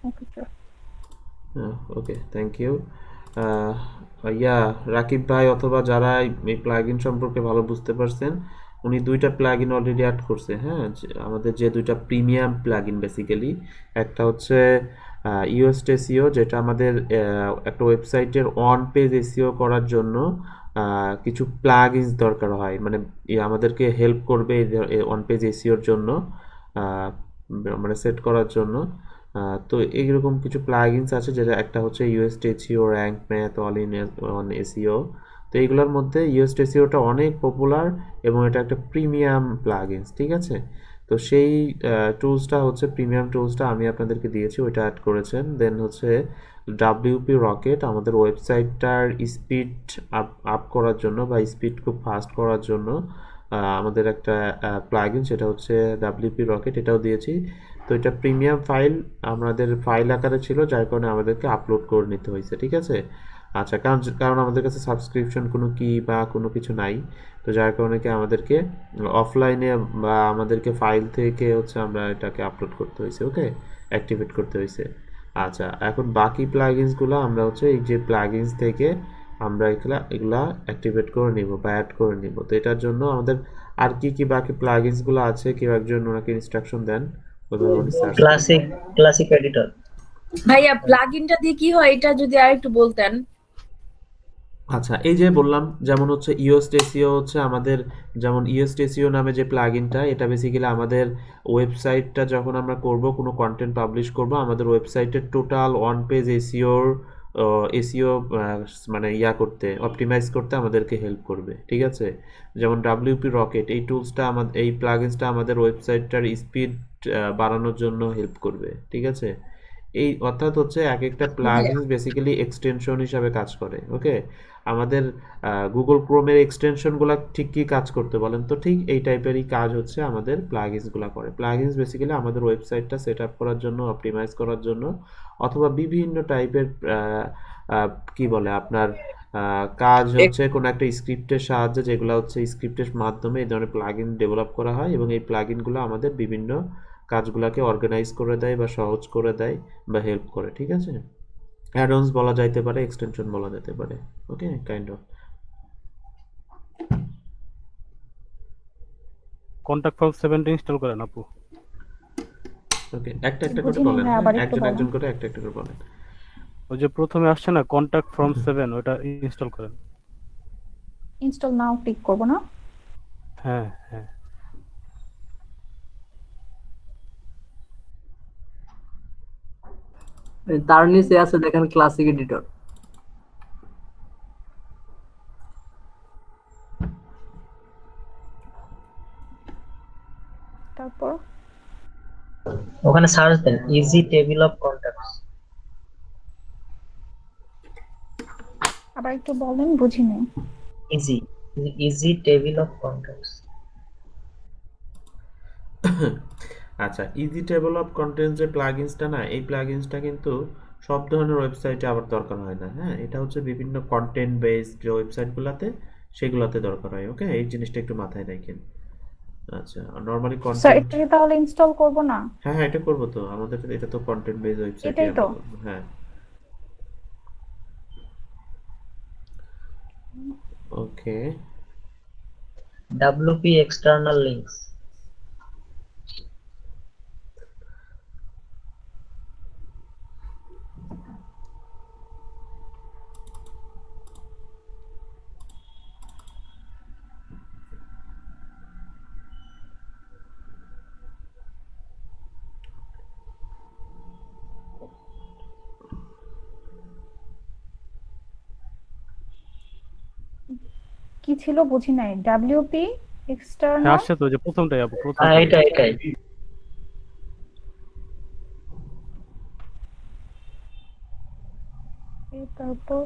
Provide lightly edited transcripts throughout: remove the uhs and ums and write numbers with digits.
Okay sir. Okay, thank you. Yeah, Rakib ভাই অথবা যারা এই প্লাগইন সম্পর্কে ভালো বুঝতে পারছেন, উনি দুইটা প্লাগইন অলরেডি অ্যাড করছে। হ্যাঁ, আমাদের যে দুইটা প্রিমিয়াম প্লাগইন বেসিক্যালি, একটা হচ্ছে ইউএসটি এসইও, যেটা আমাদের একটা ওয়েবসাইটের অন পেজ এসইও করার জন্য কিছু প্লাগইনস দরকার হয়, মানে আমাদেরকে হেল্প করবে অন পেজ এসইওর জন্য, আহ, মানে সেট করার জন্য। তো এইরকম কিছু প্লাগইনস আছে, যেটা একটা হচ্ছে UST SEO, rank math, all in on SEO. তো এইগুলোর মধ্যে ইউএসটি এসইওটা অনেক পপুলার এবং এটা একটা প্রিমিয়াম প্লাগইনস, ঠিক আছে? তো সেই টুলসটা হচ্ছে প্রিমিয়াম টুলসটা আমি আপনাদেরকে দিয়েছি, ওইটা অ্যাড করেছেন। দেন হচ্ছে ডাব্লিউপি রকেট, আমাদের ওয়েবসাইটটার স্পিড আপ আপ করার জন্য বা স্পিড খুব ফাস্ট করার জন্য আমাদের একটা প্লাগইন, সেটা হচ্ছে ডাব্লিউপি রকেট, এটাও দিয়েছি। তো এটা প্রিমিয়াম ফাইল, আমাদের ফাইল আকারে ছিল, যার কারণে আমাদেরকে আপলোড করে নিতে হয়েছে, ঠিক আছে? আচ্ছা, কারণ কারণ আমাদের কাছে সাবস্ক্রিপশন কোনো কি বা কোনো কিছু নাই, তো যার কারণে কি আমাদেরকে অফলাইনে বা আমাদেরকে ফাইল থেকে হচ্ছে আমরা এটাকে আপলোড করতে হয়েছে, ওকে, অ্যাক্টিভেট করতে হয়েছে। আচ্ছা, এখন বাকি প্লাগইনসগুলো আমরা হচ্ছে এই যে প্লাগইনস থেকে আমরা এগুলা অ্যাক্টিভেট করে নিব বা অ্যাড করে নিব। তো এটার জন্য আমাদের আর কি কি বাকি প্লাগইনসগুলো আছে, কেউ একজন ওনাকে ইনস্ট্রাকশন দেন, ওইভাবে উনি সার্চ করবেন। Classic editor. ভাইয়া প্লাগইনটা দিয়ে কি হয় এটা যদি আরেকটু বলতেন। আচ্ছা, এই যে বললাম, যেমন হচ্ছে ইওস্টেসিও হচ্ছে আমাদের, যেমন ইওস্টেসিও নামে যে প্লাগইনটা, এটা বেসিক্যালি আমাদের ওয়েবসাইটটা যখন আমরা করব, কোনো কন্টেন্ট পাবলিশ করব, আমাদের ওয়েবসাইটের টোটাল অন পেজ এসিও মানে করতে, অপটিমাইজ করতে আমাদেরকে হেল্প করবে, ঠিক আছে? যেমন ডাব্লিউপি রকেট, এই টুলসটা আমাদের, এই প্লাগইনসটা আমাদের ওয়েবসাইটটার স্পিড বাড়ানোর জন্য হেল্প করবে, ঠিক আছে? এই অর্থাৎ হচ্ছে এক একটা প্লাগইনস বেসিক্যালি এক্সটেনশন হিসাবে কাজ করে, ওকে? আমাদের গুগল ক্রোমের এক্সটেনশনগুলো ঠিক কী কাজ করতে বলেন তো, ঠিক এই টাইপেরই কাজ হচ্ছে আমাদের প্লাগইনসগুলো করে। প্লাগইনস বেসিক্যালি আমাদের ওয়েবসাইটটা সেট আপ করার জন্য, অপটিমাইজ করার জন্য, অথবা বিভিন্ন টাইপের কি বলে আপনার কাজ হচ্ছে কোনো একটা স্ক্রিপ্টের সাহায্যে, যেগুলো হচ্ছে স্ক্রিপ্টের মাধ্যমে এই ধরনের প্লাগইন ডেভেলপ করা হয়, এবং এই প্লাগইনগুলো আমাদের বিভিন্ন কাজগুলোকে অর্গানাইজ করে দেয় বা সহজ করে দেয় বা হেল্প করে, ঠিক আছে? অ্যাডঅনস বলা যাইতে পারে, এক্সটেনশন বলা যেতে পারে, okay, kind of. Contact form 7টা ইনস্টল করেন আপু। ওকে, একটা একটা করে বুঝিনি বলেন, ভাই, হ্যাঁ, আবার একটু একজন বলেন। একজন করে একটা একটা করে বলেন। ওই যে প্রথমে আসছে না কন্টাক্ট ফর্ম 7, ওটা ইনস্টল করেন। ইনস্টল নাও ক্লিক করব না? হ্যাঁ, হ্যাঁ। তার নিচে আছে দেখেন ক্লাসিক এডিটর। তারপর ওখানে সার্চ দেন ইজি টেবিল অফ কন্টাক্টস। আবার একটু বলেন, বুঝিনি। Easy easy table of contacts. আচ্ছা, ইজি টেবল অফ কন্টেন্টস যে প্লাগইনসটা না, এই প্লাগইনসটা কিন্তু সব ধরনের ওয়েবসাইটে আবার দরকার হয় না, হ্যাঁ, এটা হচ্ছে বিভিন্ন কন্টেন্ট বেসড যে ওয়েবসাইটগুলোতে, সেগুলোতে দরকার হয়, ওকে? এই জিনিসটা একটু মাথায় রাখেন। আচ্ছা, নর্মালি স্যার কন্টেন্ট, এটাকে তাহলে ইনস্টল করব না? হ্যাঁ হ্যাঁ, এটা করবো তো, আমাদের এটা তো কন্টেন্ট বেসড ওয়েবসাইটে এটাই তো। আমরা করবো, হ্যাঁ। ওকে, ডাব্লিউপি এক্সটার্নাল লিংকস। কি ছিল বুঝি নাই, ডাব্লিউপি হ্যাঁ এক্সটার্নাল। আসছে তো, ওই যে প্রথমটাই আপু, প্রথমটাই। এটাই তারপর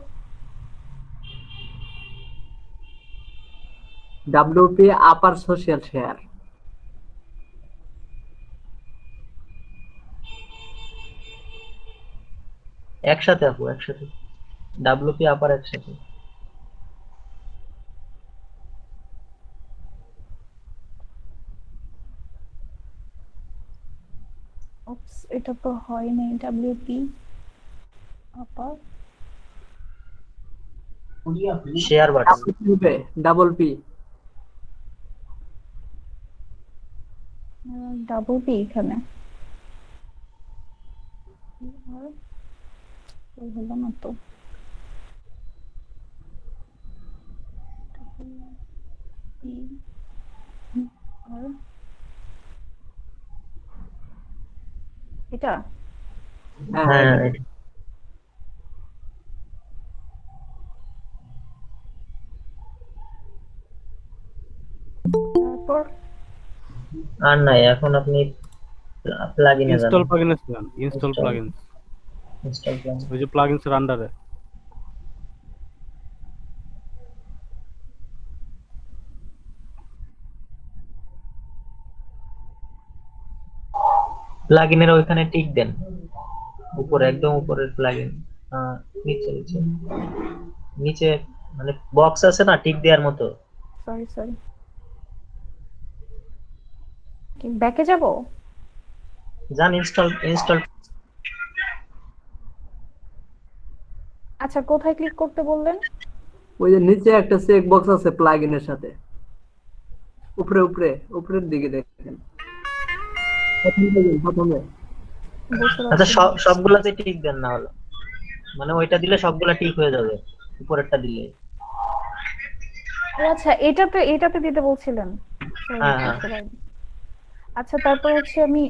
ডাব্লিউপি আপার সোশ্যাল শেয়ার। একসাথে আপু, একসাথে ডাব্লিউপি আপার একসাথে। এটা এটা তো হয় নাই WP upper share button double P double P এখানে আর ওই হলো না তো পি আর এটা হ্যাঁ তারপর আর নাই, এখন আপনি প্লাগইনে যান। ইনস্টল প্লাগইনস যান, ইনস্টল প্লাগইনস, ইনস্টল প্লাগইন ওই যে প্লাগইনস এর আন্ডারে। প্লাগইনের ওইখানে টিক দেন, উপরে একদম উপরের প্লাগইন, নিচে নিচে নিচে মানে বক্স আছে না টিক দেওয়ার মতো। সরি কি ব্যাকে যাব? যান ইনস্টল আচ্ছা কোথায় ক্লিক করতে বললেন? ওই যে নিচে একটা চেক বক্স আছে প্লাগইনের সাথে, উপরের দিকে দেখেন প্রথমে। বুঝতে আচ্ছা পারছি না। সবগুলাতে টিক দেন, না হলো মানে ওইটা দিলে সবগুলা টিক হয়ে যাবে, উপরেরটা দিলে। ও আচ্ছা এটাতে দিতে বলছিলেন। Sorry, হ্যাঁ, হ্যাঁ। বুঝতে পারিনি। আচ্ছা তারপর হচ্ছে আমি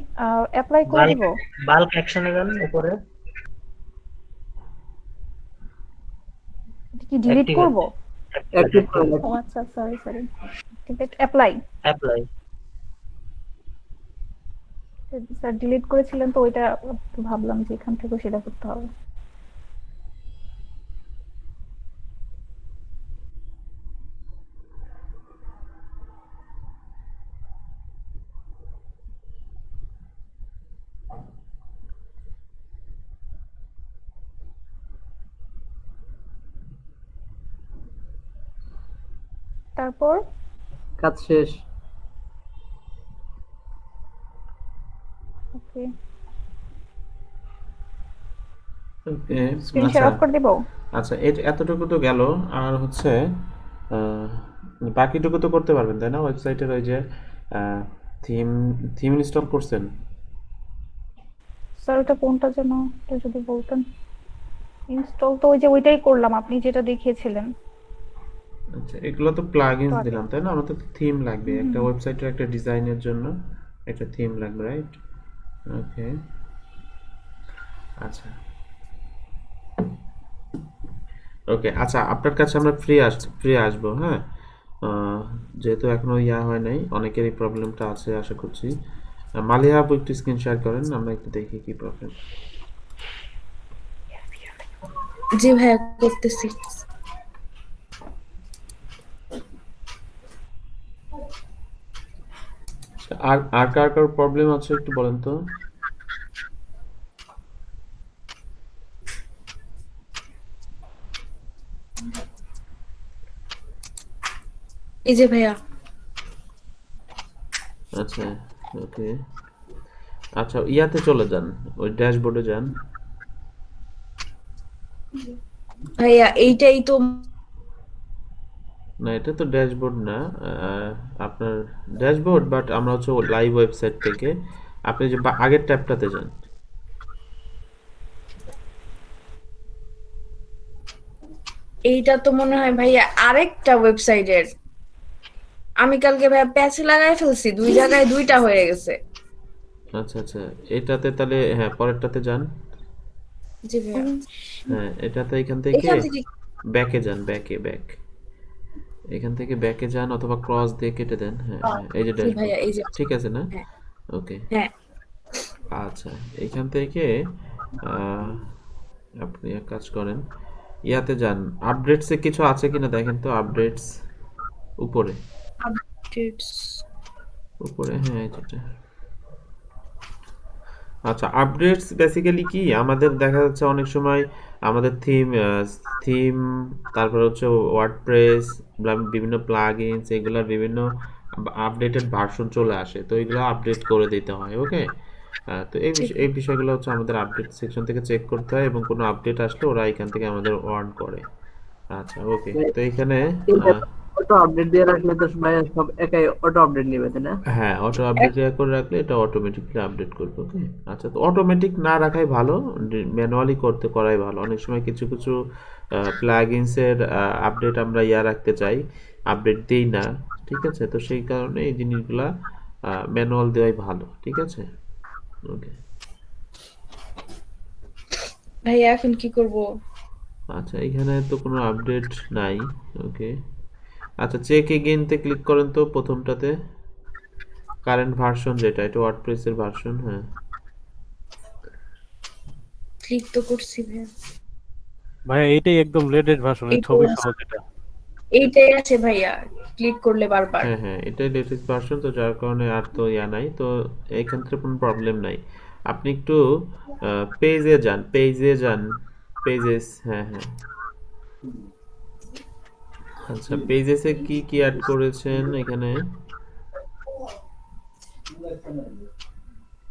অ্যাপ্লাই করে দিব। বাল্ক অ্যাকশনে যান উপরে, এটা কি ডিলিট Activate. করব? অ্যাক্টিভ করে ও আচ্ছা সরি ঠিক আছে অ্যাপ্লাই। অ্যাপ্লাই। স্যার ডিলিট করেছিলেন তো ওইটা ভাবলাম যে এখান থেকে সেটা করতে হবে। তারপর কাজ শেষ। ওকে ওকে স্ক্রিন শেয়ার অফ করে দেব। আচ্ছা এতটুকু তো গেল, আর হচ্ছে বাকিটুকু তো করতে পারবেন তাই না? ওয়েবসাইটের ওই যে থিম থিম ইনস্টল করছেন? স্যার ওটা কোনটা যেন একটু যদি বলতেন। ইনস্টল তো ওই যে ওইটাই করলাম আপনি যেটা দেখিয়েছিলেন। আচ্ছা এগুলো তো প্লাগইনস আগে। দিলাম তাই না? আমাদের তো থিম লাগবে, একটা ওয়েবসাইটের একটা ডিজাইনের জন্য একটা থিম লাগবে, রাইট? ওকে আচ্ছা আচ্ছা আপনার কাছে আমরা ফ্রি আসবো, হ্যাঁ? যেহেতু এখনো হয় নাই, অনেকেরই প্রবলেমটা আছে আশা করছি। মালিয়া আপু একটু স্ক্রিন শেয়ার করেন, আমরা একটু দেখি কি প্রবলেম। জি ভাইয়া করতেছি। আর কার প্রবলেম আছে একটু বলেন তো। এই যে ভাইয়া আচ্ছা ওকে আচ্ছা ইয়াতে চলে যান, ওই ড্যাশবোর্ডে যান। ভাইয়া এইটাই তো না এটা তো ড্যাশবোর্ড না, আপনার ড্যাশবোর্ড, বাট আমরা হচ্ছে লাইভ ওয়েবসাইট থেকে আপনি যে আগের ট্যাবটাতে যান। এইটা তো মনে হয় ভাইয়া আরেকটা ওয়েবসাইটের। আমি কালকে ভাইয়া প্যাচ লাগাই ফেলছি, দুই জায়গায় দুইটা হয়ে গেছে। আচ্ছা এটাতে তাহলে হ্যাঁ পরেরটাতে যান। জি ভাইয়া হ্যাঁ এটাতে এখান থেকে এখান থেকে ব্যাকে যান, ব্যাক এখান থেকে ব্যাকে যান অথবা ক্রস দিয়ে কেটে দেন। হ্যাঁ এই যে জি ভাইয়া এই ড্যাশবোর্ড, যে ঠিক আছে না? হ্যাঁ ওকে হ্যাঁ আচ্ছা এখান থেকে আপনি এক কাজ করেন, ইয়াতে যান, আপডেটসে কিছু আছে কিনা দেখেন তো। আপডেটস উপরে আপডেটস উপরে হ্যাঁ যেটা। আচ্ছা আপডেটস বেসিক্যালি কি, আমাদের দেখা যাচ্ছে অনেক সময় আমাদের থিম তারপর হচ্ছে ওয়ার্ডপ্রেস বিভিন্ন প্লাগইনস এগুলার বিভিন্ন আপডেটেড ভার্সন চলে আসে, তো এগুলো আপডেট করে দিতে হয়। ওকে তো এই বিষয়গুলো হচ্ছে আমাদের আপডেট সেকশন থেকে চেক করতে হয়, এবং কোনো আপডেট আসলে ওরা এখান থেকে আমাদের ওয়ার্ন করে। আচ্ছা, ওকে। তো এখানে অটো আপডেট দিয়ে রাখলে তো ভাই সব একাই অটো আপডেট নেবে, তাই না? হ্যাঁ, অটো আপডেট করে রাখলে এটা অটোমেটিকলি আপডেট করবে। ওকে, আচ্ছা। তো অটোমেটিক না রাখাই ভালো, ম্যানুয়ালি করাই ভালো। অনেক সময় কিছু কিছু প্লাগইনসের আপডেট আমরা রাখতে চাই, আপডেট দেই না, ঠিক আছে? তো সেই কারণে এই জিনিসগুলা ম্যানুয়াল দেওয়াই ভালো, ঠিক আছে? ওকে, ভাইয়া এখন কি করব? আচ্ছা। এখানে তো কোনো আপডেট নাই। ওকে, আচ্ছা। চেক এগেইনতে ক্লিক করেন তো, প্রথমটাতে কারেন্ট ভার্সন যেটা, এটা ওয়ার্ডপ্রেসের ভার্সন। হ্যাঁ, ক্লিক তো করছি ভাইয়া। ভাইয়া এইটাই একদম লেটেস্ট ভার্সন, এই এইটাই ছবি আছে। সহ যেটা। এইটাই আছে ভাইয়া, ক্লিক করলে বারবার। হ্যাঁ, হ্যাঁ, এটাই লেটেস্ট ভার্সন, তো যার কারণে আর তো নাই, তো এইখান থেকে কোনো প্রবলেম নাই। আপনি একটু পেজে যান, পেজেস। হ্যাঁ, হ্যাঁ, আচ্ছা। পেজেসে কি কি অ্যাড করেছেন এখানে?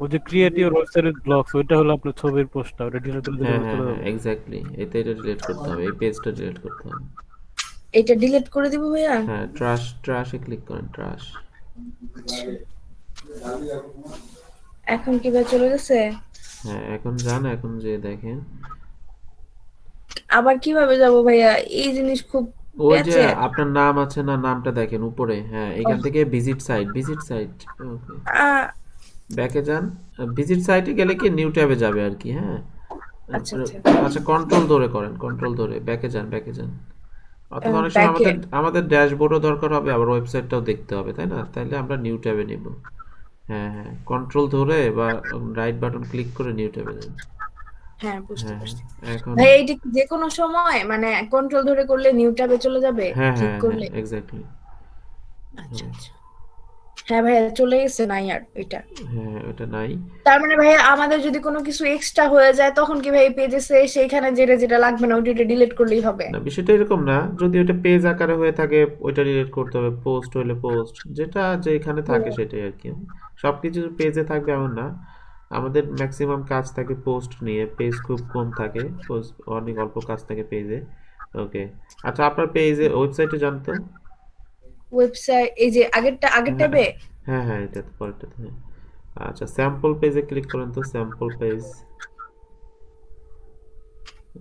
ওই যে ক্রিয়েট ইওর ওয়েবসাইট ব্লগস, ওইটা হলো আপনার ছবির পোস্টটা, ওটা ডিলিট করে দিলে হ্যাঁ, ওটা হ্যাঁ, চলে হ্যাঁ, যাবে। এক্স্যাক্টলি। এটা ডিলিট করতে হবে, এই পেজটা ডিলিট করতে হবে। এটা ডিলিট করে দিব ভাইয়া। হ্যাঁ, ট্রাশে ক্লিক করেন, ট্রাশ। এখন কি ভাই চলে গেছে? হ্যাঁ, এখন যান, এখন যে দেখেন আবার কিভাবে যাব ভাইয়া? এই জিনিস খুব ওই যে প্যাচে। আপনার নাম আছে না, নামটা দেখেন উপরে। হ্যাঁ, এখান থেকে ভিজিট সাইট। ওকে, ব্যাকে যান। ভিজিট সাইটে গেলে কি নিউ ট্যাবে যাবে আর কি। হ্যাঁ, আচ্ছা আচ্ছা। আচ্ছা। কন্ট্রোল ধরে করেন, কন্ট্রোল ধরে ব্যাকে যান। অথবা অনেক সময় ব্যাকে। আমাদের ড্যাশবোর্ডও দরকার হবে, আবার ওয়েবসাইটটাও দেখতে হবে, তাই না? তাইলে আমরা নিউ ট্যাবে নেব। হ্যাঁ, হ্যাঁ, কন্ট্রোল ধরে বা রাইট বাটন ক্লিক করে নিউ ট্যাবে যান। হ্যাঁ, বুঝতে হ্যাঁ, পারছি। এখন ভাই এইটা কি যে কোনো সময় মানে কন্ট্রোল ধরে করলে নিউ ট্যাবে চলে যাবে হ্যাঁ, ক্লিক হ্যাঁ, হ্যাঁ, করলে? এক্স্যাক্টলি। আচ্ছা আচ্ছা। হ্যাঁ ভাইয়া, চলে গেছে নাই আর এটা। হ্যাঁ, ওটা নাই। তার মানে ভাইয়া আমাদের যদি কোনো কিছু এক্সট্রা হয়ে যায় তখন কি ভাই পেজেসে সেইখানে যেটা যেটা লাগবে না ওইটা ডিলিট করলেই হবে? না, বিষয়টা এরকম না। যদি ওটা পেজ আকারে হয়ে থাকে ওইটা ডিলিট করতে হবে, পোস্ট হলে পোস্ট, যেটা যেখানে থাকে সেটাই আর কি। সবকিছু পেজে থাকবে এমন না, আমাদের ম্যাক্সিমাম কাজ থাকে পোস্ট নিয়ে, পেজ খুব কম থাকে, পোস্ট অনেক অল্প কাজ থাকে পেজে। ওকে, আচ্ছা। আপনার পেজে ওয়েবসাইটে যান তো। ওয়েবসাইট এই যে আগের হ্যাঁ, ট্যাবে। হ্যাঁ, হ্যাঁ, এটা তো পরেরটাতে। হ্যাঁ, আচ্ছা। স্যাম্পল পেজে ক্লিক করেন তো, স্যাম্পল পেজ।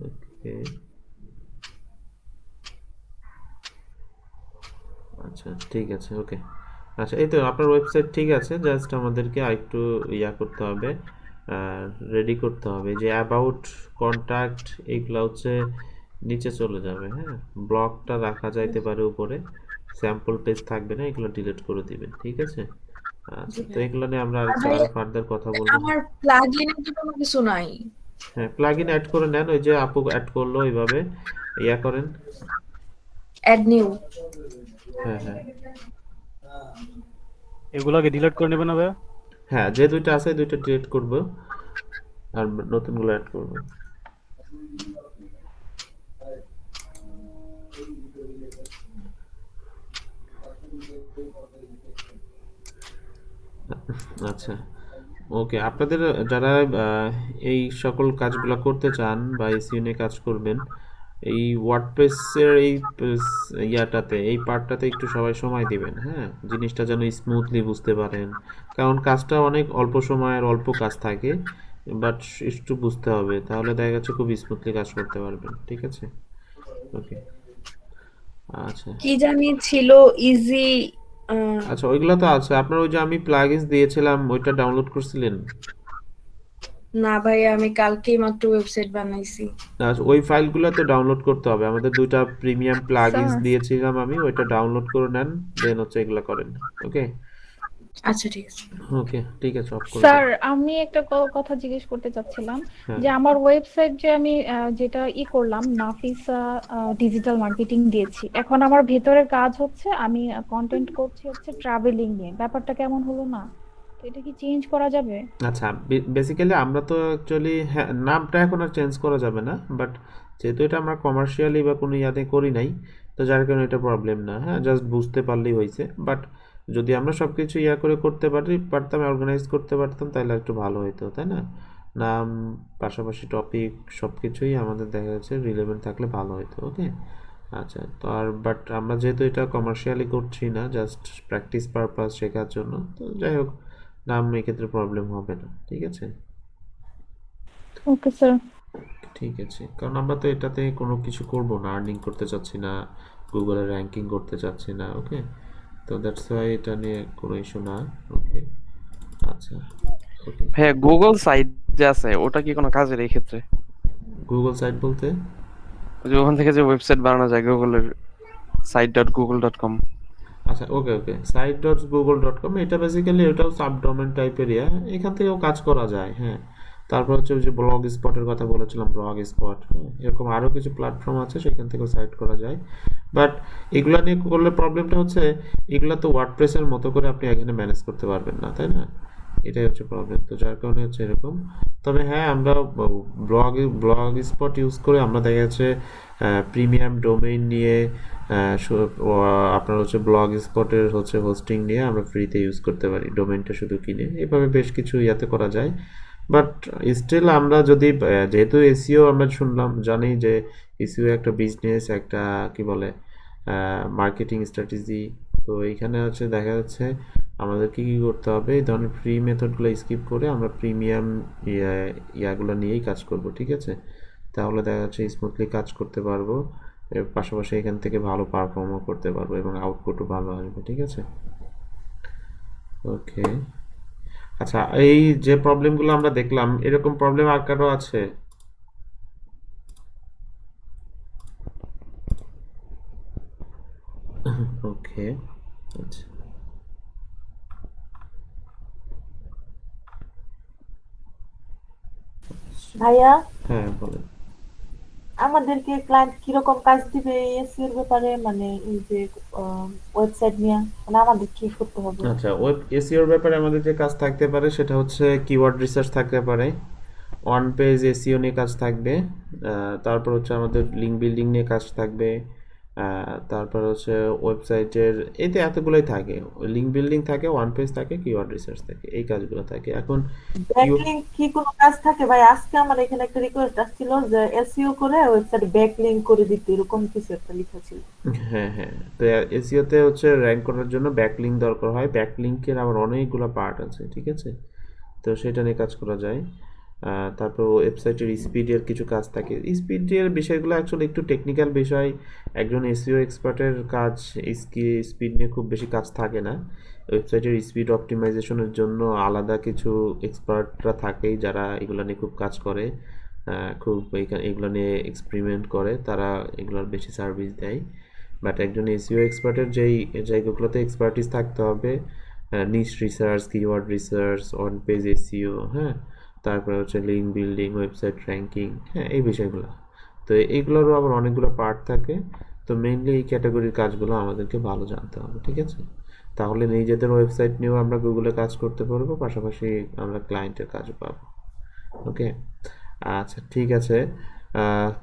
ওকে, আচ্ছা, ঠিক আছে। ওকে, আচ্ছা। এই তো আপনার ওয়েবসাইট ঠিক আছে, জাস্ট আমাদেরকে আরেকটু করতে হবে, রেডি করতে হবে। যে অ্যাবাউট, কন্ট্যাক্ট, এইগুলো হচ্ছে নিচে চলে যাবে। হ্যাঁ, ব্লগটা রাখা যাইতে পারে উপরে, স্যাম্পল পেজ থাকবে না, এগুলো ডিলিট করে দিবেন, ঠিক আছে? আচ্ছা, তো এগুলো নিয়ে আমরা আর ভাইয়া আরো ফার্দার কথা বলবো। আমার প্লাগইনে তো কোনো কিছু নাই। হ্যাঁ, প্লাগইন অ্যাড করে নেন, ওই যে আপু অ্যাড করলো ওইভাবে করেন। Add new. হ্যাঁ, হ্যাঁ, এগুলোকে ডিলিট করে নেবে না ভাইয়া? হ্যাঁ, যে দুইটা আছে দুইটা ডিলিট করব, আর নতুনগুলো অ্যাড করব। আচ্ছা, ওকে। আপনাদের যারা এই সকল কাজগুলো করতে চান বা এসইও নিয়ে কাজ করবেন, এই ওয়ার্ডপ্রেসের এই পার্টটাতে একটু সবাই সময় দিবেন। হ্যাঁ, জিনিসটা যেন স্মুথলি বুঝতে পারেন, কারণ কাজটা অনেক অল্প সময়ের অল্প কাজ থাকে, বাট একটু বুঝতে হবে, তাহলে দেখা যাচ্ছে খুব স্মুথলি কাজ করতে পারবেন, ঠিক আছে? ওকে, আচ্ছা। কি জানি ছিল ইজি। আচ্ছা, ওইগুলো তো আছে আপনার। ওই যে আমি প্লাগইনস দিয়েছিলাম, ওইটা ডাউনলোড করছিলেন? না ভাইয়া, আমি কালকেই মাত্র ওয়েবসাইট বানাইছি। আচ্ছা, ওই ফাইলগুলো তো ডাউনলোড করতে হবে। আমাদের দুইটা প্রিমিয়াম প্লাগইনস স্যার দিয়েছিলাম আমি, ওইটা ডাউনলোড করে নেন, দেন হচ্ছে এগুলো করেন। ওকে, আচ্ছা ঠিক আছে। ওকে, ঠিক আছে, অফ করে স্যার দেন। আমি একটা কথা জিজ্ঞেস করতে চাচ্ছিলাম হ্যাঁ, যে আমার ওয়েবসাইট যে আমি যেটা করলাম নাফিসা ডিজিটাল মার্কেটিং দিয়েছি, এখন আমার ভেতরের কাজ হচ্ছে আমি কন্টেন্ট করছি হচ্ছে ট্রাভেলিং নিয়ে, ব্যাপারটা কেমন হলো না? তো এটা কি চেঞ্জ করা যাবে? আচ্ছা। বেসিক্যালি আমরা তো অ্যাকচুয়ালি, হ্যাঁ, নামটা এখন আর চেঞ্জ করা যাবে না, বাট যেহেতু এটা আমরা কমার্শিয়ালি বা কোনো করি নাই, তো যার কারণে এটা প্রবলেম না। হ্যাঁ, জাস্ট বুঝতে পারলেই হয়েছে। বাট যদি আমরা সবকিছু করে পারতাম, অর্গানাইজ করতে পারতাম, তাহলে একটু ভালো হতো, তাই না? নাম, পাশাপাশি টপিক, সবকিছুই আমাদের দেখা যাচ্ছে রিলেভেন্ট থাকলে ভালো হতো। ওকে, আচ্ছা। তো আর বাট আমরা যেহেতু এটা কমার্শিয়ালি করছি না, জাস্ট প্র্যাকটিস পারপাস, শেখার জন্য, তো যাই হোক, নাম এক্ষেত্রে প্রবলেম হবে না, ঠিক আছে? Okay sir. ঠিক আছে, কারণ আমরা তো এটাতে কোনো কিছু করব না, আর্নিং করতে চাচ্ছি না, গুগলে র্যাঙ্কিং করতে চাচ্ছি না। ওকে, তো দ্যাটস ওয়াই এটা নিয়ে কোনো ইস্যু না। ওকে, আচ্ছা। ওকে, হ্যাঁ, গুগল সাইট যে আছে ওটা কি কোনো কাজের এই ক্ষেত্রে? গুগল সাইট বলতে? ওই যে ওখান থেকে যে ওয়েবসাইট বানানো যায় গুগলের site.google.com। আচ্ছা, ওকে ওকে, site.google.com, এটা বেসিক্যালি এটাও সাবডোমেন টাইপের এখান থেকেও কাজ করা যায়। হ্যাঁ, তারপর হচ্ছে ওই যে ব্লগ স্পটের কথা বলেছিলাম, ব্লগ স্পট, হ্যাঁ, এরকম আরও কিছু প্ল্যাটফর্ম আছে, সেখান থেকেও সাইট করা যায়। বাট এগুলা নিয়ে করলে প্রবলেমটা হচ্ছে, এগুলা তো ওয়ার্ডপ্রেসের মতো করে আপনি এখানে ম্যানেজ করতে পারবেন না, তাই না? এটাই হচ্ছে প্রবলেম, তো যার কারণে হচ্ছে এরকম। তবে হ্যাঁ, আমরা ব্লগ স্পট ইউজ করে আমরা দেখা যাচ্ছে প্রিমিয়াম ডোমেইন নিয়ে আপনার হচ্ছে ব্লগ স্পটের হচ্ছে হোস্টিং নিয়ে আমরা ফ্রিতে ইউজ করতে পারি, ডোমেইনটা শুধু কিনে। এইভাবে বেশ কিছু করা যায়। বাট স্টিল আমরা যদি যেহেতু এসইও আমরা জানি যে এসইও একটা বিজনেস, একটা কি বলে মার্কেটিং স্ট্র্যাটেজি। তো এইখানে হচ্ছে দেখা যাচ্ছে আমাদের কি করতে হবে, এই ধরনের ফ্রি মেথডগুলো স্কিপ করে আমরা প্রিমিয়াম ইয়াগুলো নিয়েই কাজ করব, ঠিক আছে? তাহলে দেখা যাচ্ছে স্মুথলি কাজ করতে পারবো, এর পাশাপাশি এখান থেকে ভালো পারফর্মও করতে পারবো এবং আউটপুটও ভালো আসবে, ঠিক আছে? ওকে, আচ্ছা। এই যে প্রবলেমগুলো আমরা দেখলাম, এরকম প্রবলেম আর কারো আছে? ওকে, আচ্ছা। ভাইয়া, হ্যাঁ, বলেন। আমাদেরকে ক্লায়েন্ট কিরকম কাজ দিবে এসইও এর ব্যাপারে, মানে এই যে ওয়েবসাইট নিয়ে, মানে আমাদের কি করতে হবে? আচ্ছা, ওয়েব এসইওর ব্যাপারে আমাদের যে কাজ থাকতে পারে সেটা হচ্ছে কিওয়ার্ড রিসার্চ থাকতে পারে, অন পেজ এসইও নিয়ে কাজ থাকবে, তারপর হচ্ছে আমাদের লিঙ্ক বিল্ডিং নিয়ে কাজ থাকবে, তারপর হচ্ছে ওয়েবসাইটের, এতে এতগুলোই থাকে। লিঙ্ক বিল্ডিং থাকে, ওয়ান পেজ থাকে, কিওয়ার্ড রিসার্চ থাকে, এই কাজগুলো থাকে। এখন ব্যাকলিংক কি কোনো কাজ থাকে ভাই? আজকে আমার এখানে একটা রিকোয়েস্ট আসছিল যে এসইও করে ওয়েবসাইট ব্যাকলিংক করে দিতে, এরকম কিছু একটা লেখা ছিল। হ্যাঁ হ্যাঁ, তো এসইওতে হচ্ছে র্যাঙ্ক করার জন্য ব্যাকলিঙ্ক দরকার হয়। ব্যাকলিঙ্কের আবার অনেকগুলো পার্ট আছে, ঠিক আছে? তো সেটা নিয়ে কাজ করা যায়। তারপর ওয়েবসাইটের স্পিডের কিছু কাজ থাকে। স্পিডের বিষয়গুলো অ্যাকচুয়ালি একটু টেকনিক্যাল বিষয়, একজন এসইও এক্সপার্টের কাজ। স্পিড নিয়ে খুব বেশি কাজ থাকে না। ওয়েবসাইটের স্পিড অপটিমাইজেশনের জন্য আলাদা কিছু এক্সপার্টরা থাকেই, যারা এগুলো নিয়ে খুব কাজ করে, খুব এগুলো নিয়ে এক্সপেরিমেন্ট করে, তারা এগুলোর বেশি সার্ভিস দেয়। বাট একজন এসইও এক্সপার্টের যেই জায়গাগুলোতে এক্সপার্টিস থাকতে হবে, niche research, keyword research, on page SEO, হ্যাঁ, তারপরে হচ্ছে লিঙ্ক বিল্ডিং, ওয়েবসাইট র্যাঙ্কিং, হ্যাঁ, এই বিষয়গুলো। তো এইগুলোরও আবার অনেকগুলো পার্ট থাকে। তো মেইনলি এই ক্যাটাগরির কাজগুলো আমাদেরকে ভালো জানতে হবে, ঠিক আছে? তাহলে নিজেদের ওয়েবসাইট নিয়েও আমরা গুগলে কাজ করতে পারবো, পাশাপাশি আমরা ক্লায়েন্টের কাজও পাবো। ওকে, আচ্ছা, ঠিক আছে।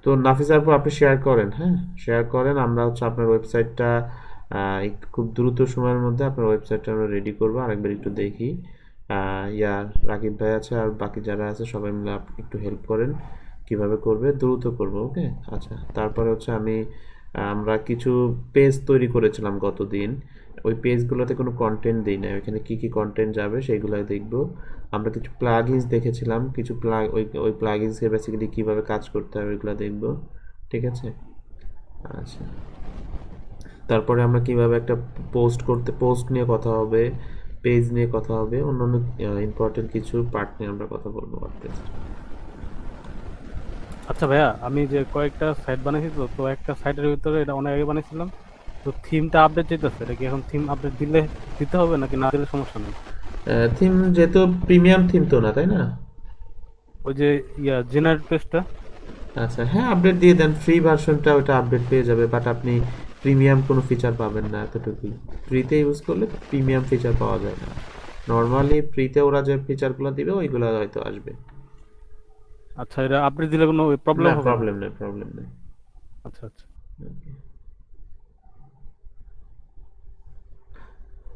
তো নাফিস আপু, আপনি শেয়ার করেন, হ্যাঁ, শেয়ার করেন। আমরা হচ্ছে আপনার ওয়েবসাইটটা খুব দ্রুত সময়ের মধ্যে আপনার ওয়েবসাইটটা আমরা রেডি করবো। আরেকবার একটু দেখি। রাকিব ভাই আছে আর বাকি যারা আছে সবাই মিলে আপনি একটু হেল্প করেন, কিভাবে করবে, দ্রুত করবো। ওকে, আচ্ছা। তারপরে হচ্ছে আমরা কিছু পেজ তৈরি করেছিলাম গতদিন। ওই পেজগুলোতে কোনো কন্টেন্ট দিই না, ওইখানে কি কি কন্টেন্ট যাবে সেইগুলোই দেখবো। আমরা কিছু প্লাগইনস দেখেছিলাম, কিছু ওই প্লাগইনসকে বেসিক্যালি কীভাবে কাজ করতে হবে ওইগুলো দেখবো, ঠিক আছে? আচ্ছা, তারপরে আমরা কিভাবে একটা পোস্ট নিয়ে কথা হবে, পেজ নিয়ে কথা হবে, অন্যান্য ইম্পর্টেন্ট কিছু পার্ট নিয়ে আমরা কথা বলবো ওয়ার্ডপ্রেস। আচ্ছা ভাইয়া, আমি যে কয়েকটা সাইট বানাইছি, তো একটা সাইটের ভিতরে এটা অনেক আগে বানাইছিলাম, তো থিমটা আপডেট চাইতেছে। এটা কি এখন থিম আপডেট দিতে হবে নাকি না দিলে সমস্যা নেই? থিম যেহেতু প্রিমিয়াম থিম তো না, তাই না? ওই যে জেনারেট পেজটা। আচ্ছা, হ্যাঁ, আপডেট দিয়ে দেন। ফ্রি ভার্সনটা ওটা আপডেট পেয়ে যাবে, বাট আপনি প্রিমিয়াম কোনো ফিচার পাবেন না এতটুকুই। ফ্রিতে ইউজ করলে প্রিমিয়াম ফিচার পাওয়া যায় না। নর্মালি ফ্রিতে ওরা যে ফিচারগুলো দিবে ওইগুলো হয়তো আসবে। আচ্ছা, এটা আপডেট দিলে কোনো প্রবলেম না, হবে না? প্রবলেম নেই। আচ্ছা আচ্ছা।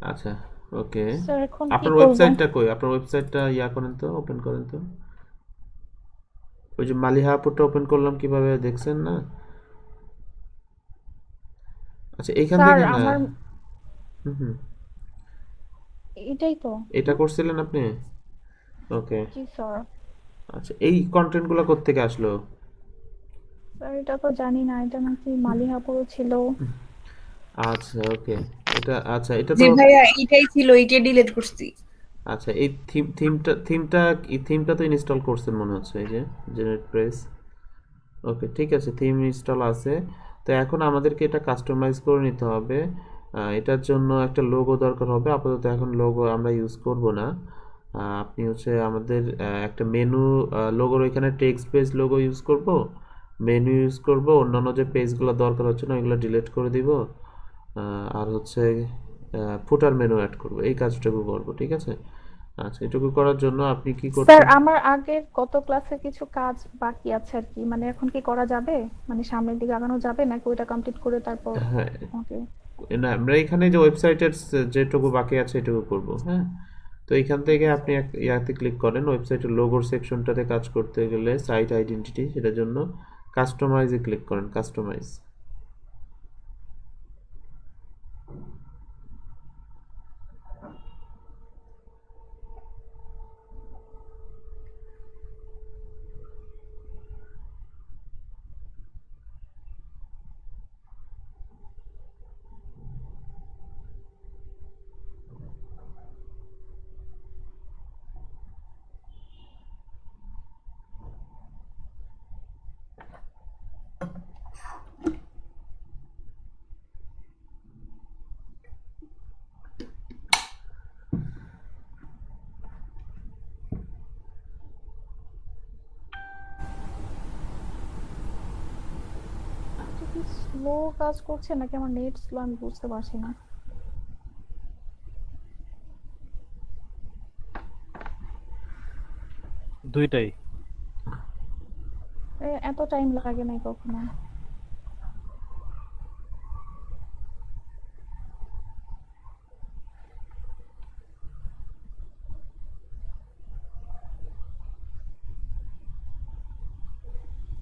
আচ্ছা, ওকে। স্যার এখন কি আপনার করব? ওয়েবসাইটটা কই? আপনার ওয়েবসাইটটা করেন তো, ওপেন করেন তো। ওই যে মালিহা আপুরটা ওপেন করলাম, কিভাবে দেখছেন না? আচ্ছা, এইখান স্যার থেকে না। আমার হুম হুম। এটাই তো। এটা করছিলেন আপনি? ওকে। জি স্যার। আচ্ছা, এই কন্টেন্টগুলো কোত্থেকে আসলো? স্যার এটা তো জানি না, এটা নাকি মালিহাপুরও ছিল। আচ্ছা, ওকে। এটা জি তো ভাইয়া এইটাই ছিল, এইটা ডিলিট করছি। আচ্ছা, এই থিমটা তো ইনস্টল করছেন মনে হচ্ছে, এই যে জেনারেট প্রেস। ওকে, ঠিক আছে, থিম ইনস্টল আছে। তো এখন আমাদেরকে এটা কাস্টমাইজ করে নিতে হবে। এটার জন্য একটা লোগো দরকার হবে। আপাতত এখন লোগো আমরা ইউজ করব না। আপনি হচ্ছে আমাদের একটা মেনু, লোগোর ওইখানে টেক্সট বেস লোগো ইউজ করব, মেনু ইউজ করব, অন্যান্য যে পেজগুলো দরকার হচ্ছে না ওইগুলো ডিলিট করে দিব। আর হচ্ছে ফুটার মেনু অ্যাড করব, এই কাজটুকু করব, ঠিক আছে? আচ্ছা, এটুকু করার জন্য আপনি কি স্যার করছেন? আমার আগের গত ক্লাসে কিছু কাজ বাকি আছে আর কি, মানে এখন কি করা যাবে? মানে সামনের দিকে আগানো যাবে নাকি ওইটা কমপ্লিট করে তারপর হ্যাঁ, ওকে? না, আমরা এখানে যে ওয়েবসাইটের যেটুকু বাকি আছে এটুকু করব, হ্যাঁ। তো এখান থেকে আপনি ইয়াতে ক্লিক করেন, ওয়েবসাইটের লোগোর সেকশনটাতে কাজ করতে গেলে সাইট আইডেন্টিটি, সেটার জন্য কাস্টমাইজে ক্লিক করেন, কাস্টমাইজ। এটা কি স্লো কাজ করছে নাকি আমার নেট স্লো, আমি বুঝতে পারছি না। দুইটাই। এত টাইম লাগে নাই কখনো।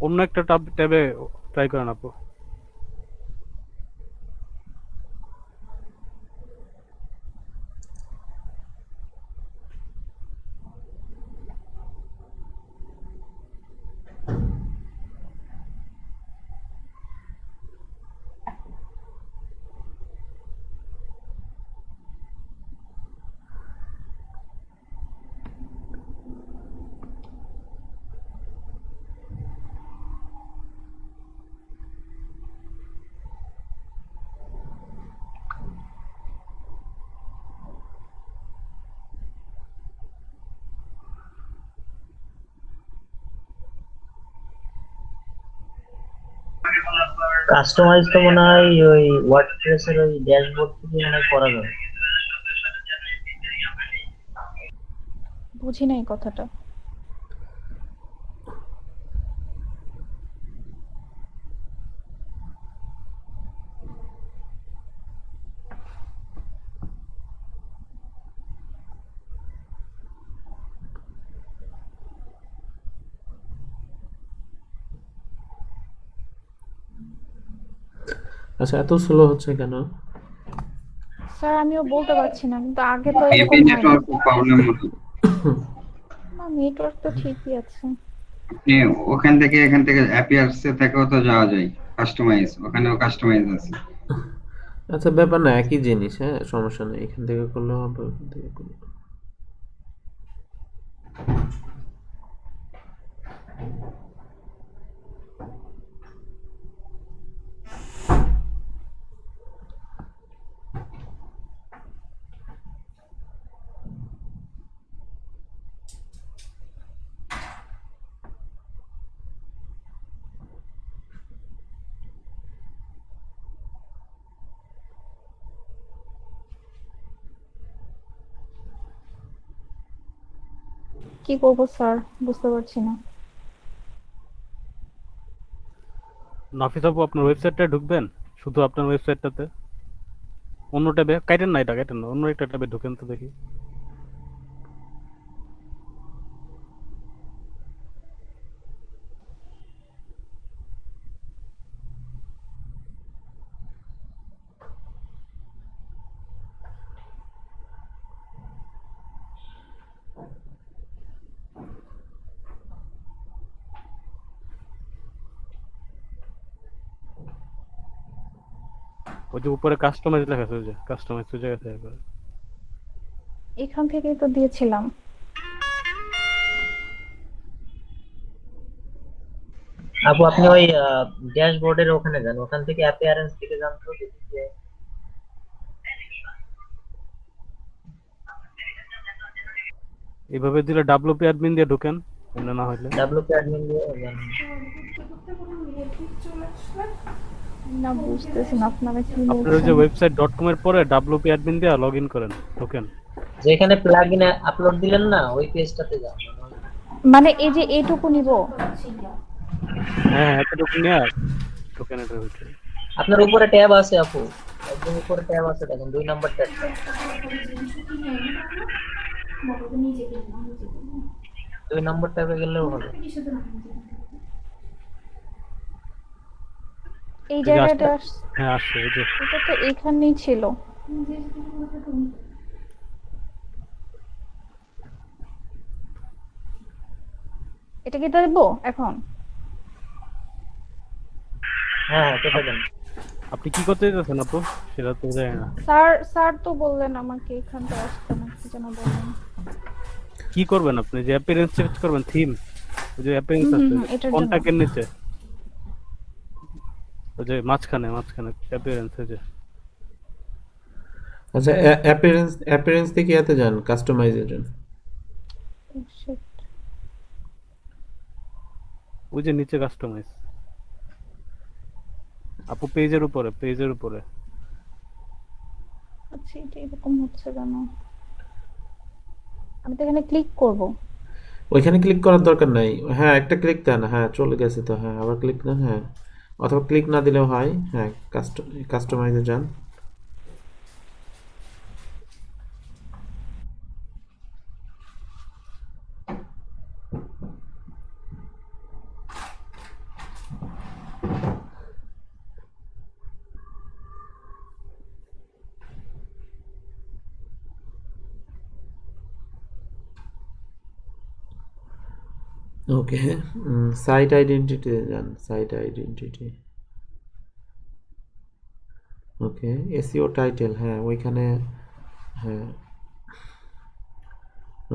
অন্য একটা ট্যাবে ট্রাই করেন আপু। কাস্টমাইজ তো মনে হয় ওই ওয়ার্ডপ্রেস এর ওই ড্যাশবোর্ড থেকে মনে হয় করা যাবে। বুঝি নাই কথাটা। আচ্ছা, এত স্লো হচ্ছে কেন? স্যার আমিও বলতে পারছি না, কিন্তু আগে তো মেবি এরকম হয় না। নেটওয়ার্ক প্রবলেম হতো। না, নেটওয়ার্ক তো ঠিকই আছে। আপনি ওখান থেকে এখান থেকে অ্যাপিয়ার্স এ থেকেও তো যাওয়া যায়, কাস্টমাইজ, ওখানেও কাস্টমাইজ আছে। আচ্ছা, ব্যাপার না, একই জিনিস, হ্যাঁ, সমস্যা নেই, এখান থেকে করলেও হবে, ওখান থেকে করলেও। কি করবো স্যার, বুঝতে পারছি না। নাফিস আপু আপনার ওয়েবসাইটটায় ঢুকবেন, শুধু আপনার ওয়েবসাইটটাতে। অন্য ট্যাবে কাইটেন না, এটা কাইটেন না, অন্য একটা ট্যাবে ঢোকেন তো দেখি। ওই যে উপরে কাস্টমাইজ লেখা আছে, ওই যে কাস্টমাইজ ওই জায়গা থেকে করে। এখান থেকেই তো দিয়েছিলাম। আপু আপনি ওই ড্যাশবোর্ডের ওখানে যান, ওখান থেকে অ্যাপিয়ারেন্স থেকে যান তো দেখি যে এইভাবে দিলে ডাব্লিউপি অ্যাডমিন দিয়ে ঢোকেন, এমনি না হইলে। ডাব্লিউপি অ্যাডমিন দিয়ে যান। না বুঝতেছি না আপনারা কি আপনার ওই যে বলছেন। ওয়েবসাইট.com এর পরে ডাব্লিউপি অ্যাডমিন দিয়ে লগইন করেন, ঢোকেন। যেখানে প্লাগইন আপলোড দিলেন না ওই পেজটাতে যান। মানে এই যে এইটুকু নিব? হ্যাঁ, এতটুকু নিয়ে ঢোকেন এটার ভিতরে। আপনার উপরে ট্যাব আছে আপু, একদম উপরে ট্যাব আছে, দেখেন 2 নাম্বার ট্যাবটা। 2 নাম্বার ট্যাবে গেলেও হবে। এই এই যে জায়গাটা হ্যাঁ আসছে, এই যে এটা তো এখানেই ছিল। এটা কি দেবো এখন? হ্যাঁ কেটে দেন। আপনি কি করতে চাচ্ছেন আপু সেটা তো জানি না। স্যার তো বললেন আমাকে এখানটা আসতে, না কি যেন বললেন। কি করবেন আপনি? যে অ্যাপিয়ারেন্স চেঞ্জ করবেন, থিম, ওই যে অ্যাপিয়ারেন্স আছে এটার জন্য। কন্টাক্টের নিচে, ওই যে মাঝখানে অ্যাপিয়ারেন্স এই যে। আচ্ছা, অ্যাপিয়ারেন্স থেকে ইয়াতে যান, কাস্টমাইজে যান। Oh, shit. ওই যে নিচে কাস্টমাইজ আপু, পেজের উপরে আচ্ছা এটা এরকম হচ্ছে কেন? আমি তো এখানে ক্লিক করব। ওইখানে ক্লিক করার দরকার নাই। হ্যাঁ, একটা ক্লিক দেন। হ্যাঁ, চলে গেছে তো। হ্যাঁ, আবার ক্লিক দেন। হ্যাঁ, অথবা ক্লিক না দিলেও হয়। হ্যাঁ, কাস্টমাইজে যান। ওকে, সাইট আইডেন্টিটি যান, সাইট আইডেন্টিটি। ওকে, এসইও টাইটেল, হ্যাঁ ওইখানে। হ্যাঁ,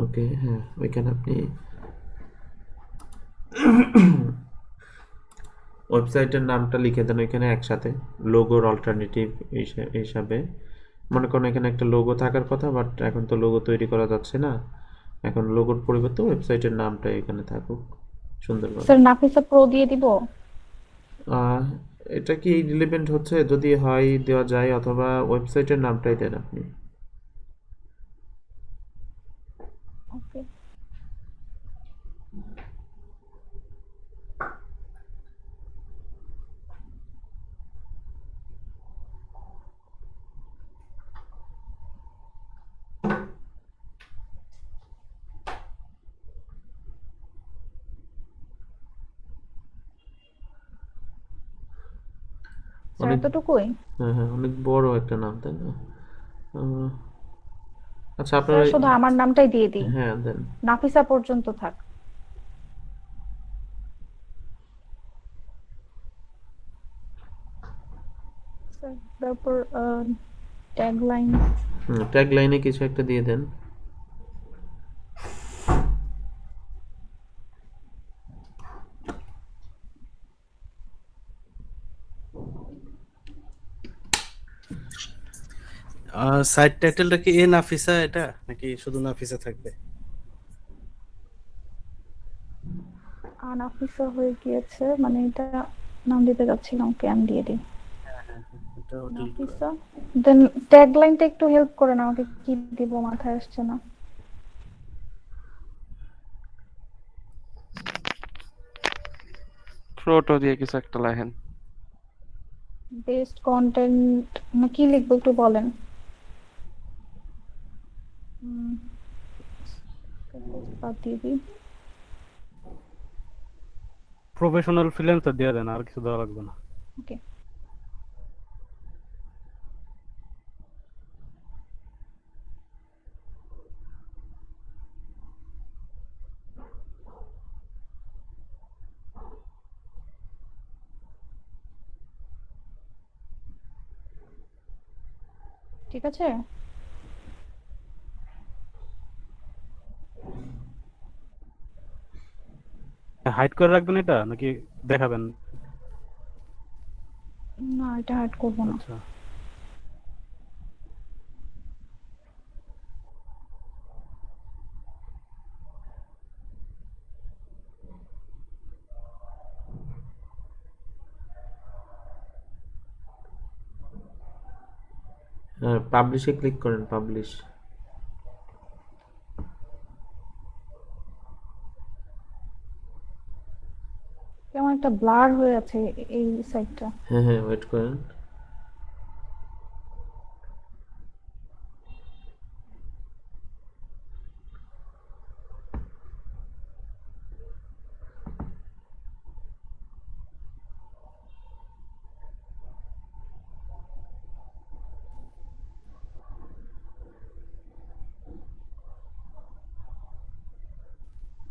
ওকে, হ্যাঁ ওইখানে আপনি ওয়েবসাইটের নামটা লিখে দেন ওইখানে একসাথে, লোগোর অল্টারনেটিভ হিসাবে। মনে করেন এখানে একটা লোগো থাকার কথা, বাট এখন তো লোগো তৈরি করা যাচ্ছে না। এখন লোগোর পরিবর্তে ওয়েবসাইটের নামটা এখানে থাকুক সুন্দরভাবে। স্যার নাফিসা প্রো দিয়ে দিব? আহ, এটা কি রিলেভেন্ট হচ্ছে? যদি হয় দেওয়া যায়, অথবা ওয়েবসাইটের নামটাই দেন আপনি। ওকে। স্যার অনেক, এতটুকুই? হ্যাঁ হ্যাঁ, অনেক বড় একটা নাম, তাই না? আহ, আচ্ছা, আপনার স্যার শুধু আমার নামটাই দিয়ে দিই, হ্যাঁ দেন। নাফিসা পর্যন্ত থাক। স্যার তারপর ট্যাগলাইন। ট্যাগ লাইনে কিছু একটা দিয়ে দেন। সাইড টাইটেলটা কি এ নাফিসা এটা, নাকি শুধু নাফিসা থাকবে? নাফিসা হয়ে গিয়েছে, মানে এটা নাম দিতে যাচ্ছিলাম, ওকে আমি দিয়ে দিই এটাও delete করো। নাফিসা। দেন ট্যাগলাইনটা একটু হেল্প করেন আমাকে, কি দিব মাথায় আসছে না। ফ্লোটো দিয়ে কিছু একটা লেখেন। বেস্ট কন্টেন্ট না কি লিখবো একটু বলেন। উম, বাদ দিয়ে দিই। প্রফেশনাল ফ্রিল্যান্সার দিয়ে দেন, আর কিছু দেওয়া লাগবে না। ওকে, ঠিক আছে। হাইড করে রাখবেন এটা নাকি দেখাবেন? না, এটা হাইড করবো না। আচ্ছা, হ্যাঁ, পাবলিশে ক্লিক করেন, পাবলিশ। কেমন একটা ব্লার হয়ে আছে এই সাইডটা। হ্যাঁ হ্যাঁ, ওয়েট করেন।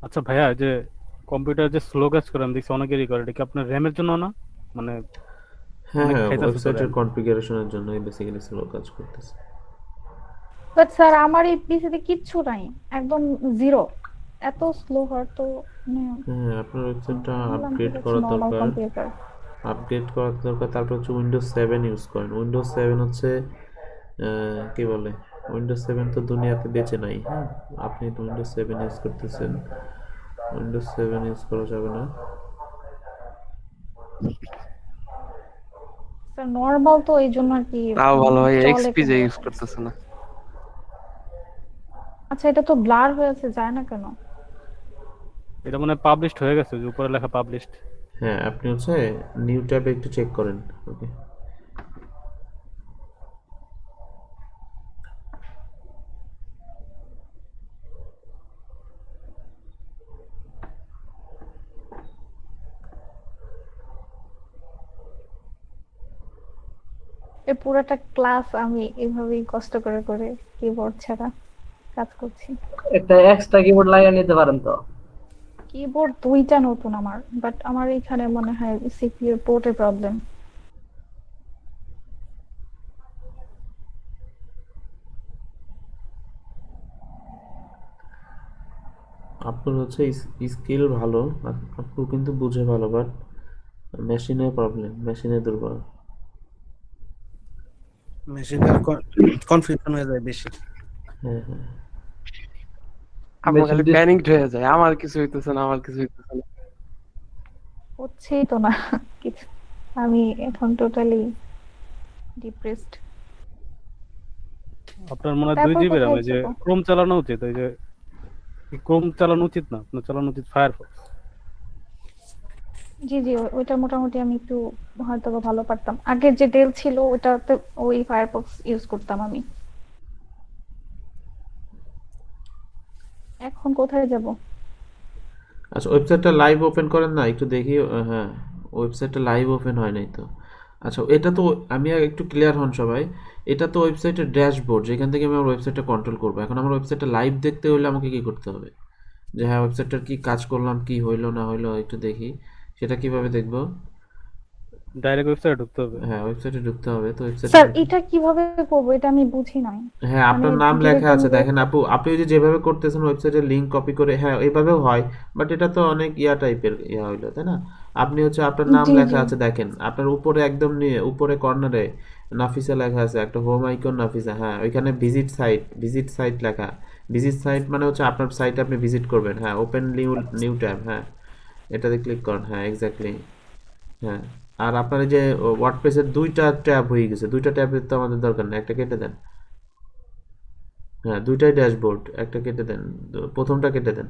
আচ্ছা ভাইয়া, এই যে কম্পিউটার যে স্লো কাজ করে আমি দেখছি অনেকেরই করে, এটা কি আপনার র্যামের জন্য না? মানে হ্যাঁ অনেক হ্যাঁ, খাইতেছে তো ওয়েবসাইটের RAM। কনফিগারেশনের জন্যই বেসিক্যালি স্লো কাজ করতেছে। বাট স্যার আমার এই পিসিতে কিচ্ছু নাই, একদম জিরো। এত স্লো হওয়ার তো মানে হ্যাঁ, আপনার ওয়েবসাইটটা ভাবলাম ঠিক আপগ্রেড আছে করা নর্মাল দরকার। কম্পিউটার। আপডেট করা দরকার। তারপর হচ্ছে উইন্ডোজ 7 ইউজ করেন। উইন্ডোজ 7 হচ্ছে কি বলে, উইন্ডোজ 7 তো দুনিয়াতে বেঁচে নাই। হ্যাঁ, আপনি তো উইন্ডোজ 7 ইউজ করতেছেন, উইন্ডোজ 7 ইউজ করা যাবে না। স্যার নর্মাল তো এই জন্য আর কি তাও ভালো ভাই, চলে এক্সপি যে কোনো ইউজ রকম। করতেছে না। আচ্ছা, এটা তো ব্লার হয়ে আছে, যায় না কেন? এটা মানে পাবলিশড হয়ে গেছে, যে উপরে লেখা পাবলিশড। হ্যাঁ, আপনি হচ্ছে নিউ ট্যাবে একটু চেক করেন। ওকে, এই পুরোটা ক্লাস আমি এইভাবেই কষ্ট করে করে কিবোর্ড ছাড়া কাজ করছি। একটা এক্সট্রা কিবোর্ড লাগিয়ে নিতে পারেন তো। কিবোর্ড দুইটা নতুন আমার, বাট আমার এখানে মনে হয় সিপিইউ পোর্টে প্রবলেম। আপনার হচ্ছে স্কিল ভালো, আপু কিন্তু বুঝে ভালো, বাট মেশিনে প্রবলেম, মেশিনে দুর্বল। মেশিনটার কনফিউশন হয়ে যায় বেশি। হ্যাঁ হ্যাঁ, আপনার খালি প্যানিকড হয়ে যায়, আমার কিছু হইতেছে না, আমার কিছু হইতেছে না। হচ্ছেই তো না কিছু। আমি এখন টোটালি ডিপ্রেসড। আপনার মনে হয় 2 তারপর জিবি র্যাম, কোথায় এই যে যাবো? ক্রোম চালানো উচিত। এই যে ক্রোম চালানো উচিত না, আপনার চালানো উচিত ফায়ারফক্স। জি জি, ওইটা মোটামুটি আমি একটু হয়তো বা ভালো পারতাম। আগে যে ডেল ছিল ওটাতে ওই ফায়ারফক্স ইউজ করতাম আমি। এখন কোথায় যাব? আচ্ছা, ওয়েবসাইটটা লাইভ ওপেন করেন না, একটু দেখি। হ্যাঁ, ওয়েবসাইটটা লাইভ ওপেন হয় নাই তো। আচ্ছা, এটা তো আমি আর একটু ক্লিয়ার হন সবাই। এটা তো ওয়েবসাইটের ড্যাশবোর্ড, যেখান থেকে আমি আমার ওয়েবসাইটটা কন্ট্রোল করবো। এখন আমার ওয়েবসাইটটা লাইভ দেখতে হলে আমাকে কি করতে হবে? যে হ্যাঁ, ওয়েবসাইটটার কি কাজ করলাম, কি হইলো না হইলো একটু দেখি। সেটা কিভাবে দেখবো? ডাইরেক্ট ওয়েবসাইটে ঢুকতে হবে। হ্যাঁ, ওয়েবসাইটে ঢুকতে হবে। তো ওয়েবসাইটে স্যার এটা কিভাবে করবো এটা আমি বুঝি নাই। হ্যাঁ, মানে আপনার নাম লেখা যেরকম আছে দেখেন আপু। আপনি ওই যে যেভাবে করতেছেন ওয়েবসাইটের লিংক কপি করে, হ্যাঁ এইভাবেও হয়, বাট এটা তো অনেক টাইপের হইলো, তাই না? আপনি হচ্ছে আপনার নাম জি লেখা জি আছে দেখেন, আপনার উপরে একদম উপরে কর্নারে নাফিসা লেখা আছে, একটা হোম আইকন নাফিসা। হ্যাঁ, ওইখানে ভিজিট সাইট, ভিজিট সাইট লেখা। ভিজিট সাইট মানে হচ্ছে আপনার সাইট আপনি ভিজিট করবেন। হ্যাঁ, ওপেন নিউ ট্যাব। হ্যাঁ, এটাতে ক্লিক করেন। হ্যাঁ, এক্স্যাক্টলি। হ্যাঁ, আর আপনার এই যে ওয়ার্ডপ্রেসের 2টা ট্যাব হয়ে গেছে, 2টা ট্যাবের তো আমাদের দরকার নেই, একটা কেটে দেন। হ্যাঁ, 2টাই ড্যাশবোর্ড, একটা কেটে দেন, প্রথমটা কেটে দেন।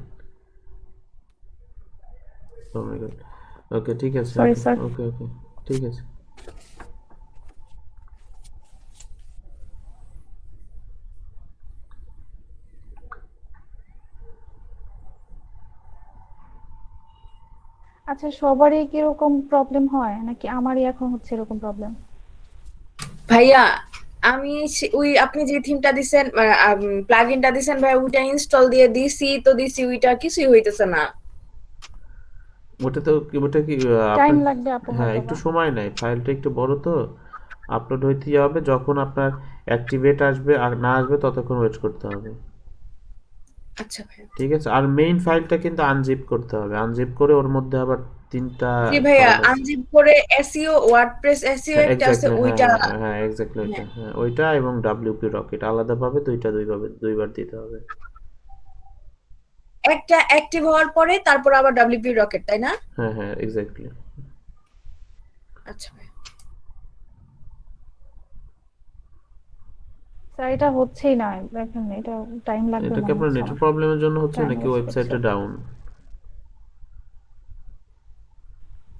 ও মাই গড। ওকে, ঠিক আছে। Sorry sir. ওকে ওকে, ঠিক আছে। আচ্ছা, সবারই কি এরকম প্রবলেম হয় নাকি আমারই এখন হচ্ছে এরকম প্রবলেম? ভাইয়া আমি ওই আপনি যে থিমটা দিছেন প্লাগইনটা দিছেন ভাই, ওইটা ইনস্টল দিয়ে দিছি ওইটা কিছুই হইতেছে না। ওটা কি টাইম আপনার, লাগবে আপু হ্যাঁ হয়তো একটু বা। সময় নেয়, ফাইলটা একটু বড় তো, আপলোড হইতে হবে, যখন আপনার অ্যাক্টিভেট আসবে আর না আসবে ততক্ষণ ওয়েট করতে হবে। আচ্ছা ভাইয়া। ঠিক আছে, আর মেইন ফাইলটা কিন্তু আনজিপ করতে হবে, আনজিপ করে ওর মধ্যে আবার 3টা জি ভাইয়া, ফাইল আছে। আনজিপ করে এসইও ওয়ার্ডপ্রেস এসইও হ্যাঁ একটা আছে এক্স্যাক্টলি, হ্যাঁ ওইটা। হ্যাঁ হ্যাঁ এক্স্যাক্টলি ওইটা, হ্যাঁ হ্যাঁ ওইটা এবং ডাব্লিউপি রকেট আলাদাভাবে দুইবার দিতে হবে। একটা অ্যাক্টিভ হওয়ার পরে তারপর আবার ডাব্লিউপি রকেট, তাই না? হ্যাঁ হ্যাঁ এক্স্যাক্টলি। আচ্ছা ভাইয়া। স্যার এটা হচ্ছেই না, দেখেন এটা টাইম লাগবে এটা কি মনে আপনার হচ্ছে নেটের আমার। প্রবলেমের জন্য হচ্ছে টাইম নাকি ওয়েস্ট করছে। ওয়েবসাইটটা ডাউন?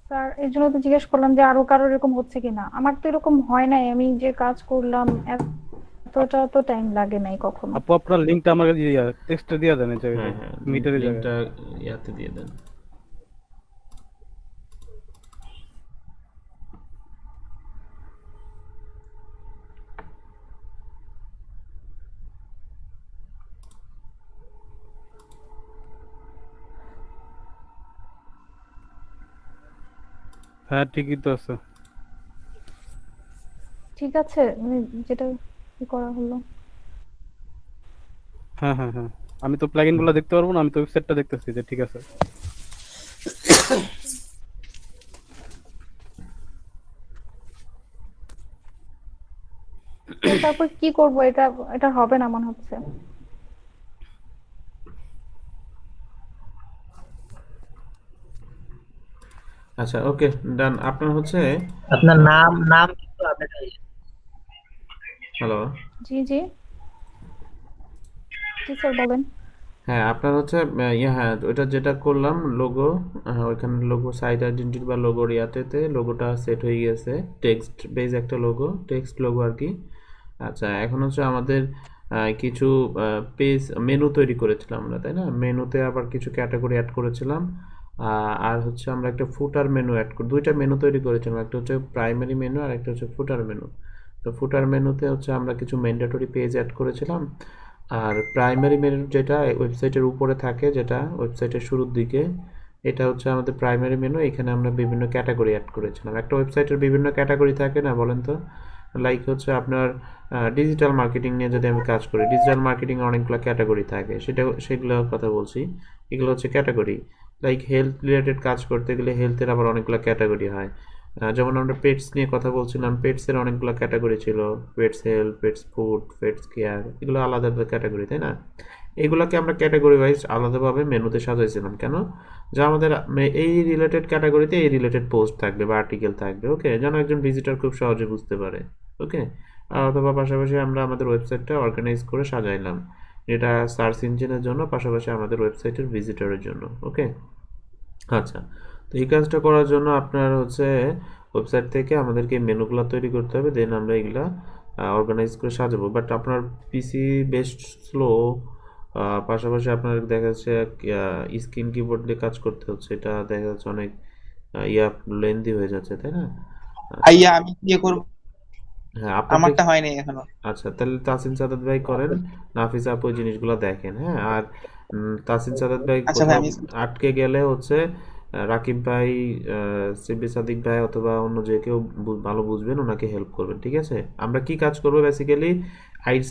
স্যার এই জন্য তো জিজ্ঞেস করলাম যে আরো কারোর এরকম হচ্ছে কিনা। আমার তো এরকম হয় নাই, আমি যে কাজ করলাম এতটা তো টাইম লাগে নাই কখনো। আপু আপনার লিঙ্কটা আমাকে টেক্সটে দিয়ে দেন এই হ্যাঁ জায়গায়, হ্যাঁ মিটারের জায়গায়। লিঙ্কটা ইয়াতে দিয়ে দেন। হ্যাঁ ঠিকই তো আছে। ঠিক আছে, যেটা কি করা হলো। হ্যাঁ হ্যাঁ হ্যাঁ, আমি তো প্লাগইন গুলো দেখতে পারবো না, আমি তো ওয়েবসাইটটা দেখতেছি যে ঠিক আছে। তো তারপর কি করব? এটা এটা হবে না মনে হচ্ছে। আচ্ছা ওকে ডান। আপনার হচ্ছে, আপনার নাম কিন্তু আপডেট হয়ে গেছে। হ্যালো, জি জি জি স্যার বলেন। হ্যাঁ আপনার হচ্ছে হ্যাঁ ওইটা যেটা করলাম লোগো, ওইখানে লোগো সাইট আইডেন্টিটি বা লোগোর ইয়াতে লোগোটা সেট হয়ে গেছে, টেক্সট বেজ একটা লোগো, টেক্সট লোগো আর কি। আচ্ছা এখন হচ্ছে আমাদের কিছু পেজ মেনু তৈরি করেছিলাম আমরা, তাই না? মেনুতে আবার কিছু ক্যাটাগরি অ্যাড করেছিলাম, আর হচ্ছে আমরা একটা ফুটার মেনু দুইটা মেনু তৈরি করেছিলাম, একটা হচ্ছে প্রাইমারি মেনু আর একটা হচ্ছে ফুটার মেনু। তো ফুটার মেনুতে হচ্ছে আমরা কিছু ম্যান্ডেটরি পেজ অ্যাড করেছিলাম, আর প্রাইমারি মেনু যেটা ওয়েবসাইটের উপরে থাকে, যেটা ওয়েবসাইটের শুরুর দিকে, এটা হচ্ছে আমাদের প্রাইমারি মেনু। এখানে আমরা বিভিন্ন ক্যাটাগরি অ্যাড করেছিলাম। একটা ওয়েবসাইটের বিভিন্ন ক্যাটাগরি থাকে না, বলেন তো? লাইক হচ্ছে আপনার ডিজিটাল মার্কেটিং নিয়ে যদি আমি কাজ করি, ডিজিটাল মার্কেটিং অনেকগুলো ক্যাটাগরি থাকে, সেগুলোর কথা বলছি। এগুলো হচ্ছে ক্যাটাগরি। লাইক হেলথ রিলেটেড কাজ করতে গেলে হেলথের আবার অনেকগুলো ক্যাটাগরি হয়। যেমন আমরা পেটস নিয়ে কথা বলছিলাম, পেটসের অনেকগুলো ক্যাটাগরি ছিল, pets health, pets food, pets care, এগুলো আলাদা আলাদা ক্যাটাগরি, তাই না? এগুলোকে আমরা ক্যাটাগরি ওয়াইজ আলাদাভাবে মেনুতে সাজাইছিলাম। কেন? যে আমাদের এই রিলেটেড ক্যাটাগরিতে এই রিলেটেড পোস্ট থাকবে বা আর্টিকেল থাকবে, ওকে, যেন একজন ভিজিটর খুব সহজে বুঝতে পারে, ওকে। অথবা পাশাপাশি আমরা আমাদের ওয়েবসাইটটা অর্গানাইজ করে সাজাইলাম, যেটা সার্চ ইঞ্জিনের জন্য, পাশাপাশি আমাদের ওয়েবসাইটের ভিজিটরের জন্য, ওকে। আচ্ছা, তো এই কাজটা করার জন্য আপনার হচ্ছে ওয়েবসাইট থেকে আমাদেরকে মেনুগুলো তৈরি করতে হবে, দেন আমরা এগুলা অর্গানাইজ করে সাজাবো। বাট আপনার পিসি বেশ স্লো, পাশাপাশি আপনার দেখা যাচ্ছে স্ক্রিন কিবোর্ড দিয়ে কাজ করতে হচ্ছে, এটা দেখা যাচ্ছে অনেক লেন্দি হয়ে যাচ্ছে, তাই না? ভাইয়া আমি কি করব? হ্যাঁ আপনার আমারটা হয়নি এখনো। আচ্ছা তাহলে তাসিন সাদাত ভাই করেন, নাফিস আপু ওই জিনিসগুলো দেখেন, হ্যাঁ। আর তাসিন সাদাত ভাই আচ্ছা ভাই কোথাও আমি আটকে গেলে হচ্ছে রাকিব ভাই, সিবি সাদিক ভাই অথবা অন্য যে কেউ ভালো বুঝবেন, ওনাকে হেল্প করবেন, ঠিক আছে? আমরা কি কাজ করবো বেসিক্যালি,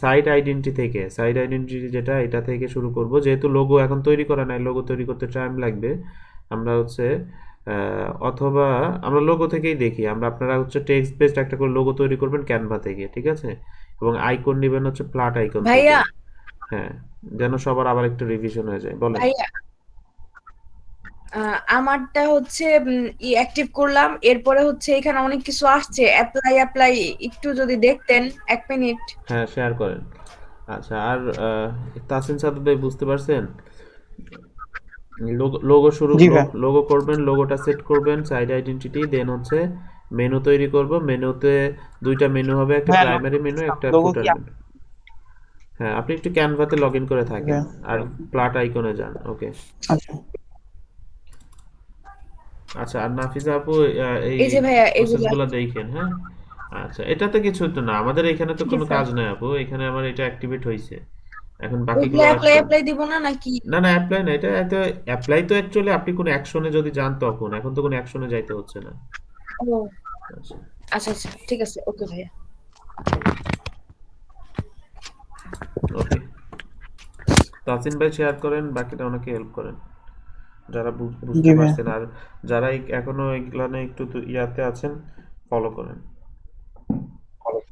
সাইট আইডেন্টিটি যেটা, এটা থেকে শুরু করব। যেহেতু লোগো এখন তৈরি করা নাই, লোগো তৈরি করতে টাইম লাগবে, আমরা হচ্ছে অথবা আমরা লোগো থেকেই দেখি, আপনারা হচ্ছে টেক্সট বেসড একটা করে লোগো তৈরি করবেন ক্যানভা থেকে, ঠিক আছে? এবং আইকন নেবেন হচ্ছে প্লাট আইকন থেকে, ভাইয়া হ্যাঁ, যেন সবার আবার একটু রিভিশন হয়ে যায়। বলেন। ভাইয়া আমারটা হচ্ছে অ্যাক্টিভ করলাম, এরপরে হচ্ছে এখানে অনেক কিছু আসছে, অ্যাপ্লাই একটু যদি দেখতেন 1 মিনিট। হ্যাঁ শেয়ার করেন। আচ্ছা, আর তাসিন সাদাত ভাই বুঝতে পারছেন? লোগো শুরু, জি ভাই। লোগো করবেন, লোগোটা সেট করবেন, সাইড আইডেন্টিটি, দেন হচ্ছে মেনু তৈরি করব। মেনুতে দুইটা মেনু হবে, একটা হ্যাঁ প্রাইমারি মেনু, একটা লোগো ফুটার কি মেনু। হ্যাঁ আপনি একটু ক্যানভাতে লগ ইন করে থাকেন হ্যাঁ, আর প্লাট আইকনে যান, ওকে। আচ্ছা আচ্ছা, আর নাফিজা আপু এই এই যে ভাইয়া এগুলা প্রসেসগুলো দেখেন, হ্যাঁ? আচ্ছা, এটাতে কিছু তো না, আমাদের এখানে তো জি কোনো স্যার। কাজ নাই আপু, এখানে আমার এটা অ্যাক্টিভেট হয়েছে, এখন ওইগুলা বাকিগুলো অ্যাপ্লাই আসবে। অ্যাপ্লাই দিব না নাকি? না না, অ্যাপ্লাই না, এটা এত অ্যাপ্লাই তো অ্যাকচুয়ালি আপনি কোনো অ্যাকশনে যদি যান তখন, এখন তো কোনো অ্যাকশনে যাইতে হচ্ছে না। ও আচ্ছা, আচ্ছা আচ্ছা, ঠিক আছে, ওকে ভাইয়া। ওকে, তাসিন ভাই শেয়ার করেন, বাকিটা ওনাকে হেল্প করেন যারা বুঝতে জি ভাইয়া। পারছেন, আর যারা এখনো এগুলা নিয়ে একটু ইয়াতে আছেন ফলো করেন।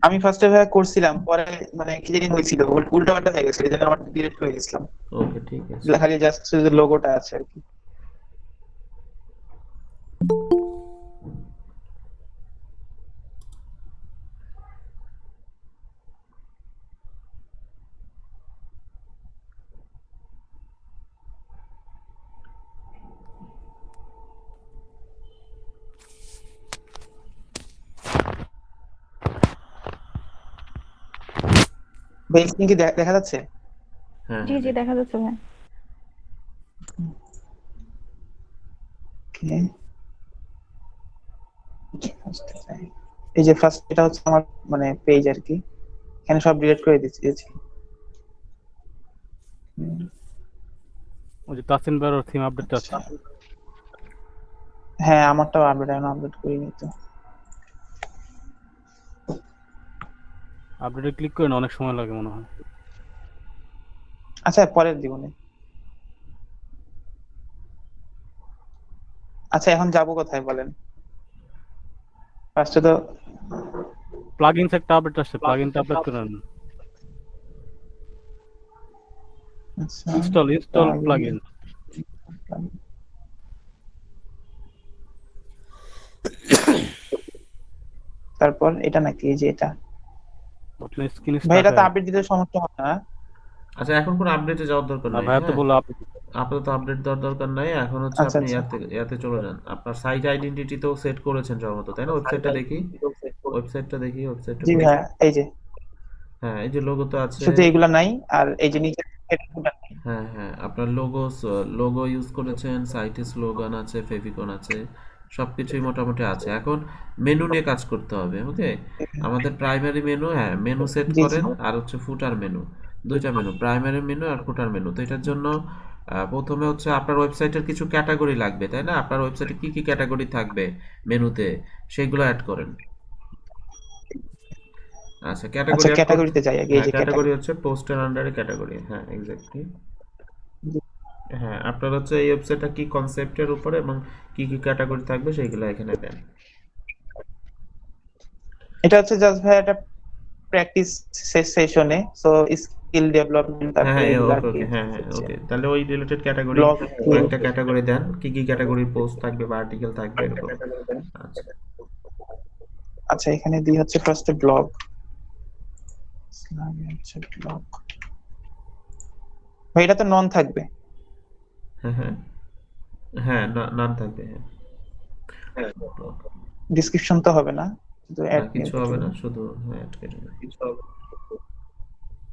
আমি ফার্স্টে ভাইয়া করছিলাম, পরে মানে কি জানি হয়েছিল, উল্টা পাল্টা হয়ে গেছিল, এই জন্য আমার ডিলিট হয়ে গেছিলাম। ওকে, ঠিক আছে। খালি জাস্ট শুধু লোগোটা আছে আর কি। ভাই স্ক্রিন কি দেখা যাচ্ছে? হ্যাঁ জি জি দেখা যাচ্ছে ভাই। Okay. এই যে ফার্স্ট এটা হচ্ছে আমার মানে পেজ আর কি, এখানে সব ডিলিট করে দিয়েছি। ওই যে তাসিন ভাইয়ের থিম আপডেট আছে। হ্যাঁ, আমারটাও আপডেট করিনি তো। আপডেটে ক্লিক করে না, অনেক সময় লাগে মনে হয়। আচ্ছা, পরের দিবনে। আচ্ছা, এখন যাবো কোথায় বলেন? ফার্স্টে তো প্লাগইনস একটা আপডেট আসছে, প্লাগইনটা আপডেট করে নেন। আচ্ছা, ইনস্টল প্লাগইন। তারপর এটা নাকি এই যে এটা? আপনার স্ক্রিন ভাই স্টার্ট এটা তো হয়। আপডেট দিতে সমস্যা হয় না? আচ্ছা, এখন কোনো আপডেটে যাওয়ার দরকার না নাই, ভাইয়া তো হ্যাঁ? বললো আপডেট। আপাতত আপডেট দেওয়ার দরকার নাই, এখন হচ্ছে আচ্ছা আপনি আচ্ছা, ইয়াতে চলে যান, আপনার সাইট আইডেন্টিটি তো সেট করেছেন সম্ভবত, তাই না? ওয়েবসাইটটা দেখি, ওয়েবসাইটটা জি খুলি। ভাই এই যে হ্যাঁ, এই যে লোগো তো আছে। শুধু এগুলা নাই, আর এই যে নিচে হ্যাঁ হ্যাঁ, আপনার লোগো ইউজ করেছেন, সাইটে স্লোগান আছে, ফেভিকন আছে, সবকিছুই মোটামুটি আছে। এখন মেনু নিয়ে কাজ করতে হবে, ওকে? আমাদের প্রাইমারি মেনু, হ্যাঁ, মেনু সেট জি জি করেন, আর হচ্ছে ফুটার মেনু, দুইটা মেনু, প্রাইমারি মেনু আর ফুটার মেনু। তো এটার জন্য প্রথমে হচ্ছে আপনার ওয়েবসাইটের কিছু ক্যাটাগরি লাগবে, তাই না? আপনার ওয়েবসাইটে কি কি ক্যাটাগরি থাকবে মেনুতে, সেগুলো অ্যাড করেন। আচ্ছা, আচ্ছা, ক্যাটাগরি অ্যাড করতে, ক্যাটাগরিতে যাই আগে, এই হ্যাঁ, যে ক্যাটাগরি ক্যাটাগরি। হচ্ছে পোস্টের আন্ডারে ক্যাটাগরি, হ্যাঁ এক্স্যাক্টলি। হ্যাঁ, আপনার হচ্ছে এই ওয়েবসাইটটা কি কনসেপ্টের উপরে এবং কি কি ক্যাটাগরি থাকবে সেইগুলো এখানে দেন। এটা হচ্ছে জাস্ট ভাই একটা প্র্যাকটিস সেশনে, সো স্কিল ডেভেলপমেন্ট, হ্যাঁ তারপরে হ্যাঁ, এগুলো আর ওকে কি ওকে, হ্যাঁ হ্যাঁ, ওকে, তাহলে ওই রিলেটেড ক্যাটাগরি ব্লগ। কয়েকটা ক্যাটাগরি দেন, কি কি ক্যাটাগরি পোস্ট থাকবে বা আর্টিকেল থাকবে এরকম। আচ্ছা, আচ্ছা, এখানে দিই হচ্ছে ফার্স্টে ব্লগ, হচ্ছে ব্লগ। ভাই এটা তো নন থাকবে। হ্যাঁ হ্যাঁ হ্যাঁ, নাম থাকবে, হ্যাঁ। ডিসক্রিপশন তো হবে না, শুধু না, অ্যাড কিছু হবে না, শুধু অ্যাড ক্যাটাগরি।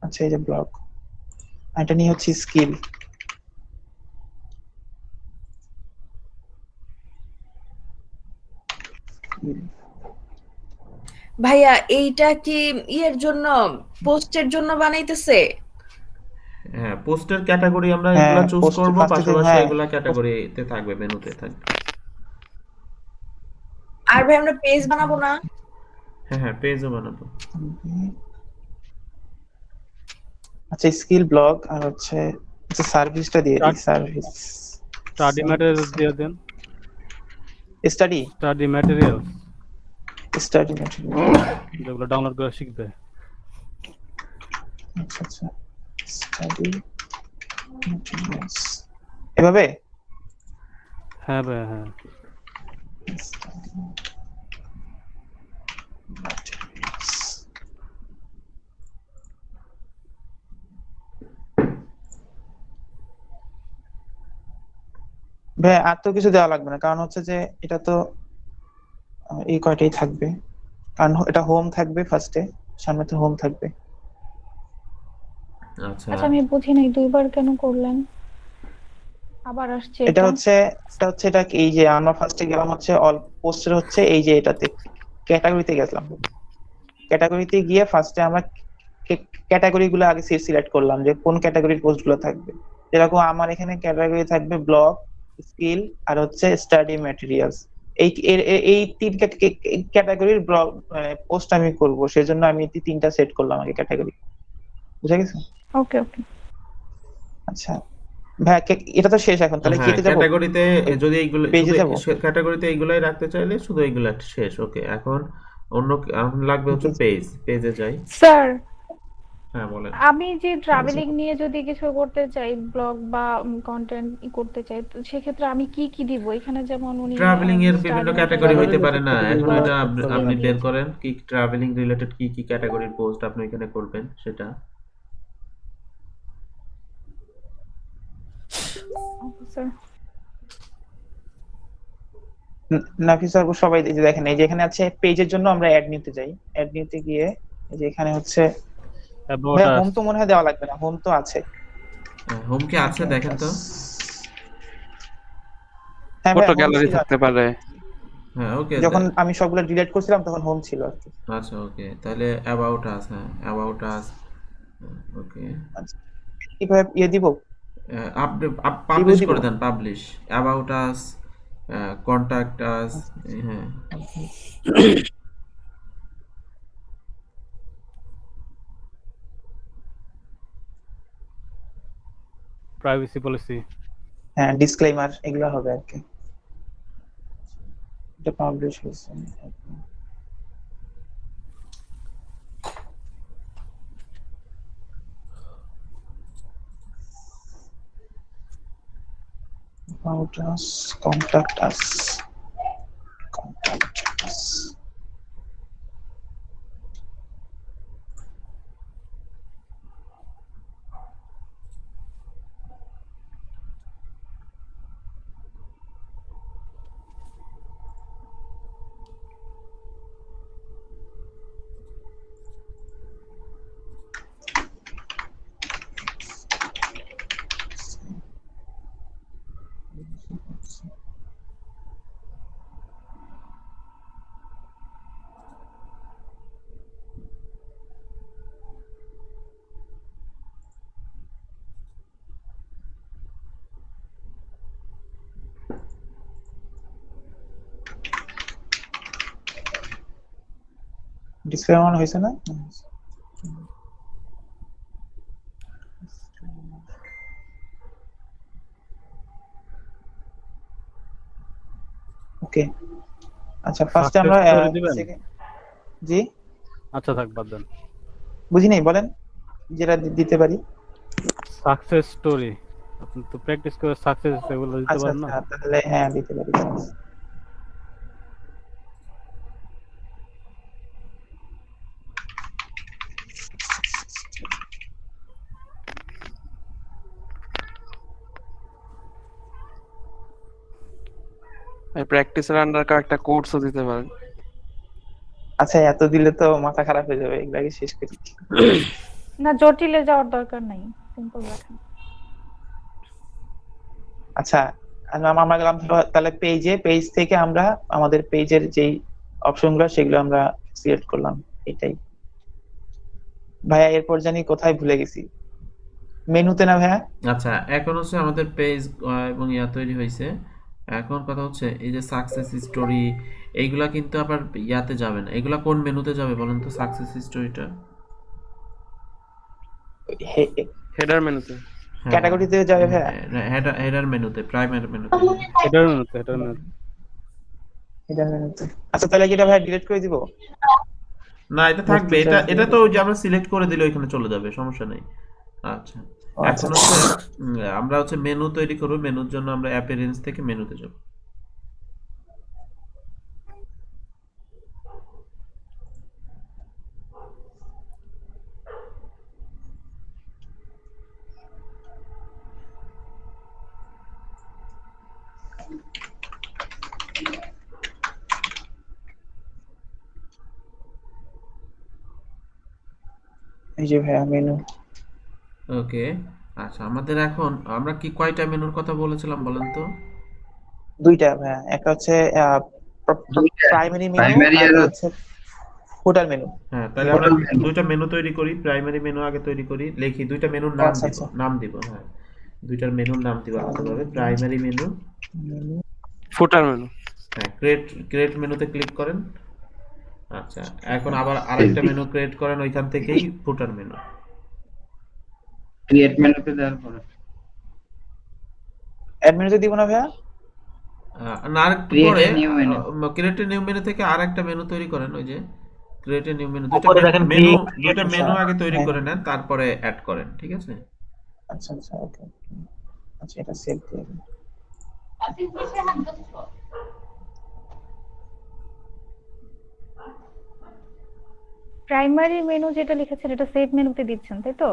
আচ্ছা, এই যে ব্লগ, এটা নিয়ে হচ্ছে স্কিল। ভাইয়া এইটা কি ইয়ের জন্য, পোস্টের জন্য বানাইতেছে? হ্যাঁ, পোস্টের ক্যাটাগরি আমরা হ্যাঁ, এগুলা চুজ পোস্ট করব, ফার্স্টে, পাশাপাশি হ্যাঁ এগুলা ক্যাটাগরিতে থাকবে, মেনুতে থাকবে। আর ভাই আমরা পেজ বানাবো না? হ্যাঁ হ্যাঁ, পেজও বানাবো। আচ্ছা, স্কিল ব্লগ, আর হচ্ছে সার্ভিসটা দিয়ে দিই, সার্ভিস স্টাডি ম্যাটেরিয়ালস দিয়ে দেন। স্টাডি ম্যাটেরিয়াল যেগুলো ডাউনলোড করে শিখবে। আচ্ছা আচ্ছা, স্টাডি ম্যাটেরিয়ালস এভাবে। হ্যাঁ ভাই, হ্যাঁ। ভাই আর তো কিছু দেওয়া লাগবে না, কারণ হচ্ছে যে এটা তো এই কয়টাই থাকবে, কারণ এটা হোম থাকবে ফার্স্টে, সামনে তো হোম থাকবে। আচ্ছা, আচ্ছা আমি বুঝি নাই, দুইবার কেন করলেন? আবার আসছে এটা এটা। হচ্ছে এটা কি, এই যে আমরা ফার্স্টে গেলাম হচ্ছে অল পোস্টের হচ্ছে এই যে এটাতে ক্যাটাগরিতে গেলাম। ক্যাটাগরিতে গিয়ে ফার্স্টে আমরা ক্যাটাগরি গুলো আগে সিলেক্ট করলাম যে কোন ক্যাটাগরির পোস্ট গুলো থাকবে। যেরকম আমার এখানে ক্যাটাগরি থাকবে ব্লগ, স্কিল আর হচ্ছে স্টাডি ম্যাটেরিয়ালস। এই তিন ক্যাটাগরির ব্লগ পোস্ট আমি করব, সেজন্য আমি এই তিনটা সেট করলাম আগে ক্যাটাগরি। বুঝা গেছে? ওকে ওকে। আচ্ছা ভাই, এটা তো শেষ এখন, তাহলে হ্যাঁ, কিতে যাব? ক্যাটাগরিতে যদি এইগুলো পেজে শুধু যাব? ক্যাটাগরিতে এইগুলাই রাখতে চাইলে শুধু এইগুলা শেষ। ওকে, এখন এখন লাগবে হচ্ছে পেজে যাই। স্যার, হ্যাঁ বলেন। আমি যে ট্রাভেলিং নিয়ে যদি কিছু করতে চাই, ব্লগ বা কন্টেন্ট করতে চাই, তো সেক্ষেত্রে আমি কি কি দিব? এখানে যেমন উনি ট্রাভেলিং এর বিভিন্ন স্টাডি ক্যাটাগরি ম্যাটেরিয়াল, হইতে পারে না, এখন ব্লগ, এটা স্কিল আপনি বের দিয়েছে। করেন কি ট্রাভেলিং রিলেটেড কি কি ক্যাটাগরির পোস্ট আপনি এখানে করবেন সেটা। Okay sir. নাফিস স্যার সবাই এই যে দেখেন, এই যে এখানে আছে পেজের জন্য আমরা অ্যাড নিতে যাই। অ্যাড নিতে গিয়ে এই যে এখানে হচ্ছে অ্যাবাউট ভাই হোম আস। তো মনে হয় দেওয়া লাগবে না, হোম তো আছে। হোম কি আছে দেখেন তো। হ্যাঁ ভাই, ফটো হোম গ্যালারি ছিল। থাকতে পারে। হ্যাঁ ওকে, যখন আমি সবগুলো ডিলিট করছিলাম তখন হোম ছিল আর কি। আচ্ছা ওকে, তাহলে অ্যাবাউট আস। হ্যাঁ অ্যাবাউট আস। ওকে, আচ্ছা, কিভাবে দিব? আপনি রিভিউ পাবলিশ দিব? করে দেন, publish about us, contact us. হ্যাঁ প্রাইভেসি পলিসি। হ্যাঁ, ডিসক্লেইমার এগুলো হবে আর কি। এটা পাবলিশ হয়েছে। About us, contact us, contact us. Disclaimer হয়েছে না? ওকে, আচ্ছা ফার্স্টে আমরা সাকসেস স্টোরি দিবেন? জি আচ্ছা থাক, বাদ দেন। বুঝি নাই, বলেন যেটা দিতে পারি। সাকসেস স্টোরি আপনি তো প্র্যাকটিস করে সাকসেস এগুলো দিতে আচ্ছা পারেন না? আচ্ছা, তাহলে হ্যাঁ দিতে পারি। প্র্যাকটিসের আন্ডার একটা কোর্সও দিতে পারেন। আচ্ছা, এত দিলে তো মাথা খারাপ হয়ে যাবে, এগুলো আগে শেষ করি। না, জটিলে যাওয়ার দরকার নাই, সিম্পল রাখেন। আচ্ছা, আমরা গেলাম তাহলে পেজ থেকে আমরা আমাদের পেজের যেই অপশনগুলো সেগুলো আমরা সিলেক্ট করলাম। এটাই ভাইয়া, এরপর জানি কোথায় ভুলে গেছি, মেনুতে না ভাইয়া? আচ্ছা, এখন হচ্ছে আমাদের পেজ এবং তৈরি হয়েছে। এখন কথা হচ্ছে এই যে সাকসেস স্টোরি এইগুলা কিন্তু আবার ইয়াতে যাবে না, এগুলা কোন মেনুতে যাবে বলেন তো? সাকসেস স্টোরিটা হেডার মেনুতে। ক্যাটাগরিতে যাবে ভাইয়া? হেডার মেনুতে, প্রাইমারি মেনুতে। এটার মেনুতে, এটার মেনুতে। হেডার মেনুতে। আচ্ছা, তাহলে কি এটা ভাইয়া ডিলিট করে দিব? না, এটা থাকবে। এটা তো ওই যে আমরা সিলেক্ট করে দিলে ওইখানে চলে যাবে, সমস্যা নেই। আচ্ছা, এখন হচ্ছে আমরা হচ্ছে মেনু তৈরি করব। মেনুর জন্য আমরা অ্যাপিয়ারেন্স থেকে মেনুতে যাব। এই যে ভাইয়া মেনু। ওকে, আচ্ছা, আমাদের এখন আমরা কি কয়টা মেনুর কথা বলেছিলাম বলেন তো? দুইটা ভাইয়া, একটা হচ্ছে প্রাইমারি মেনু প্রাইমারি আর আর একটা হচ্ছে ফুটার মেনু। হ্যাঁ, তাহলে আমরা দুইটা মেনু তৈরি করি। প্রাইমারি মেনু আগে তৈরি করি, লিখি দুইটা মেনুর নাম আচ্ছা দিব, আচ্ছা, নাম দিব। হ্যাঁ, দুইটার মেনুর নাম দিব আলাদাভাবে। Primary menu, footer menu. হ্যাঁ, ক্রিয়েট মেনুতে ক্লিক করেন। আচ্ছা, এখন আবার আরেকটা মেনু ক্রিয়েট করেন ওইখান থেকেই, ফুটার মেনু। ক্রিয়েট মেনুতে দেওয়ার পরে অ্যাডমিনতে দিব না ভাইয়া? না, আরেকটু ক্রিয়েট পরে a new menu. Create new menu থেকে আরেকটা মেনু তৈরি করেন, ওই যে ক্রিয়েট নিউ মেনু। উপরে দেখেন দুইটা মেনু আগে তৈরি হ্যাঁ। করে নেন, তারপরে অ্যাড করেন, ঠিক আছে? আচ্ছা আচ্ছা, ওকে। আচ্ছা, এটা সেভ দিয়ে দিন। প্রাইমারি মেনু যেটা লিখেছেন এটা সেভ মেনুতে দিচ্ছেন তাই তো?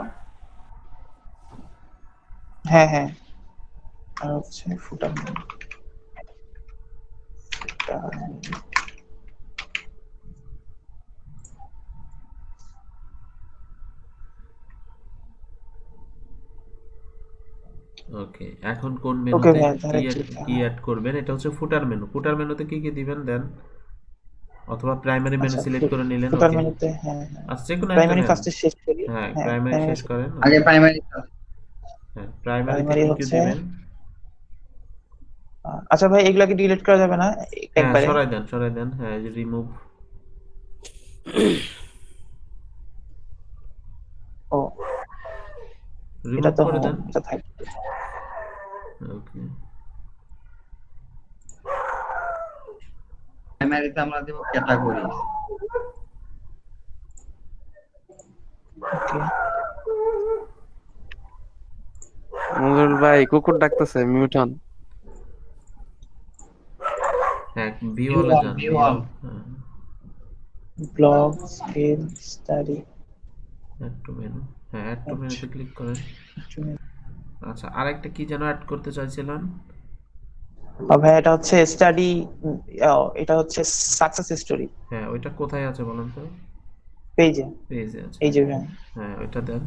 হ্যাঁ হ্যাঁ, আর হচ্ছে ফুটার মেনু। ওকে, এখন কোন ওকে মেনুতে ভাইয়া, তাহলে ঠিক কি অ্যাড করবেন? এটা হচ্ছে ফুটার মেনু। ফুটার মেনুতে কি কি দিবেন দেন, অথবা প্রাইমারি মেনু আচ্ছা, সিলেক্ট করে নিলেন। ফুটার ওকে, মেনুতে, হ্যাঁ হ্যাঁ, আচ্ছা, যে কোনো একটা প্রাইমারি নেন। ফার্স্টে শেষ করি। হ্যাঁ, হ্যাঁ, প্রাইমারি শেষ করেন। আগে প্রাইমারি হ্যাঁ, প্রাইমারিতে প্রাইমারি কি কি হচ্ছে, দিবেন? আচ্ছা ভাই, এগুলাকে ডিলিট করা যাবে না হ্যাঁ, একবারে? সরাই দেন। হ্যাঁ, রিমুভ। ও, এটা রিমুভ তো করে দেন। এটা থাকবে। ওকে, প্রাইমারিতে আমরা দেব ক্যাটাগরি। ওকে, মঞ্জুরুল ভাই কুকুর ডাকতেছে, মিউট হন। হ্যাঁ, ভিউ হলে যান। view all। হ্যাঁ, blog, scale, study. Add to menu. হ্যাঁ, অ্যাড টু মেনুতে ক্লিক করেন। আচ্ছা, আরেকটা কি যেন অ্যাড করতে চাইছিলেন? ভাই এটা হচ্ছে স্টাডি, এটা হচ্ছে সাকসেস স্টোরি হ্যাঁ, ওইটা কোথায় আছে বলেন তো? পেজে। পেজে আছে। এই যে ভাই, হ্যাঁ, ওইটা দেন।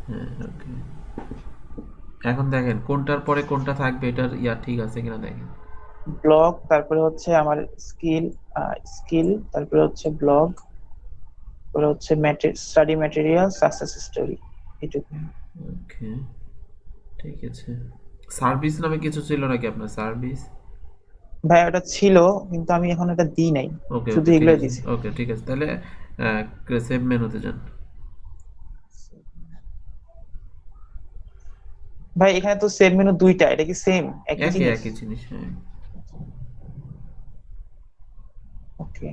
হ্যাঁ, ওকে। এখন দেখেন কোনটার পরে কোনটা থাকবে, এটার ঠিক আছে কিনা দেখেন। ব্লগ, তারপরে হচ্ছে আমার স্কিল, তারপরে হচ্ছে ব্লগ, তারপরে হচ্ছে স্টাডি ম্যাটেরিয়াল, সাকসেস স্টোরি, এইটুকু। ওকে, ঠিক আছে। সার্ভিস নামে কিছু ছিল নাকি আপনার? সার্ভিস? ভাই ওটা ছিল, কিন্তু আমি এখন এটা দিই নাই, ওকে, শুধু ওকে, ঠিক এগুলো আছে। দিছি। ওকে, ঠিক আছে, তাহলে সেভ মেনুতে যান। ভাই এখানে তো সেভ মেনু দুইটা, এটা কি সেম একই জিনিস? একই জিনিস, হ্যাঁ। ওকে,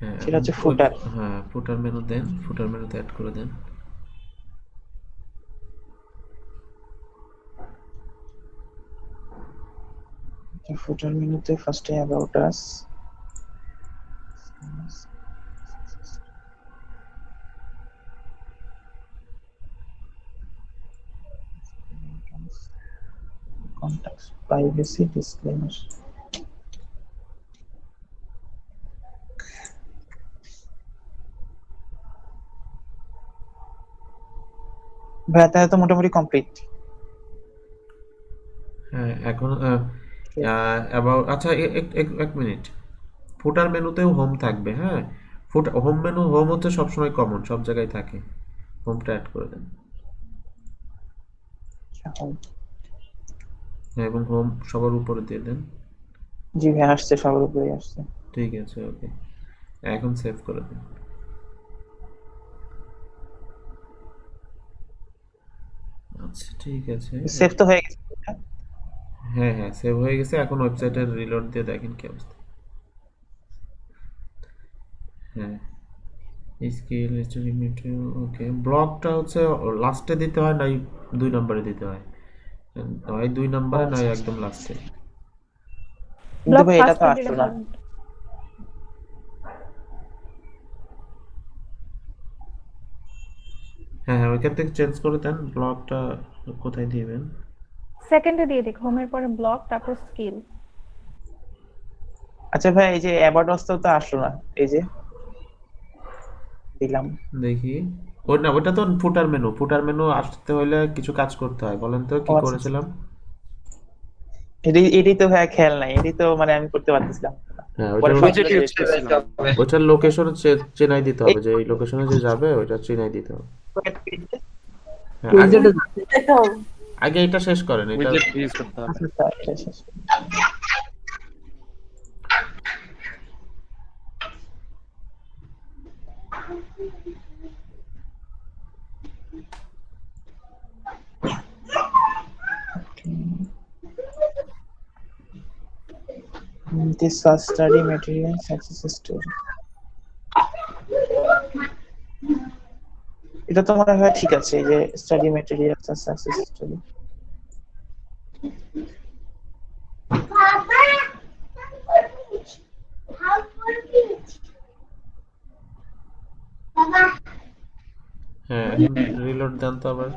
হ্যাঁ, সেটা হচ্ছে ফুটার। হ্যাঁ, ফুটার মেনু দেন, ফুটার মেনুতে অ্যাড করে দেন। ফুটার মেনুতে ফার্স্টে about us, contacts, privacy, disclaimer. ভাই তাহলে তো মোটামুটি কমপ্লিট। হ্যাঁ, এখন আচ্ছা, এক মিনিট। ফুটার মেনুতেও হোম থাকবে, হ্যাঁ। হোম হচ্ছে সবসময় কমন, সব জায়গায় থাকে। হোমটা অ্যাড করে দেন। হ্যাঁ, এবং হোম সবার উপরে দিয়ে দেন। জি ভাই, আসছে, সবার উপরে আসছে। ঠিক আছে, ওকে। এখন সেভ করে দেন। আচ্ছা, ঠিক আছে। সেভ তো হয়ে গেছে। হ্যাঁ, হ্যাঁ, সেভ হয়ে গেছে। এখন ওয়েবসাইটের রিলোড দিয়ে দেখেন কি অবস্থা। হ্যাঁ, স্কেল, ওকে। ব্লকটা হচ্ছে লাস্টে দিতে হয়, নাই 2 নম্বরে দিতে হয়? হয় 2 নম্বরে, নয় একদম লাস্টে। কিন্তু ভাই এটা তো আসলো না। হ্যাঁ, হ্যাঁ, ওইখান থেকে চেঞ্জ করে দেন। ব্লকটা কোথায় দিবেন? সেকেন্ডে দিয়ে দেখ, হোমের পরে ব্লগ, তারপর স্কিল। আচ্ছা ভাই, এই যে অ্যাবাউট আস তো আসলো না, এই যে দিলাম। দেখি। ওই না, ওটা তো ফুটার মেনু। ফুটার মেনু আসতে হলে কিছু কাজ করতে হয়। বলেন তো কি ও আচ্ছা, করেছিলাম? এটাই তো ভাইয়া খেয়াল নাই, এটাই তো মানে আমি করতে পারতেছিলাম না। হ্যাঁ, পরে ওইটার উইজেট সবগুলো ইউজ সিলেক্ট করছিলাম। করছিলাম। ওইটার লোকেশন চেনাই দিতে হবে, যে এই লোকেশনে যে যাবে ওইটা চেনাই দিতে হবে। হ্যাঁ, আগে উইজেটে যেতে হবে। আগে এটা শেষ করেন, এটা উইজেট ইউজ করতে হবে। আচ্ছা আচ্ছা, এটা শেষ। This was study material success story. এটা তো মনে হয় ঠিক আছে, এই যে স্টাডি ম্যাটেরিয়াল সাকসেস স্টোরি। হ্যাঁ, রিলোড দেন তো আবার।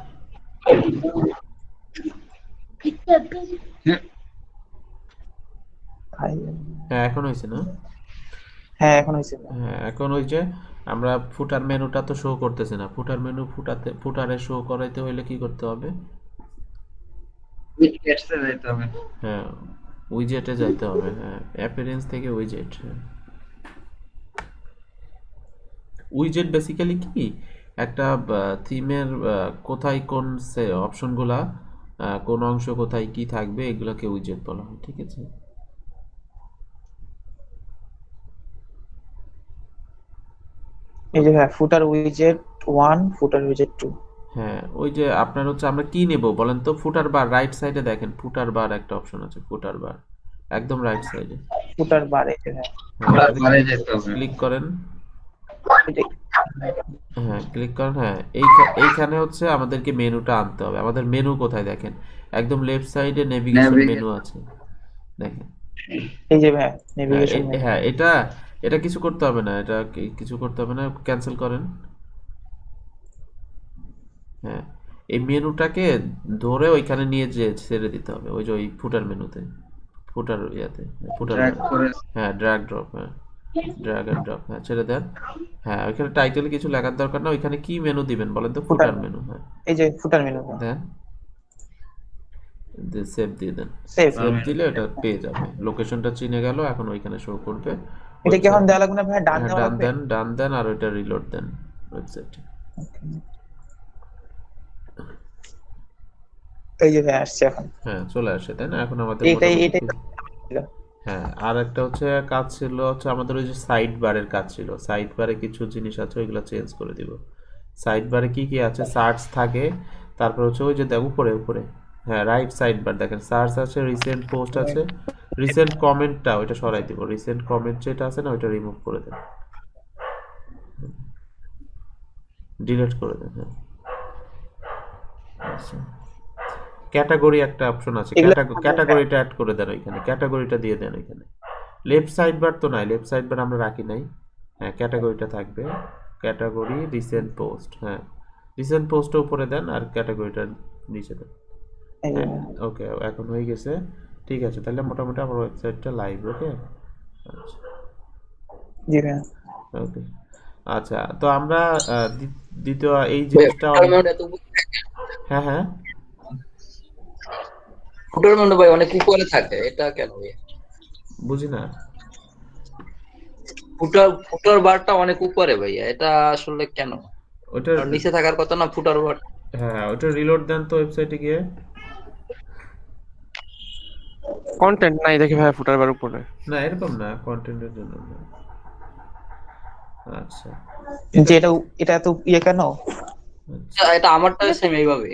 হ্যাঁ, এখন হয়েছে না? হ্যাঁ এখন হয়েছে। হ্যাঁ, এখন ওই যে আমরা ফুটার মেনুটা তো শো করতেছে না। ফুটার মেনু ফুটারে শো করাইতে হইলে কি করতে হবে? উইজেটসে যাইতে হবে। হ্যাঁ, উইজেটে যাইতে হবে। হ্যাঁ, অ্যাপিয়ারেন্স থেকে উইজেট। উইজেট বেসিক্যালি কি, একটা থিমের কোথায় কোন অপশনগুলা, কোন অংশ কোথায় কি থাকবে, এগুলোকে উইজেট বলা হয়। ঠিক আছে? এই যে হ্যাঁ, ফুটার উইজেট 1, ফুটার উইজেট 2। হ্যাঁ, ওই যে আপনার হচ্ছে আমরা কি নেব বলেন তো? ফুটার বার, রাইট সাইডে দেখেন ফুটার বার একটা অপশন আছে, ফুটার বার একদম রাইট সাইডে। ফুটার বার, এই যে হ্যাঁ, বারে যেতে হবে। ক্লিক করেন। এটাই। হ্যাঁ, ক্লিক করেন। হ্যাঁ, এইখানে হচ্ছে আমাদেরকে মেনুটা আনতে হবে। আমাদের মেনু কোথায় দেখেন? একদম লেফট সাইডে নেভিগেশন মেনু আছে, দেখেন। এই যে হ্যাঁ, নেভিগেশন মেনু। হ্যাঁ, এটা কিছু করতে হবে না, এটা কিছু করতে হবে না, ক্যান্সেল করেন। হ্যাঁ, এই মেনুটাকে ধরে ওইখানে নিয়ে যে ছেড়ে দিতে হবে, ওই যে ওই ফুটার মেনুতে, ফুটার ইয়াতে, ফুটার ড্র্যাগ করে হ্যাঁ, ড্র্যাগ ড্রপ। হ্যাঁ, ড্র্যাগ এন্ড ড্রপ। হ্যাঁ, ছেড়ে দেন। হ্যাঁ, ওইখানে টাইটেলে কিছু লেখার দরকার না। ওইখানে কি মেনু দিবেন বলেন তো? ফুটার মেনু। হ্যাঁ, এই যে ফুটার মেনু দেন, সেভ দিয়ে দেন। সেভ। সেভ দিলে এটা পেয়ে যাবে, লোকেশনটা চিনে গেল। এখন ওইখানে শো করবে। এটা কি এখন দেওয়া লাগবে না ভাই? ডান হ্যাঁ, দেওয়া ডান লাগবে। দেন, ডান দেন, আর ওইটা রিলোড দেন ওয়েবসাইটে। এই যে হ্যাঁ, আসছে এখন। হ্যাঁ, চলে আসে, তাই না? এখন আমাদের এটাই মোটামুটি হ্যাঁ, আর একটা হচ্ছে কাজ ছিল হচ্ছে আমাদের ওই যে সাইড বারের কাজ ছিল। সাইড বারে কিছু জিনিস আছে, ওইগুলো চেঞ্জ করে দিব। সাইড বারে কি কি আছে? সার্চ থাকে, তারপর হচ্ছে ওই যে দেখ উপরে উপরে, হ্যাঁ, রাইট সাইড বার দেখেন, সার্চ আছে, রিসেন্ট পোস্ট আছে, রিসেন্ট কমেন্টটা ওইটা সরাই দিব। রিসেন্ট কমেন্ট যেটা আছে না, ওইটা রিমুভ করে দেন, ডিলিট করে দেন। হ্যাঁ, আচ্ছা, ক্যাটাগরি একটা অপশন আছে, ক্যাটাগরিটা অ্যাড করে দেন ওইখানে, ক্যাটাগরিটা দিয়ে দেন ওইখানে। লেফট সাইড বার তো নাই, লেফট সাইড বার আমরা রাখি নাই। হ্যাঁ, ক্যাটাগরিটা থাকবে, ক্যাটাগরি রিসেন্ট পোস্ট। হ্যাঁ, রিসেন্ট পোস্টের উপরে দেন আর ক্যাটাগরিটা নিচে দেন। হ্যাঁ, ওকে, এখন হয়ে গেছে। ঠিক আছে, তাহলে মোটামুটি আমার ওয়েবসাইটটা লাইভ। ওকে, আচ্ছা, জি ভাই। ওকে, আচ্ছা, তো আমরা দ্বিতীয় এই জিনিসটা হ্যাঁ হ্যাঁ ফুটার মেনু ভাই অনেক উপরে থাকে, এটা কেন ভাই? বুঝি না। ফুটার বারটা অনেক উপরে ভাইয়া, এটা আসলে কেন? ওটা নিচে থাকার কথা না ফুটার বার? হ্যাঁ, ওটা রিলোড দেন তো ওয়েবসাইটে গিয়ে। কন্টেন্ট নাই দেখি ভাই ফুটার বার উপরে। না, এরকম না, কন্টেন্টের জন্য না। আচ্ছা, যে এটা তো ইয়ে কেন? এটা আমারটা সেম এইভাবে।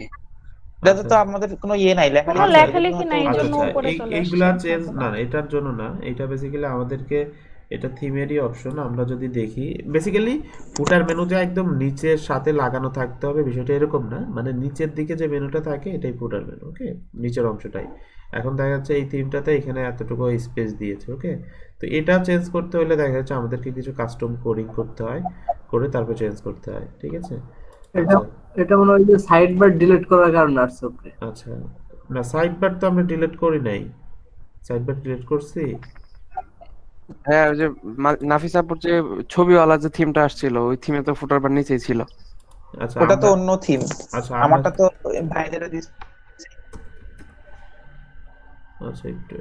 এটা তো আমাদের কোনো ইয়ে নাই, লেখালেখি নাই, এই জন্য উপরে চলে আসছে। এইগুলা চেঞ্জ না, এটার জন্য না। এটা বেসিক্যালি আমাদেরকে, এটা থিমেরই অপশন। আমরা যদি দেখি বেসিক্যালি ফুটার মেনুতে একদম নিচের সাথে লাগানো থাকতে হবে, বিষয়টা এরকম না। মানে নিচের দিকে যে মেনুটা থাকে এটাই ফুটার মেনু। ওকে, নিচের অংশটাই। এখন দেখা যাচ্ছে এই থিমটাতে এখানে এতটুকু স্পেস দিয়েছে। ওকে, তো এটা চেঞ্জ করতে হলে দেখা যাচ্ছে আমাদেরকে কিছু কাস্টম কোডিং করতে হয়, করে তারপর চেঞ্জ করতে হয়। ঠিক আছে? এটা মনে হয় যে সাইড বার ডিলিট করার কারণে আসছে উপরে। আচ্ছা, না, সাইড বার তো আমরা ডিলিট করি নাই। সাইড বার ডিলিট করছি? হ্যাঁ ওই যে নাফিস আপুর যে ছবিওয়ালা যে থিমটা আসছিল ওই থিমে তো ফুটার বার নিচেই ছিল। আচ্ছা ওটা তো আমরা অন্য থিম, আচ্ছা আমারটা তো ভাইদের আচ্ছা একটু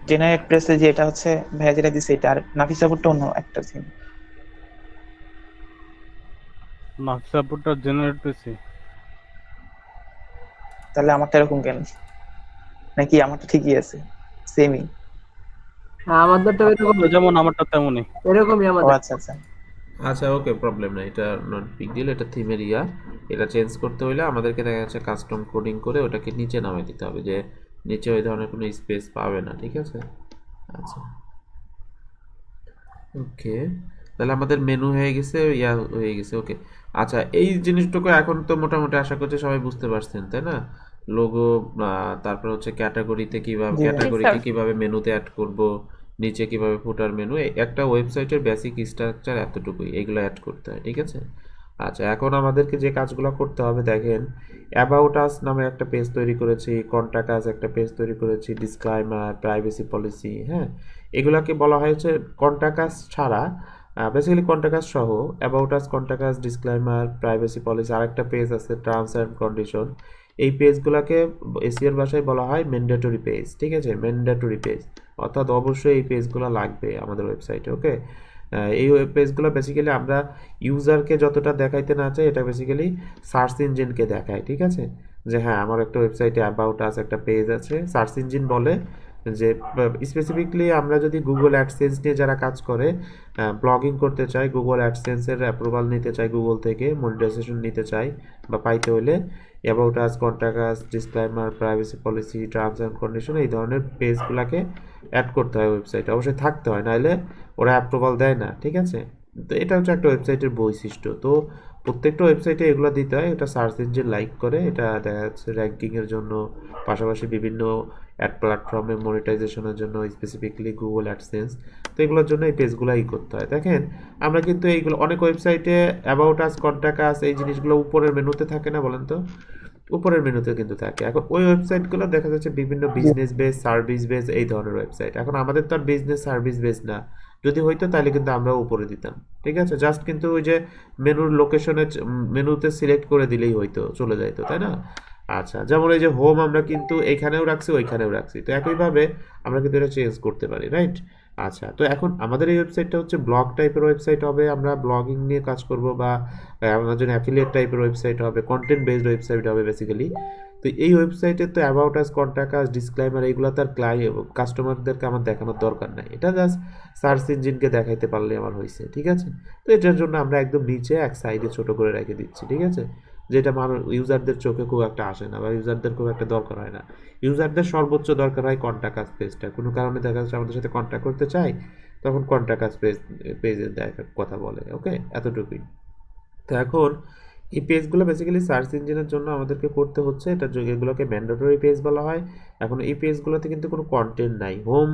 জেনারেট প্রেসে যে এটা হচ্ছে ভাইয়া যেটা দিছে এটা, আর নাফিসাপুরটা অন্য একটা থিম। নাফিসাপুরটা জেনারেট পেয়েছি। তাহলে আমারটা এরকম কেন, নাকি আমারটা ঠিকই আছে সেমই? হ্যাঁ আমাদেরটা এরকম, যেমন আমারটা তেমনই। এরকমই ও আমাদের। আচ্ছা আচ্ছা আচ্ছা ওকে প্রবলেম নাই, এটা নট বিগ ডিল, এটা থিমের এটা চেঞ্জ করতে হলে আমাদেরকে দেখা যাচ্ছে কাস্টম কোডিং করে ওটাকে নিচে নামিয়ে দিতে হবে, যে নিচে ওই ধরনের কোনো স্পেস পাবে না, ঠিক আছে। আচ্ছা ওকে, তাহলে আমাদের মেনু হয়ে গেছে, হয়ে গেছে, ওকে। আচ্ছা এই জিনিসটুকু এখন তো মোটামুটি আশা করছি সবাই বুঝতে পারছেন, তাই না? লোগো, তারপর হচ্ছে ক্যাটাগরিতে কিভাবে, জি ভাই। ক্যাটাগরিকে কিভাবে মেনুতে অ্যাড করব, নিচে কিভাবে ফুটার মেনু, একটা ওয়েবসাইটের বেসিক স্ট্রাকচার এতটুকুই, এগুলো অ্যাড করতে হয়, ঠিক আছে। আচ্ছা এখন আমাদেরকে যে কাজগুলো করতে হবে দেখেন, অ্যাবাউট আস নামে একটা পেজ তৈরি করেছি, কন্ট্যাক্ট আস একটা পেজ তৈরি করেছি, ডিসক্লাইমার, প্রাইভেসি পলিসি, হ্যাঁ, এগুলাকে বলা হয়েছে কন্ট্যাক্ট আস ছাড়া, বেসিক্যালি কন্ট্যাক্ট আস সহ about us, contact us, disclaimer, privacy policy, আরেকটা পেজ আছে টার্মস অ্যান্ড কন্ডিশন। এই পেজগুলোকে এসিওর ভাষায় বলা হয় ম্যান্ডেটরি পেজ, ঠিক আছে, ম্যান্ডেটরি পেজ, অর্থাৎ অবশ্যই এই পেজগুলো লাগবে আমাদের ওয়েবসাইটে, ওকে। এই ওয়েব পেজগুলো বেসিক্যালি আমরা ইউজারকে যতটা দেখাইতে না চাই, এটা বেসিক্যালি সার্চ ইঞ্জিনকে দেখায়, ঠিক আছে, যে হ্যাঁ আমার একটা ওয়েবসাইটে অ্যাবাউট আস একটা পেজ আছে। সার্চ ইঞ্জিন বলে যে স্পেসিফিকলি আমরা যদি গুগল অ্যাডসেন্স নিয়ে যারা কাজ করে, ব্লগিং করতে চাই, গুগল অ্যাডসেন্সের অ্যাপ্রুভাল নিতে চাই, গুগল থেকে মনিটাইজেশন নিতে চাই বা পাইতে হলে about us, contact us, disclaimer, privacy policy, terms and condition, এই ধরনের পেজগুলোকে অ্যাড করতে হয় ওয়েবসাইটে, অবশ্যই থাকতে হয়, নাহলে ওরা অ্যাপ্রুভাল দেয় না, ঠিক আছে। তো এটা হচ্ছে একটা ওয়েবসাইটের বৈশিষ্ট্য। তো প্রত্যেকটা ওয়েবসাইটে এগুলো দিতে হয়, এটা সার্চ ইঞ্জিন লাইক করে, এটা দেখা যাচ্ছে র্যাঙ্কিংয়ের জন্য, পাশাপাশি বিভিন্ন অ্যাড প্ল্যাটফর্মে মনিটাইজেশনের জন্য, স্পেসিফিকলি গুগল অ্যাডসেন্স, তো এগুলোর জন্য এই পেজগুলোই করতে হয়। দেখেন আমরা কিন্তু এইগুলো অনেক ওয়েবসাইটে অ্যাবাউট আস, কন্ট্যাক্ট আস, এই জিনিসগুলো উপরের মেনুতে থাকে না, বলেন তো? উপরের মেনুতে কিন্তু থাকে। এখন ওই ওয়েবসাইটগুলো দেখা যাচ্ছে বিভিন্ন বিজনেস বেস, সার্ভিস বেস, এই ধরনের ওয়েবসাইট। এখন আমাদের তো আর বিজনেস সার্ভিস বেস না, যদি হইতো তাহলে কিন্তু আমরা উপরে দিতাম, ঠিক আছে, জাস্ট কিন্তু ওই যে মেনুর লোকেশনে মেনুতে সিলেক্ট করে দিলেই হইতো, চলে যাইতো, তাই না? আচ্ছা যেমন এই যে হোম আমরা কিন্তু এখানেও রাখছি, ওইখানেও রাখছি, তো একইভাবে আমরা কিন্তু এটা চেঞ্জ করতে পারি, রাইট? আচ্ছা তো এখন আমাদের এই ওয়েবসাইটটা হচ্ছে ব্লগ টাইপের ওয়েবসাইট হবে, আমরা ব্লগিং নিয়ে কাজ করব, বা আমাদের জন্য অ্যাফিলিয়েট টাইপের ওয়েবসাইট হবে, কন্টেন্ট বেসড ওয়েবসাইট হবে বেসিক্যালি। তো এই ওয়েবসাইটে তো about us, contact us, disclaimer, এইগুলো তার কাস্টমারদেরকে আমার দেখানোর দরকার নাই, এটা জাস্ট সার্চ ইঞ্জিনকে দেখাইতে পারলে আমার হয়েছে, ঠিক আছে। তো এটার জন্য আমরা একদম নিচে এক সাইডে ছোট করে রেখে দিচ্ছি, ঠিক আছে, যেটা মানুষ ইউজারদের চোখে খুব একটা আসে না, বা ইউজারদের খুব একটা দরকার হয় না। ইউজারদের সর্বোচ্চ দরকার হয় কন্ট্যাক্ট আস পেজটা, কোনো কারণে দেখা যাচ্ছে আমাদের সাথে কন্ট্যাক্ট করতে চাই, তখন কন্ট্যাক্ট আস পেজে দেখা কথা বলে, ওকে, এতটুকুই। তো এখন এই পেজগুলো বেসিক্যালি সার্চ ইঞ্জিনের জন্য আমাদেরকে করতে হচ্ছে, এগুলোকে ম্যান্ডেটরি পেজ বলা হয়। এখন এই পেজগুলোতে কিন্তু কোনো কন্টেন্ট নাই, হোম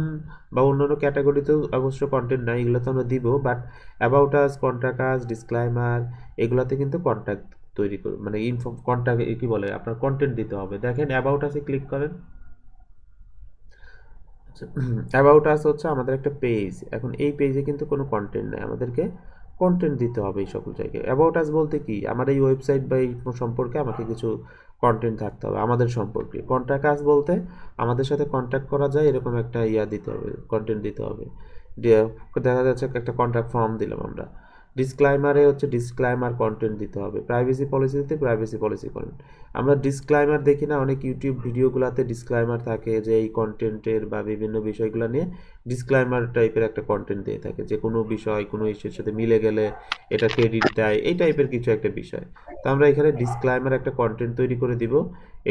বা অন্যান্য ক্যাটাগরিতেও অবশ্য কন্টেন্ট নাই, এগুলো তো আমরা দিব, but about us, contact us, disclaimer, এগুলোতে কিন্তু কন্ট্যাক্ট তৈরি করি, মানে কন্ট্যাক্ট কি বলে আপনার কন্টেন্ট দিতে হবে। দেখেন অ্যাবাউট আসে ক্লিক করেন, অ্যাবাউট আস হচ্ছে আমাদের একটা পেজ, এখন এই পেজে কিন্তু কোনো কন্টেন্ট নেই, আমাদেরকে কন্টেন্ট দিতে হবে এই সকল জায়গায়। অ্যাবাউট আস বলতে কি, আমার এই ওয়েবসাইট বা এই সম্পর্কে আমাকে কিছু কন্টেন্ট থাকতে হবে আমাদের সম্পর্কে। কন্ট্যাক্ট আস বলতে আমাদের সাথে কন্ট্যাক্ট করা যায় এরকম একটা দিতে হবে, কন্টেন্ট দিতে হবে। দেখা যাচ্ছে একটা কন্ট্যাক্ট ফর্ম দিলাম আমরা। ডিসক্লাইমারে হচ্ছে ডিসক্লাইমার কন্টেন্ট দিতে হবে। প্রাইভেসি পলিসিতে প্রাইভেসি পলিসি কন্টেন্ট। আমরা ডিসক্লাইমার দেখি না অনেক ইউটিউব ভিডিওগুলোতে ডিসক্লাইমার থাকে, যে এই কন্টেন্টের বা বিভিন্ন বিষয়গুলো নিয়ে ডিসক্লাইমার টাইপের একটা কন্টেন্ট দিয়ে থাকে, যে কোনো বিষয় কোনো ইস্যুর সাথে মিলে গেলে এটা ক্রেডিট দেয়, এই টাইপের কিছু একটা বিষয়। তো আমরা এখানে ডিসক্লাইমার একটা কন্টেন্ট তৈরি করে দিব,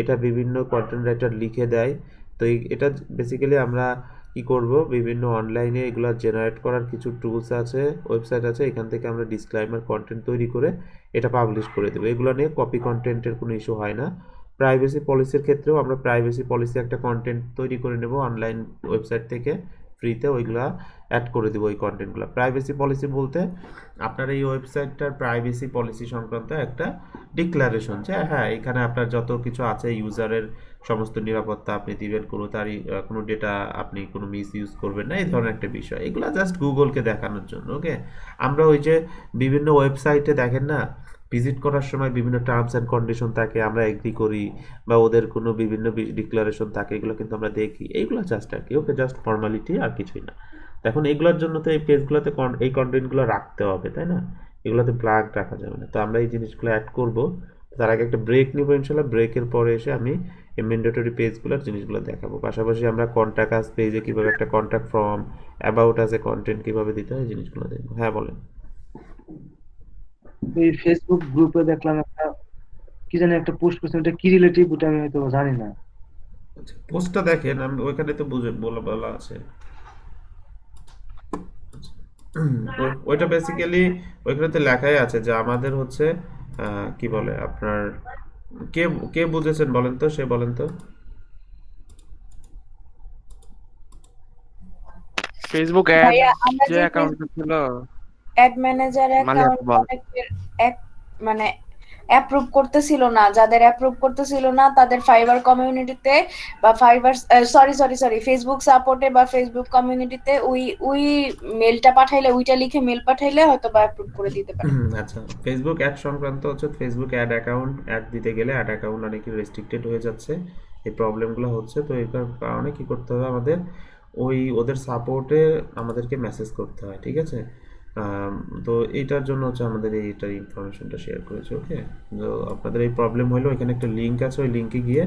এটা বিভিন্ন কন্টেন্ট রাইটার লিখে দেয়। তো এটা বেসিক্যালি আমরা কি করব, বিভিন্ন অনলাইনে এগুলো জেনারেট করার কিছু টুলস আছে, ওয়েবসাইট আছে, এখান থেকে আমরা ডিসক্লাইমার কন্টেন্ট তৈরি করে এটা পাবলিশ করে দেবো। এগুলো নিয়ে কপি কন্টেন্টের কোনো ইস্যু হয় না। প্রাইভেসি পলিসির ক্ষেত্রেও আমরা প্রাইভেসি পলিসি একটা কন্টেন্ট তৈরি করে নেব অনলাইন ওয়েবসাইট থেকে, ফ্রিতে ওইগুলা অ্যাড করে দিব ওই কন্টেন্টগুলো। প্রাইভেসি পলিসি বলতে আপনার এই ওয়েবসাইটটার প্রাইভেসি পলিসি সংক্রান্ত একটা ডিক্লারেশন, যে হ্যাঁ এখানে আপনার যত কিছু আছে ইউজারের সমস্ত নিরাপত্তা আপনি দিবেন, কোনো ডেটা আপনি কোনো মিস ইউজ করবেন না, এই ধরনের একটা বিষয়। এগুলো জাস্ট গুগলকে দেখানোর জন্য। ওকে, আমরা ওই যে বিভিন্ন ওয়েবসাইটে দেখেন না, ভিজিট করার সময় বিভিন্ন টার্মস অ্যান্ড কন্ডিশন থাকে, আমরা এগ্রি করি, বা ওদের কোনো বিভিন্ন ডিক্লারেশন থাকে, এগুলো কিন্তু আমরা দেখি। এইগুলো জাস্ট আর কি, ওকে, জাস্ট ফর্মালিটি আর কিছুই না। এখন এগুলোর জন্য তো এই পেজগুলোতে এই কন্টেন্টগুলো রাখতে হবে, তাই না? এগুলোতে প্লাগ রাখা যাবে না। তো আমরা এই জিনিসগুলো অ্যাড করব। তার আগে একটা ব্রেক নিব ইনশাল্লাহ। ব্রেকের পরে এসে আমি এই ম্যান্ডেটরি পেজগুলোর জিনিসগুলো দেখাবো। পাশাপাশি আমরা কন্ট্যাক্ট আস পেজে কীভাবে একটা contact form, about us A content কীভাবে দিতে হয়, এই জিনিসগুলো দেখবো। হ্যাঁ বলেন। এই ফেসবুক গ্রুপে দেখলাম একটা কি জানি একটা পোস্ট করছে, এটা কি রিলেটিভ ওটা আমি হয়তো জানি না। পোস্টটা দেখেন, আমি ওইখানে তো বলা আছে। ওইটা বেসিক্যালি ওইখানে তো লেখাই আছে যে আমাদের হচ্ছে কি বলে আপনার, কে কে বুঝেছেন বলেন তো, সে বলেন তো। ফেসবুক অ্যাড ভাইয়া আমরা যে যে অ্যাকাউন্ট ছিল অ্যাড ম্যানেজার অ্যাকাউন্ট মানে অ্যাপ্রুভ করতেছিল না, যাদের অ্যাপ্রুভ করতেছিল না তাদের ফাইবার কমিউনিটিতে বা সরি ফেসবুক সাপোর্টে বা ফেসবুক কমিউনিটিতে ওই মেলটা পাঠাইলে, ওইটা লিখে মেল পাঠাইলে হয়তো বা অ্যাপ্রুভ করে দিতে পারে। আচ্ছা, ফেসবুক অ্যাড সংক্রান্ত হচ্ছে ফেসবুক অ্যাড অ্যাকাউন্ট অ্যাড দিতে গেলে অ্যাড অ্যাকাউন্ট অনেকই রেস্ট্রিক্টেড হয়ে যাচ্ছে, এই প্রবলেমগুলো হচ্ছে। তো এই কারণে কি করতে হবে, আমাদের ওদের সাপোর্টে আমাদেরকে মেসেজ করতে হয়, ঠিক আছে? তো এইটার জন্য হচ্ছে আমাদের এইটার ইনফরমেশনটা শেয়ার করেছে। ওকে, তো আপনাদের এই প্রবলেম হলো, এখানে একটা লিঙ্ক আছে, ওই লিঙ্কে গিয়ে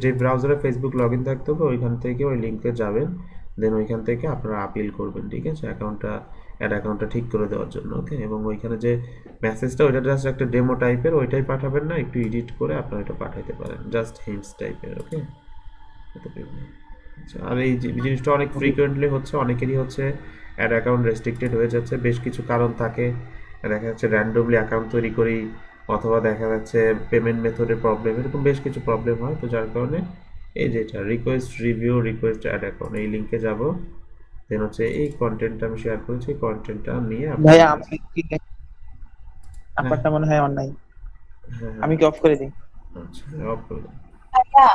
যে ব্রাউজারে ফেসবুক লগ ইন থাকতে হবে ওইখান থেকে ওই লিঙ্কে যাবেন, দেন ওইখান থেকে আপনারা আপিল করবেন, ঠিক আছে, অ্যাকাউন্টটা ঠিক করে দেওয়ার জন্য। ওকে, এবং ওইখানে যে মেসেজটা ওইটা জাস্ট একটা ডেমো টাইপের, ওইটাই পাঠাবেন না, একটু এডিট করে আপনারা এটা পাঠাইতে পারেন, জাস্ট হিন্টস টাইপের। ওকে, আচ্ছা, আর এই জিনিসটা অনেক ফ্রিকোয়েন্টলি হচ্ছে, অনেকেরই হচ্ছে অ্যাড অ্যাকাউন্ট রেস্ট্রিক্টেড হয়ে যাচ্ছে। বেশ কিছু কারণ থাকে, দেখা যাচ্ছে র্যান্ডমলি অ্যাকাউন্ট তৈরি করি, অথবা দেখা যাচ্ছে পেমেন্ট মেথডের প্রবলেম, এরকম বেশ কিছু প্রবলেম হয়। তো যার কারণে এই যেটা request review request ad account, এই লিঙ্কে যাব, দেন হচ্ছে এই কন্টেন্টটা আমি শেয়ার করেছি, কন্টেন্টটা নিয়ে ভাইয়া আপনারটা মনে হয় অনলাইন, আমি কি অফ করে দিই? আচ্ছা, অফ করে দিন। ভাইয়া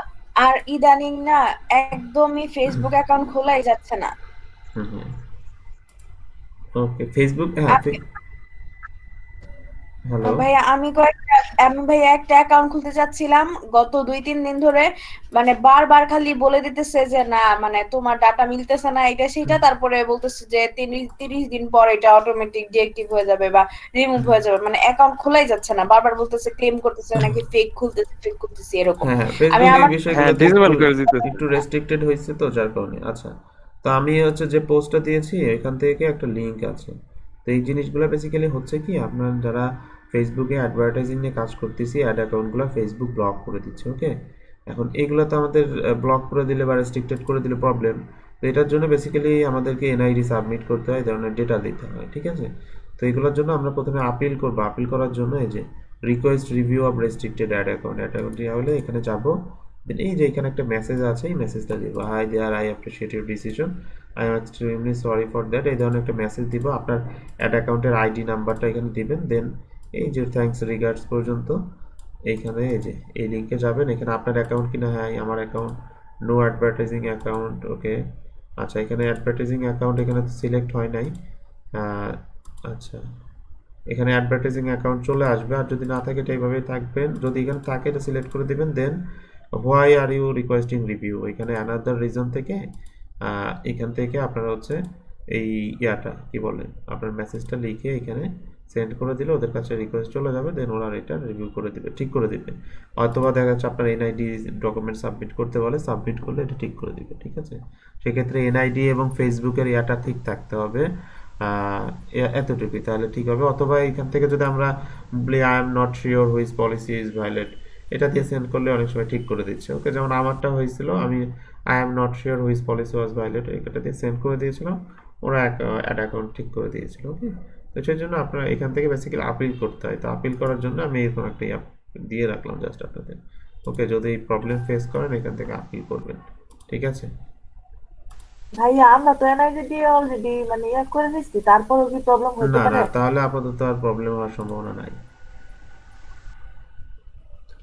আর ইদানিং না একদমই ফেসবুক অ্যাকাউন্ট খোলাই যাচ্ছে না। ওকে, ফেসবুক হ্যালো ভাইয়া আমি ভাইয়া একটা অ্যাকাউন্ট খুলতে চাচ্ছিলাম গত 2-3 দিন ধরে, মানে বারবার খালি বলে দিতেছে যে না মানে তোমার ডাটা মিলতেছে না, এটা সেটা, তারপরে বলতেছে যে 30 দিন পর এটা অটোমেটিক ডিএক্টিভ হয়ে যাবে বা রিমুভ হয়ে যাবে, মানে অ্যাকাউন্ট খোলাই যাচ্ছে না, বারবার বলতেছে ক্লেম করতেছে নাকি ফেক খুলতেছে এরকম। আমি আমার একটু রেস্ট্রিক্টেড হয়েছে তো যার কারণে। আচ্ছা, তো আমি হচ্ছে যে পোস্টটা দিয়েছি এখান থেকে একটা লিঙ্ক আছে। তো এই জিনিসগুলো বেসিক্যালি হচ্ছে কি, আপনার যারা ফেসবুকে অ্যাডভার্টাইজিং নিয়ে কাজ করতেছি, অ্যাড অ্যাকাউন্টগুলো ফেসবুক ব্লক করে দিচ্ছে। ওকে, এখন এগুলো তো আমাদের ব্লক করে দিলে বা রেস্ট্রিক্টেড করে দিলে প্রবলেম। তো এটার জন্য বেসিক্যালি আমাদেরকে এনআইডি সাবমিট করতে হয়, এই ধরনের ডেটা দিতে হয়, ঠিক আছে? তো এগুলোর জন্য আমরা প্রথমে আপিল করবো। আপিল করার জন্য এই যে request review of restricted ad account হলে এখানে যাবো, দেন এই যে এখানে একটা মেসেজ আছে, এই মেসেজটা দিব, hi there, I appreciate your decision, I am extremely sorry for that, এই ধরনের একটা মেসেজ দিব। আপনার অ্যাড অ্যাকাউন্টের আইডি নাম্বারটা এখানে দিবেন, দেন এই যে থ্যাঙ্কস রিগার্ডস পর্যন্ত এইখানে এই যে এই লিঙ্কে যাবেন। এখানে আপনার অ্যাকাউন্ট কিনা, হ্যাঁ আমার অ্যাকাউন্ট, নো অ্যাডভার্টাইজিং অ্যাকাউন্ট। ওকে, আচ্ছা, এখানে অ্যাডভার্টাইজিং অ্যাকাউন্ট এখানে তো সিলেক্ট হয় নাই। আচ্ছা, এখানে অ্যাডভার্টাইজিং অ্যাকাউন্ট চলে আসবে, আর যদি না থাকে এটা এইভাবেই থাকবেন, যদি এখানে থাকে এটা সিলেক্ট করে দিবেন। Then why are you requesting review, এখানে অ্যানাদার রিজন থেকে এখান থেকে আপনারা হচ্ছে এই ইয়াটা কি বলে আপনার মেসেজটা লিখে এখানে সেন্ড করে দিলে ওদের কাছে রিকোয়েস্ট চলে যাবে, দেন ওরা এটা রিভিউ করে দিবে, ঠিক করে দিবে। অথবা দেখা যাচ্ছে আপনার এনআইডি ডকুমেন্ট সাবমিট করতে বলে, সাবমিট করলে এটা ঠিক করে দিবে, ঠিক আছে? সেক্ষেত্রে এনআইডি এবং ফেসবুকের ইয়াটা ঠিক থাকতে হবে, এতটুকুই, তাহলে ঠিক হবে। অথবা এখান থেকে যদি আমরা বলি I am not sure which policy is violate, এটা দিয়ে সেন্ড করলে অনেক সময় ঠিক করে দিচ্ছে। ওকে, যেমন আমারটা হয়েছিল, আমি I am not sure which policy was violate, এটা দিয়ে সেন্ড করে দিয়েছিলাম, ওরা অ্যাড অ্যাকাউন্ট ঠিক করে দিয়েছিল। ওকে, তো সেই জন্য আপনারা এখান থেকে বেসিক্যালি আপিল করতে হয়। তো আপিল করার জন্য আমি এরকম একটা অ্যাপ দিয়ে রাখলাম জাস্ট আপনাদের। ওকে, যদি প্রবলেম ফেস করেন এখান থেকে আপিল করবেন, ঠিক আছে? ভাইয়া আমরা তো এনআইডি দিয়ে অলরেডি মানে ইয়া করে নিচ্ছি, তারপরেও কি প্রবলেম হতে না পারে? না, তাহলে আপাতত আর প্রবলেম হওয়ার সম্ভাবনা নাই।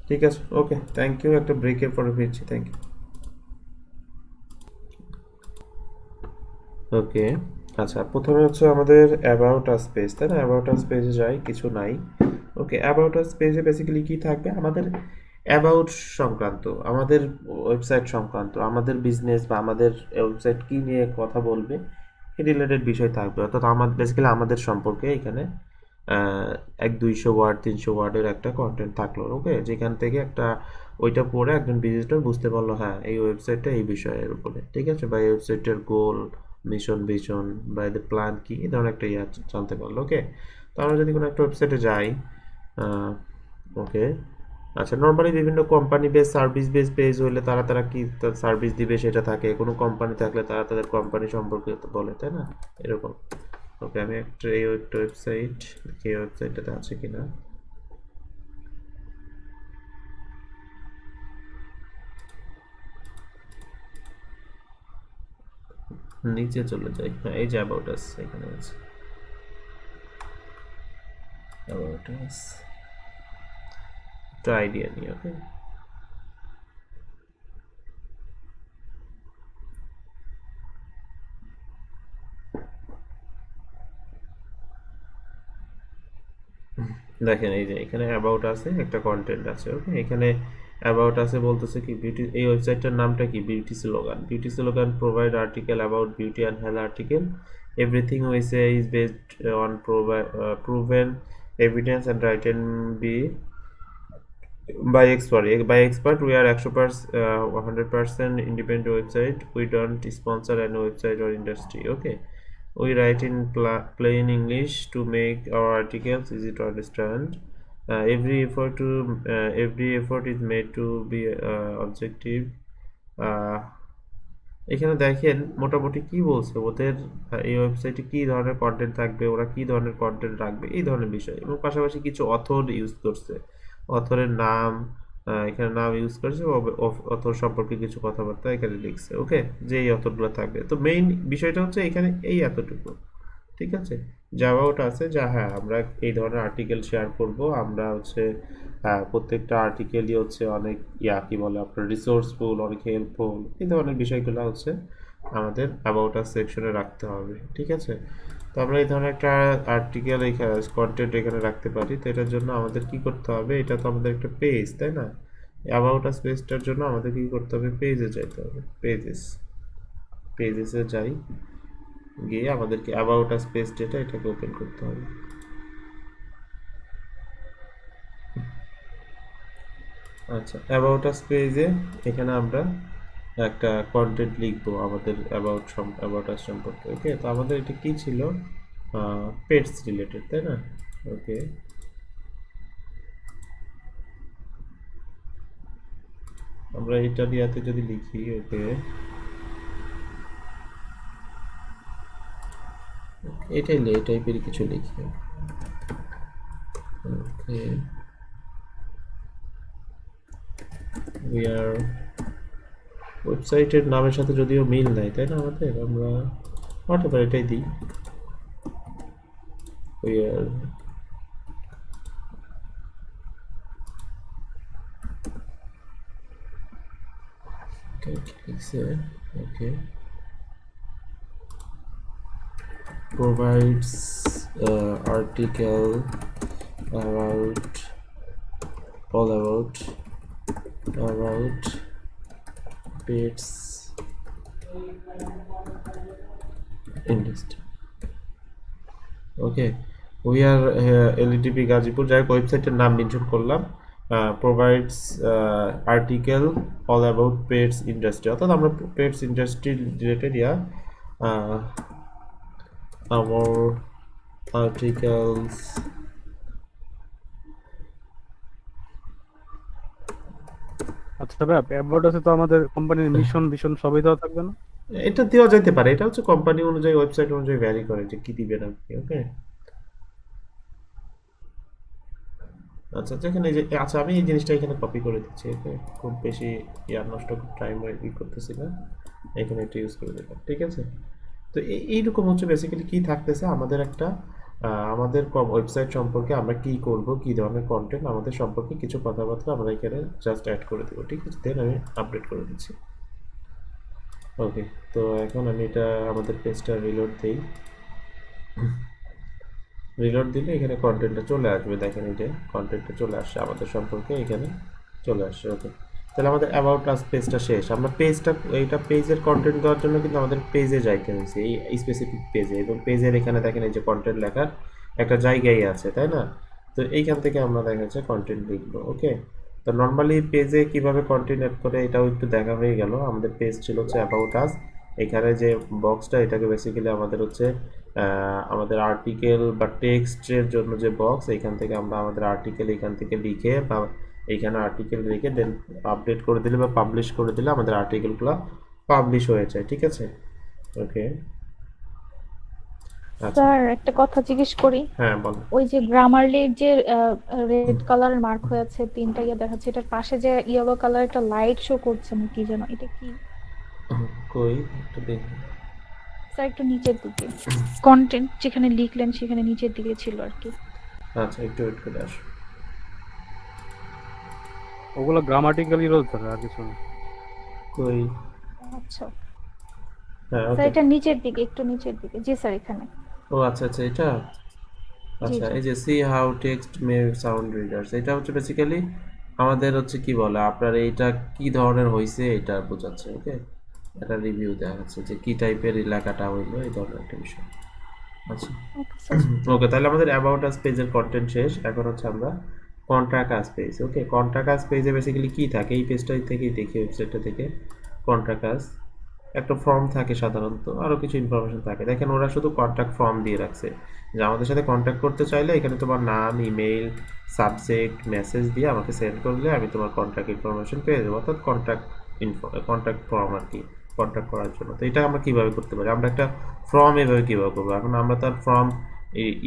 ঠিক আছে, ওকে, থ্যাংক ইউ। একটা ব্রেকের পরে ফিরছি, থ্যাংক ইউ। ওকে, আচ্ছা, প্রথমে হচ্ছে আমাদের অ্যাবাউট আস পেজ, তাই না? অ্যাবাউট আস পেজে যাই, কিছু নাই। ওকে, অ্যাবাউট আস পেজে বেসিক্যালি কি থাকবে? আমাদের অ্যাবাউট সংক্রান্ত, আমাদের ওয়েবসাইট সংক্রান্ত, আমাদের বিজনেস বা আমাদের ওয়েবসাইট কি নিয়ে কথা বলবে এই রিলেটেড বিষয় থাকবে। অর্থাৎ আমাদের বেসিক্যালি আমাদের সম্পর্কে এখানে 100-200 ওয়ার্ড 300 ওয়ার্ডের একটা কন্টেন্ট থাকলো। ওকে, যেখান থেকে একটা ওইটা পড়ে একজন ভিজিটর বুঝতে পারলো হ্যাঁ এই ওয়েবসাইটটা এই বিষয়ের উপরে, ঠিক আছে, বা এই ওয়েবসাইটের গোল, মিশন, ভিশন বা এদের প্ল্যান কি, এই ধরনের একটা ইয়া জানতে পারলো। ওকে, তো আমরা যদি কোনো একটা ওয়েবসাইটে যাই, ওকে, আচ্ছা, নর্মালি বিভিন্ন company base, service base page হলে তারা কি সার্ভিস দিবে সেটা থাকে, কোনো কোম্পানি থাকলে তারা তাদের কোম্পানি সম্পর্কে বলে, তাই না, এরকম। ওকে, আমি একটা এই ওয়েবসাইট, এই ওয়েবসাইটটাতে আছে কিনা, নিচে চলে যাই। হ্যাঁ, এই যে অ্যাবাউট আস, এখানে আছে অ্যাবাউট আস, একটা আইডিয়া নিয়ে। ওকে, দেখেন এই যে এখানে অ্যাবাউট আছে, একটা কন্টেন্ট আছে। ওকে, এখানে অ্যাবাউট আছে বলতেছে কি বিউটি, এই ওয়েবসাইটটার নামটা কি, beauty slogan. Beauty slogan provide article about beauty and health article, everything we say is based on proven evidence and written be by expert. We are 100% independent website. We don't sponsor any website or industry. Okay, we write in plain English to make our articles easy to understand. Every effort is made to be objective. এখানে দেখেন মোটামুটি কি বলছে, ওদের এই ওয়েবসাইটে কি ধরনের কন্টেন্ট থাকবে, ওরা কি ধরনের কন্টেন্ট রাখবে, এই ধরনের বিষয়, এবং পাশাপাশি কিছু অথর ইউজ করছে, অথরের নাম, এখানে নাম ইউজ করেছে, অথর সম্পর্কে কিছু কথাবার্তা এখানে লিখছে। ওকে, যে এই অথরগুলো থাকবে। তো মেইন বিষয়টা হচ্ছে এখানে এই এতটুকু, ঠিক আছে। জাভাটা আছে যা, হ্যাঁ আমরা এই ধরনের আর্টিকেল শেয়ার করব, আমরা হচ্ছে প্রত্যেকটা আর্টিকেলই হচ্ছে অনেক কি বলে আপনার রিসোর্সফুল, অনেক হেল্পফুল, এই ধরনের বিষয়গুলো হচ্ছে আমাদের অ্যাবাউট আস সেকশনে রাখতে হবে, ঠিক আছে। তো আমরা এই ধরনের একটা আর্টিকেল এখানে কন্টেন্ট এখানে রাখতে পারি। তো এটার জন্য আমাদের কি করতে হবে, এটা তো আমাদের একটা পেজ, তাই না? অ্যাবাউট আস পেজটার জন্য আমাদের কি করতে হবে, পেজে যাইতে হবে, পেজেসে যাই, গিয়ে আমাদেরকে অ্যাবাউট আস পেজ যেটা, এটাকে ওপেন করতে হবে। আচ্ছা, অ্যাবাউট আস পেজে এখানে আমরা একটা কন্টেন্ট লিখবো আমাদের অ্যাবাউট আস সম্পর্কে। ওকে, তো আমাদের এটা কি ছিল, পেটস রিলেটেড, তাই না? ওকে, আমরা এটা দিয়াতে যদি লিখি, ওকে, এই টাইপের কিছু লিখি। ওকে, উই আর, ওয়েবসাইটের নামের সাথে যদিও মিল নাই, তাই না আমাদের, আমরা হোয়াটএভার এটাই দিই। We are okay, provides article about pets industry. Okay, we are এলইডিপি Gazipur, যাই হোক ওয়েবসাইটের নাম মেনশন করলাম, provides article all about pets industry, অর্থাৎ আমরা pets industry related our articles আচ্ছা ভাই, অ্যাবাউট আছে তো আমাদের কোম্পানির মিশন ভিশন সবই দেওয়া থাকবে না? এটা দেওয়া যেতে পারে, এটা হচ্ছে কোম্পানি অনুযায়ী, ওয়েবসাইট অনুযায়ী ভ্যারি করে যে কি দিবেন আপনি। ওকে, আচ্ছা, যেখানে যে, আচ্ছা আমি এই জিনিসটা এখানে কপি করে দিচ্ছি। ওকে, খুব বেশি নষ্ট টাইম করতেছি না। এখানে এটা ইউজ করে দিলাম, ঠিক আছে। তো এইরকম হচ্ছে বেসিক্যালি কি থাকতেছে আমাদের একটা আমাদের ওয়েবসাইট সম্পর্কে আমরা কি করব, কি ধরনের কন্টেন্ট আমাদের সম্পর্কে কিছু কথাবার্তা আমরা এখানে জাস্ট অ্যাড করে দেবো, ঠিক আছে। দেন আমি আপডেট করে দিচ্ছি। ওকে, তো এখন আমি এটা আমাদের পেজটা রিলোড দিই। রিলোড দিলে এখানে কন্টেন্টটা চলে আসবে, দেখেন এই যে কন্টেন্টটা চলে আসছে আমাদের সম্পর্কে, এখানে চলে আসছে। ওকে, তাহলে আমাদের অ্যাবাউট আস পেজটা শেষ। আমরা পেজটা এইটা পেজের কন্টেন্ট দেওয়ার জন্য কিন্তু আমাদের পেজে যাইতে হয়েছে, এই স্পেসিফিক পেজে, এবং পেজের এখানে দেখেন এই যে কন্টেন্ট লেখার একটা জায়গায় আছে, তাই না। তো এইখান থেকে আমরা দেখা যাচ্ছে কন্টেন্ট লিখবো। ওকে, তো নর্মালি পেজে কিভাবে কন্টেন্ট অ্যাড করে এটাও একটু দেখা হয়ে গেল। আমাদের পেজ ছিল হচ্ছে অ্যাবাউট আস, এখানে যে বক্সটা এটাকে বেসিক্যালি আমাদের হচ্ছে আমাদের আর্টিকেল বা টেক্সটের জন্য যে বক্স, এখান থেকে আমরা আমাদের আর্টিকেল এখান থেকে লিখে বা এইখানে আর্টিকেল রেখে দেন আপডেট করে দিলে বা পাবলিশ করে দিলে আমাদের আর্টিকেলগুলো পাবলিশ হয়ে যায়, ঠিক আছে। ওকে, স্যার একটা কথা জিজ্ঞেস করি। হ্যাঁ বলো। ওই যে গ্রামারলির যে রেড কালারের মার্ক হয়েছে তিনটা ইয়ে দেখাচ্ছে, এটার পাশে যে ইয়েলো কালার একটা লাইট শো করছে না কি যেন, এটা কি কই একটু দেখি। স্যার একটু নিচের দিকে কন্টেন্ট যেখানে লিখলেন সেখানে নিচের দিকে ছিল আর কি। আচ্ছা, একটু ওয়েট করে আসো। ওগুলো গ্রামাটিক্যালি রোল ধরে আর কিছু না। কই, আচ্ছা হ্যাঁ স্যার ওকে। এটা নিচের দিকে, একটু নিচের দিকে। জি স্যার এখানে। ও আচ্ছা আচ্ছা, এটা আচ্ছা, জি। এই যে C how text may sound readers, এটা হচ্ছে বেসিক্যালি আমাদের হচ্ছে কি বলে আপনার এইটা কি ধরনের হয়েছে এটা বোঝাচ্ছে। ওকে, এটা রিভিউ দেখাচ্ছে যে কি টাইপের লেখাটা হইলো, এই ধরনের একটা বিষয়। আচ্ছা ওকে স্যার। ওকে, তাহলে আমাদের অ্যাবাউট আস পেজের কন্টেন্ট শেষ। এখন হচ্ছে আমরা কন্ট্যাক্ট আস পেজ। ওকে, কন্ট্যাক্ট আস পেজে বেসিক্যালি কি থাকে, এই পেজটা থেকেই দেখি, ওয়েবসাইটটা থেকে। কন্ট্যাক্ট আস একটা ফর্ম থাকে সাধারণত, আরও কিছু ইনফরমেশন থাকে। দেখেন ওরা শুধু কন্ট্যাক্ট ফর্ম দিয়ে রাখছে যে আমাদের সাথে কন্ট্যাক্ট করতে চাইলে এখানে তোমার নাম, ইমেল, সাবজেক্ট, মেসেজ দিয়ে আমাকে সেন্ড করলে আমি তোমার কন্ট্যাক্ট ইনফরমেশন পেয়ে যাবো, অর্থাৎ কন্ট্যাক্ট ফর্ম আর কি, কন্ট্যাক্ট করার জন্য। তো এটা আমরা কীভাবে করতে পারি, আমরা একটা ফর্ম এভাবে কীভাবে করবো। এখন আমরা তার ফর্ম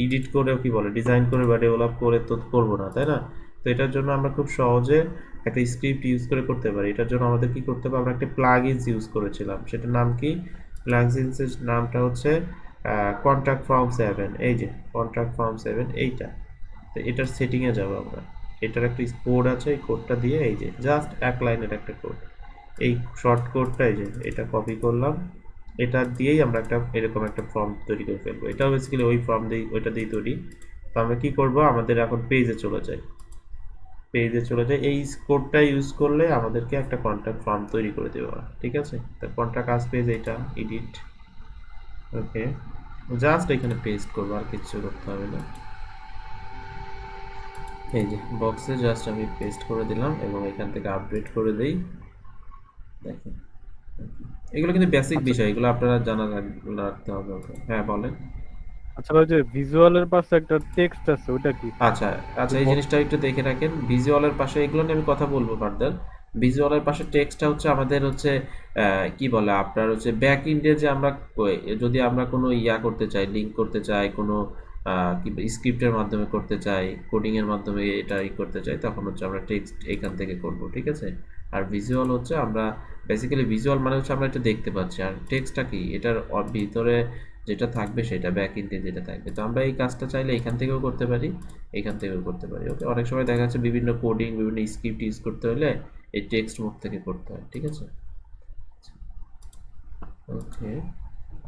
এডিট করেও কি বলে ডিজাইন করে বা ডেভেলপ করে তো করবো না, তাই না। তো এটার জন্য আমরা খুব সহজে একটা স্ক্রিপ্ট ইউজ করে করতে পারি। এটার জন্য আমাদের কি করতে হবে, আমরা একটা প্লাগইনস ইউজ করেছিলাম, সেটার নাম কি, প্লাগইনসের নামটা হচ্ছে কন্ট্যাক্ট ফর্ম 7। এই যে কন্ট্যাক্ট ফর্ম 7 এইটা। তো এটার সেটিংয়ে যাব আমরা, এটার একটা কোড আছে, এই কোডটা দিয়ে এই যে জাস্ট এক লাইনের একটা কোড, এই শর্ট কোডটা এই যে এটা কপি করলাম, এটা দিয়েই আমরা একটা এরকম একটা ফর্ম তৈরি করে ফেলবো। এটাও বেসিক্যালি ওই ফর্ম দিয়ে ওইটা দিয়ে তৈরি। তো আমরা কি করব, আমাদের এখন পেজে চলে যাই, এই কোডটা ইউজ করলে আমাদেরকে একটা কন্ট্যাক্ট ফর্ম তৈরি করে দেবে ওরা, ঠিক আছে। তো কন্ট্যাক্ট আস পেজ এটা এডিট। ওকে, জাস্ট এখানে পেস্ট করবো, আর কিছু করতে হবে না। এই যে বক্সে জাস্ট আমি পেস্ট করে দিলাম এবং এখান থেকে আপডেট করে দেই। দেখেন এগুলো কিন্তু বেসিক বিষয়, এগুলো আপনারা জানা রাখতে হবে। হ্যাঁ বলেন। আচ্ছা ওই যে ভিজুয়ালের পাশে একটা টেক্সট আছে ওটা কি? আচ্ছা আচ্ছা, এই জিনিসটা একটু দেখে রাখেন। ভিজুয়ালের পাশে এগুলো নিয়ে আমি কথা বলবো ফার্দার। ভিজুয়ালের পাশে টেক্সটটা হচ্ছে আমাদের হচ্ছে কি বলে আপনার হচ্ছে ব্যাক এন্ডে যে আমরা যদি আমরা কোনো ইয়া করতে চাই, লিঙ্ক করতে চাই, কোনো কি স্ক্রিপ্টের মাধ্যমে করতে চাই, কোডিং এর মাধ্যমে এটা করতে চাই, তখন হচ্ছে আমরা টেক্সট এখান থেকে করব, ঠিক আছে। আর ভিজুয়াল হচ্ছে আমরা বেসিক্যালি ভিজুয়াল মানে হচ্ছে আমরা এটা দেখতে পাচ্ছি, আর টেক্সটটা কি এটার ভিতরে যেটা থাকবে সেটা ব্যাক এন্ডে যেটা থাকবে। তো আমরা এই কাজটা চাইলে এখান থেকেও করতে পারি, এখান থেকেও করতে পারি। ওকে, অনেক সময় দেখা যাচ্ছে বিভিন্ন কোডিং, বিভিন্ন স্ক্রিপ্ট ইউজ করতে হলে এই টেক্সট মোড থেকে করতে হয়, ঠিক আছে। ওকে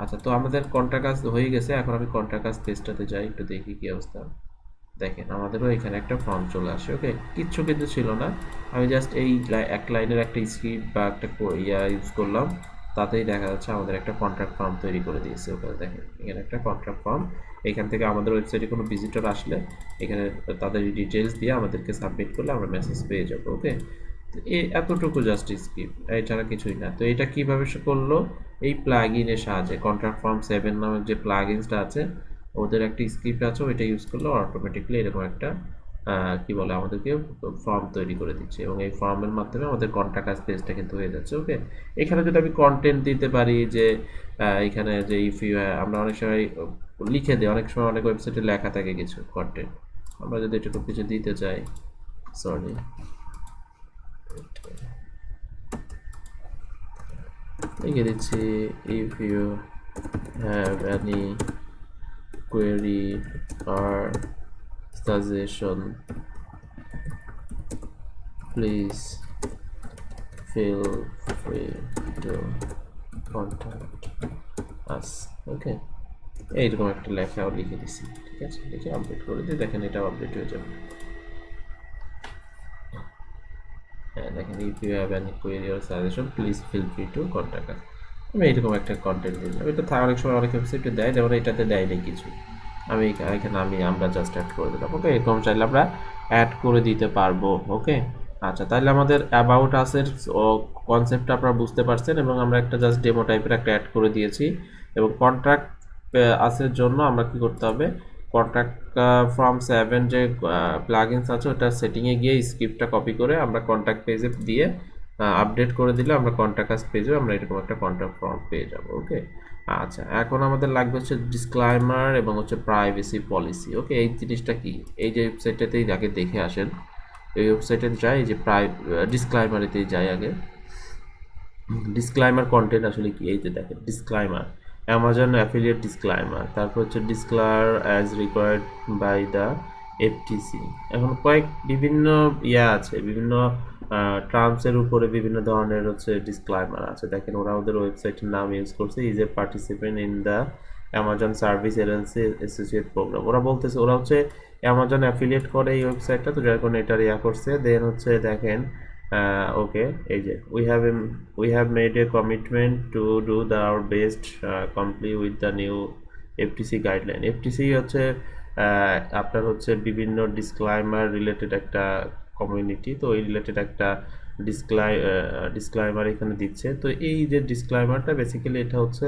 আচ্ছা, তো আমাদের কন্ট্যাক্ট কাজ হয়ে গেছে। এখন আমি কন্ট্যাক্ট কাজ পেজটাতে যাই, একটু দেখি কি অবস্থা। দেখেন আমাদেরও এখানে একটা ফর্ম চলে আসে। ওকে, কিচ্ছু কিন্তু ছিল না, আমি জাস্ট এই এক লাইনের একটা স্ক্রিপ্ট বা একটা ইয়া ইউজ করলাম, তাতেই দেখা যাচ্ছে আমাদের একটা কন্ট্রাক্ট ফর্ম তৈরি করে দিয়েছে। ওকে দেখেন এখানে একটা কন্ট্রাক্ট ফর্ম, এখান থেকে আমাদের ওয়েবসাইটে কোনো ভিজিটর আসলে এখানে তাদের ডিটেলস দিয়ে আমাদেরকে সাবমিট করলে আমরা মেসেজ পেয়ে যাবো। ওকে, তো এতটুকু জাস্ট স্ক্রিপ্ট, এছাড়া কিছুই না। তো এটা কিভাবে সে করলো, এই প্লাগইনের সাহায্যে কন্ট্রাক্ট ফর্ম 7 নামের যে প্লাগইনসটা আছে ওদের একটা স্ক্রিপ্ট আছে, ওইটা ইউজ করলে অটোমেটিকলি এরকম একটা কি বলে আমাদেরকে ফর্ম তৈরি করে দিচ্ছে, এবং এই ফর্মের মাধ্যমে আমাদের কন্ট্যাক্ট আস পেজটা কিন্তু হয়ে যাচ্ছে। ওকে, এখানে যদি আমি কন্টেন্ট দিতে পারি যে এখানে যে ইফ ইউ, আমরা অনেক সময় লিখে দিই, অনেক সময় অনেক ওয়েবসাইটে লেখা থাকে কিছু কন্টেন্ট, আমরা যদি এটুকু কিছু দিতে চাই, সরি লিখে দিচ্ছি if you have any query or suggestion please feel free to contact us. ওকে, এইরকম একটা লেখাও লিখে দিছি। ঠিক আছে, লিখে আপডেট করে দিই, দেখেন এটাও আপডেট হয়ে যাবে। হ্যাঁ দেখেন if you have any query or suggestion please feel free to contact us। আমি এরকম একটা কন্টেন্ট দিলাম। এটা অনেক সময় অনেক ওয়েবসাইটে দেয়, যেমন এটাতে দেয়নি কিছু। আমরা জাস্ট অ্যাড করে দিলাম। ওকে, এরকম চাইলে আমরা অ্যাড করে দিতে পারবো। ওকে, আচ্ছা, তাহলে আমাদের অ্যাবাউট আসের কনসেপ্টটা আপনারা বুঝতে পারছেন, এবং আমরা একটা জাস্ট ডেমো টাইপের একটা অ্যাড করে দিয়েছি। এবং কন্ট্রাক্ট আসের জন্য আমরা কি করতে হবে, কন্ট্রাক্ট ফ্রম 7 যে প্লাগইনস আছে ওটা সেটিংয়ে গিয়ে স্ক্রিপ্টটা কপি করে আমরা কন্ট্যাক্ট পেজে দিয়ে আপডেট করে দিলে আমরা কন্ট্যাক্ট আস পেজে আমরা এরকম একটা কন্ট্রাক্ট ফর্ম পেয়ে যাবো। ওকে, আচ্ছা, এখন আমাদের লাগবে হচ্ছে ডিসক্লাইমার এবং হচ্ছে প্রাইভেসি পলিসি। ওকে, এই জিনিসটা কি, এই যে ওয়েবসাইটটাতেই আগে দেখে আসেন, এই ওয়েবসাইটে যাই, যে ডিসক্লাইমারেতেই যাই আগে। ডিসক্লাইমার কন্টেন্ট আসলে কি, এই যে দেখেন ডিসক্লাইমার, অ্যামাজন অ্যাফিলিয়েট ডিসক্লাইমার, তারপর হচ্ছে disclosure as required by the FTC. এখন বিভিন্ন আছে, বিভিন্ন টার্মসের উপরে বিভিন্ন ধরনের হচ্ছে ডিসক্লাইমার আছে। দেখেন ওরা ওদের ওয়েবসাইটের নাম ইউজ করছে, is a participant in the Amazon service LLC associate program. ওরা বলতেছে ওরা হচ্ছে অ্যামাজন অ্যাফিলিয়েট করে এই ওয়েবসাইটটা, তো যার কারণে এটার করছে। দেন হচ্ছে দেখেন ওকে, এই যে we have made a commitment to do our best comply with the new FTC guideline. FTC হচ্ছে আপনার হচ্ছে বিভিন্ন ডিসক্লাইমার রিলেটেড একটা কমিউনিটি, তো এই রিলেটেড একটা ডিসক্লাইমার এখানে দিচ্ছে। তো এই যে ডিসক্লাইমারটা বেসিক্যালি এটা হচ্ছে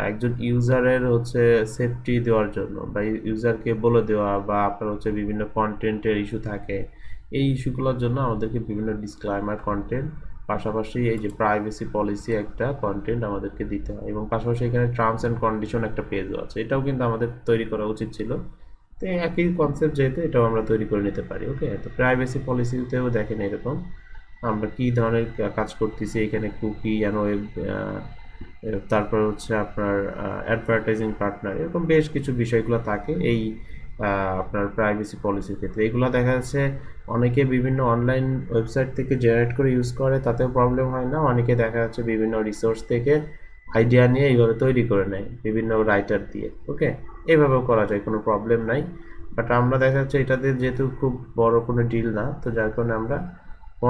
একজন ইউজারের হচ্ছে সেফটি দেওয়ার জন্য, বা ইউজারকে বলে দেওয়া, বা আপনার হচ্ছে বিভিন্ন কন্টেন্টের ইস্যু থাকে, এই ইস্যুগুলোর জন্য আমাদেরকে বিভিন্ন ডিসক্লাইমার কন্টেন্ট, পাশাপাশি এই যে প্রাইভেসি পলিসি একটা কন্টেন্ট আমাদেরকে দিতে হয়, এবং পাশাপাশি এখানে টার্মস অ্যান্ড কন্ডিশন একটা পেজও আছে, এটাও কিন্তু আমাদের তৈরি করা উচিত ছিল। তো একই কনসেপ্ট যেহেতু, এটাও আমরা তৈরি করে নিতে পারি। ওকে, তো প্রাইভেসি পলিসিতেও দেখেন এরকম আমরা কি ধরনের কাজ করতেছি, এখানে কুকি ওয়েব, তারপর হচ্ছে আপনার অ্যাডভার্টাইজিং পার্টনার, এরকম বেশ কিছু বিষয়গুলো থাকে এই আপনার প্রাইভেসি পলিসির ক্ষেত্রে। এগুলো দেখা যাচ্ছে অনেকে বিভিন্ন অনলাইন ওয়েবসাইট থেকে জেনারেট করে ইউজ করে, তাতেও প্রবলেম হয় না। অনেকে দেখা যাচ্ছে বিভিন্ন রিসোর্স থেকে আইডিয়া নিয়ে এইভাবে তৈরি করে নেয় বিভিন্ন রাইটার দিয়ে। ওকে, এইভাবেও করা যায়, কোনো প্রবলেম নাই। বাট আমরা দেখা যাচ্ছে এটাতে যেহেতু খুব বড় কোনো ডিল না, তো যার কারণে আমরা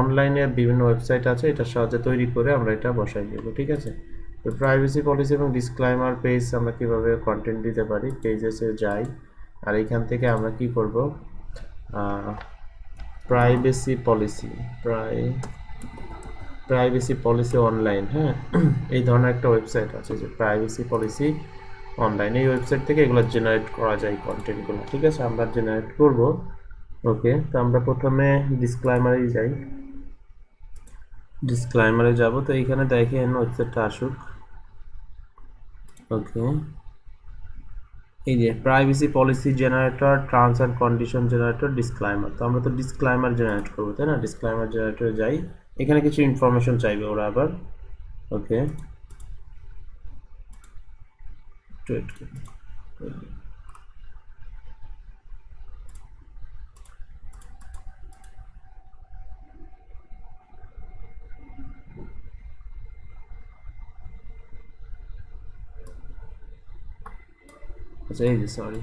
অনলাইনে বিভিন্ন ওয়েবসাইট আছে এটার সাহায্যে তৈরি করে আমরা এটা বসাই দেব। ঠিক আছে, তো প্রাইভেসি পলিসি এবং ডিসক্লাইমার পেজ আমরা কিভাবে কন্টেন্ট দিতে পারি, পেজেসে যাই, আর এইখান থেকে আমরা কি করব, প্রাইভেসি পলিসি অনলাইন, হ্যাঁ, এই ধরনের একটা ওয়েবসাইট আছে যে প্রাইভেসি পলিসি অনলাইন। এই ওয়েবসাইট থেকে এগুলো জেনারেট করা যায় কন্টেন্টগুলো। ঠিক আছে, আমরা জেনারেট করব। ওকে, তো আমরা প্রথমে ডিসক্লাইমারে যাই, ডিসক্লাইমারে যাব। তো এইখানে দেখেন ওয়েবসাইটটা আসুক। ওকে, এই যে privacy policy generator, terms and condition generator, disclaimer. তো আমরা তো ডিসক্লাইমার জেনারেট করবো, তাই না? ডিসক্লাইমার জেনারেটরে যাই, এখানে কিছু ইনফরমেশন চাইবে ওরা আবার। ওকে, আচ্ছা, এই যে সরি,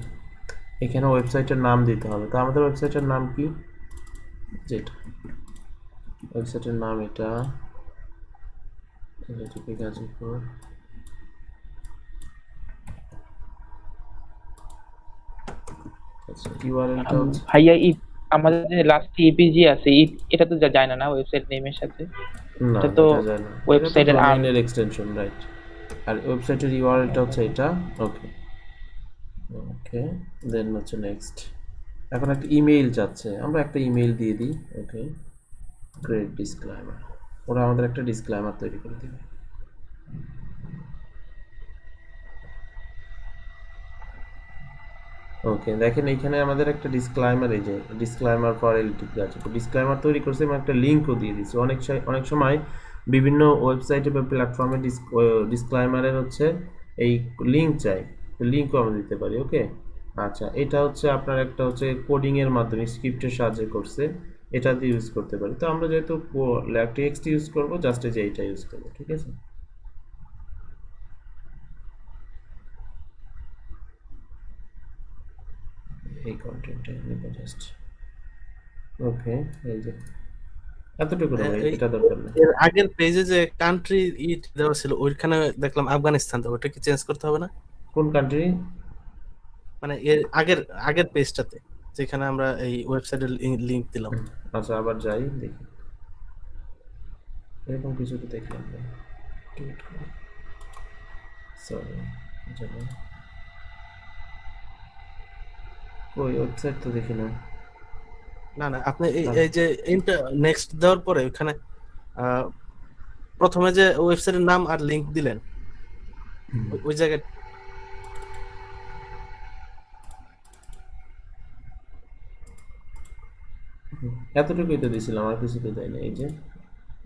এখানে ওয়েবসাইটের নাম দিতে হবে। তো আমাদের ওয়েবসাইটের নাম কি, যেটা ওয়েবসাইটের নাম এটা গাজীপুর। আচ্ছা, ইউআরএলটা হচ্ছে ভাইয়া আমাদের যে লাস্ট ইপিজি আছে এটা তো যায় না ওয়েবসাইট নেমের সাথে, না, এটা তো এটা যায় না, ওয়েবসাইটের ডোমেইনের এক্সটেনশন, রাইট। আর ওয়েবসাইটের ইউআরএলটা হচ্ছে এটা। ওকে, ওকে, দেন হচ্ছে নেক্সট। এখন একটা ইমেইল চাচ্ছে, আমরা একটা ইমেইল দিয়ে দিই। ওকে, গ্রেট ডিসক্লাইমার, ওরা আমাদের একটা ডিসক্লাইমার তৈরি করে দেবে। ওকে, দেখেন এইখানে আমাদের একটা ডিসক্লাইমার, এই যে ডিসক্লাইমার ফর এলটিপি আছে। তো ডিসক্লাইমার তৈরি করছে এবং একটা লিঙ্কও দিয়ে দিচ্ছে। অনেক সময় বিভিন্ন ওয়েবসাইটে বা প্ল্যাটফর্মে ডিসক্লাইমারের হচ্ছে এই লিঙ্ক চাই, লিঙ্কও আমরা দিতে পারি। ওকে, আচ্ছা, এটা হচ্ছে আপনার একটা হচ্ছে কোডিং এর মাধ্যমে স্ক্রিপ্টের সাহায্যে করছে, এটা দিয়ে ইউজ করতে পারি। তো আমরা যেহেতু টেক্সট ইউজ করবো, জাস্ট এই যে এইটা ইউজ করবো, ঠিক আছে। এই কন্টেন্টটা নিব জাস্ট। ওকে, এই যে এতটুকু না ভাই, এটা দরকার নেই। এর আগের পেজে যে কান্ট্রি দেওয়া ছিল ওইখানে দেখলাম আফগানিস্তান, তো ওটা কি চেঞ্জ করতে হবে না? কোন কান্ট্রি? মানে এর আগের আগের পেজটাতে যেখানে আমরা এই ওয়েবসাইটের লিংক দিলাম। আচ্ছা, আবার যাই দেখি, এরকম কিছু তো দেখলাম না। সরি, ওই ওয়েবসাইট তো দেখি না। না না, আপনি এই যে নেক্সট দেওয়ার পরে ওখানে প্রথমে যে ওয়েবসাইটের নাম আর লিংক দিলেন ওই জায়গায় এতটুকুই তো দিছিলাম, আর কিছু তো দেয় না। এই যে,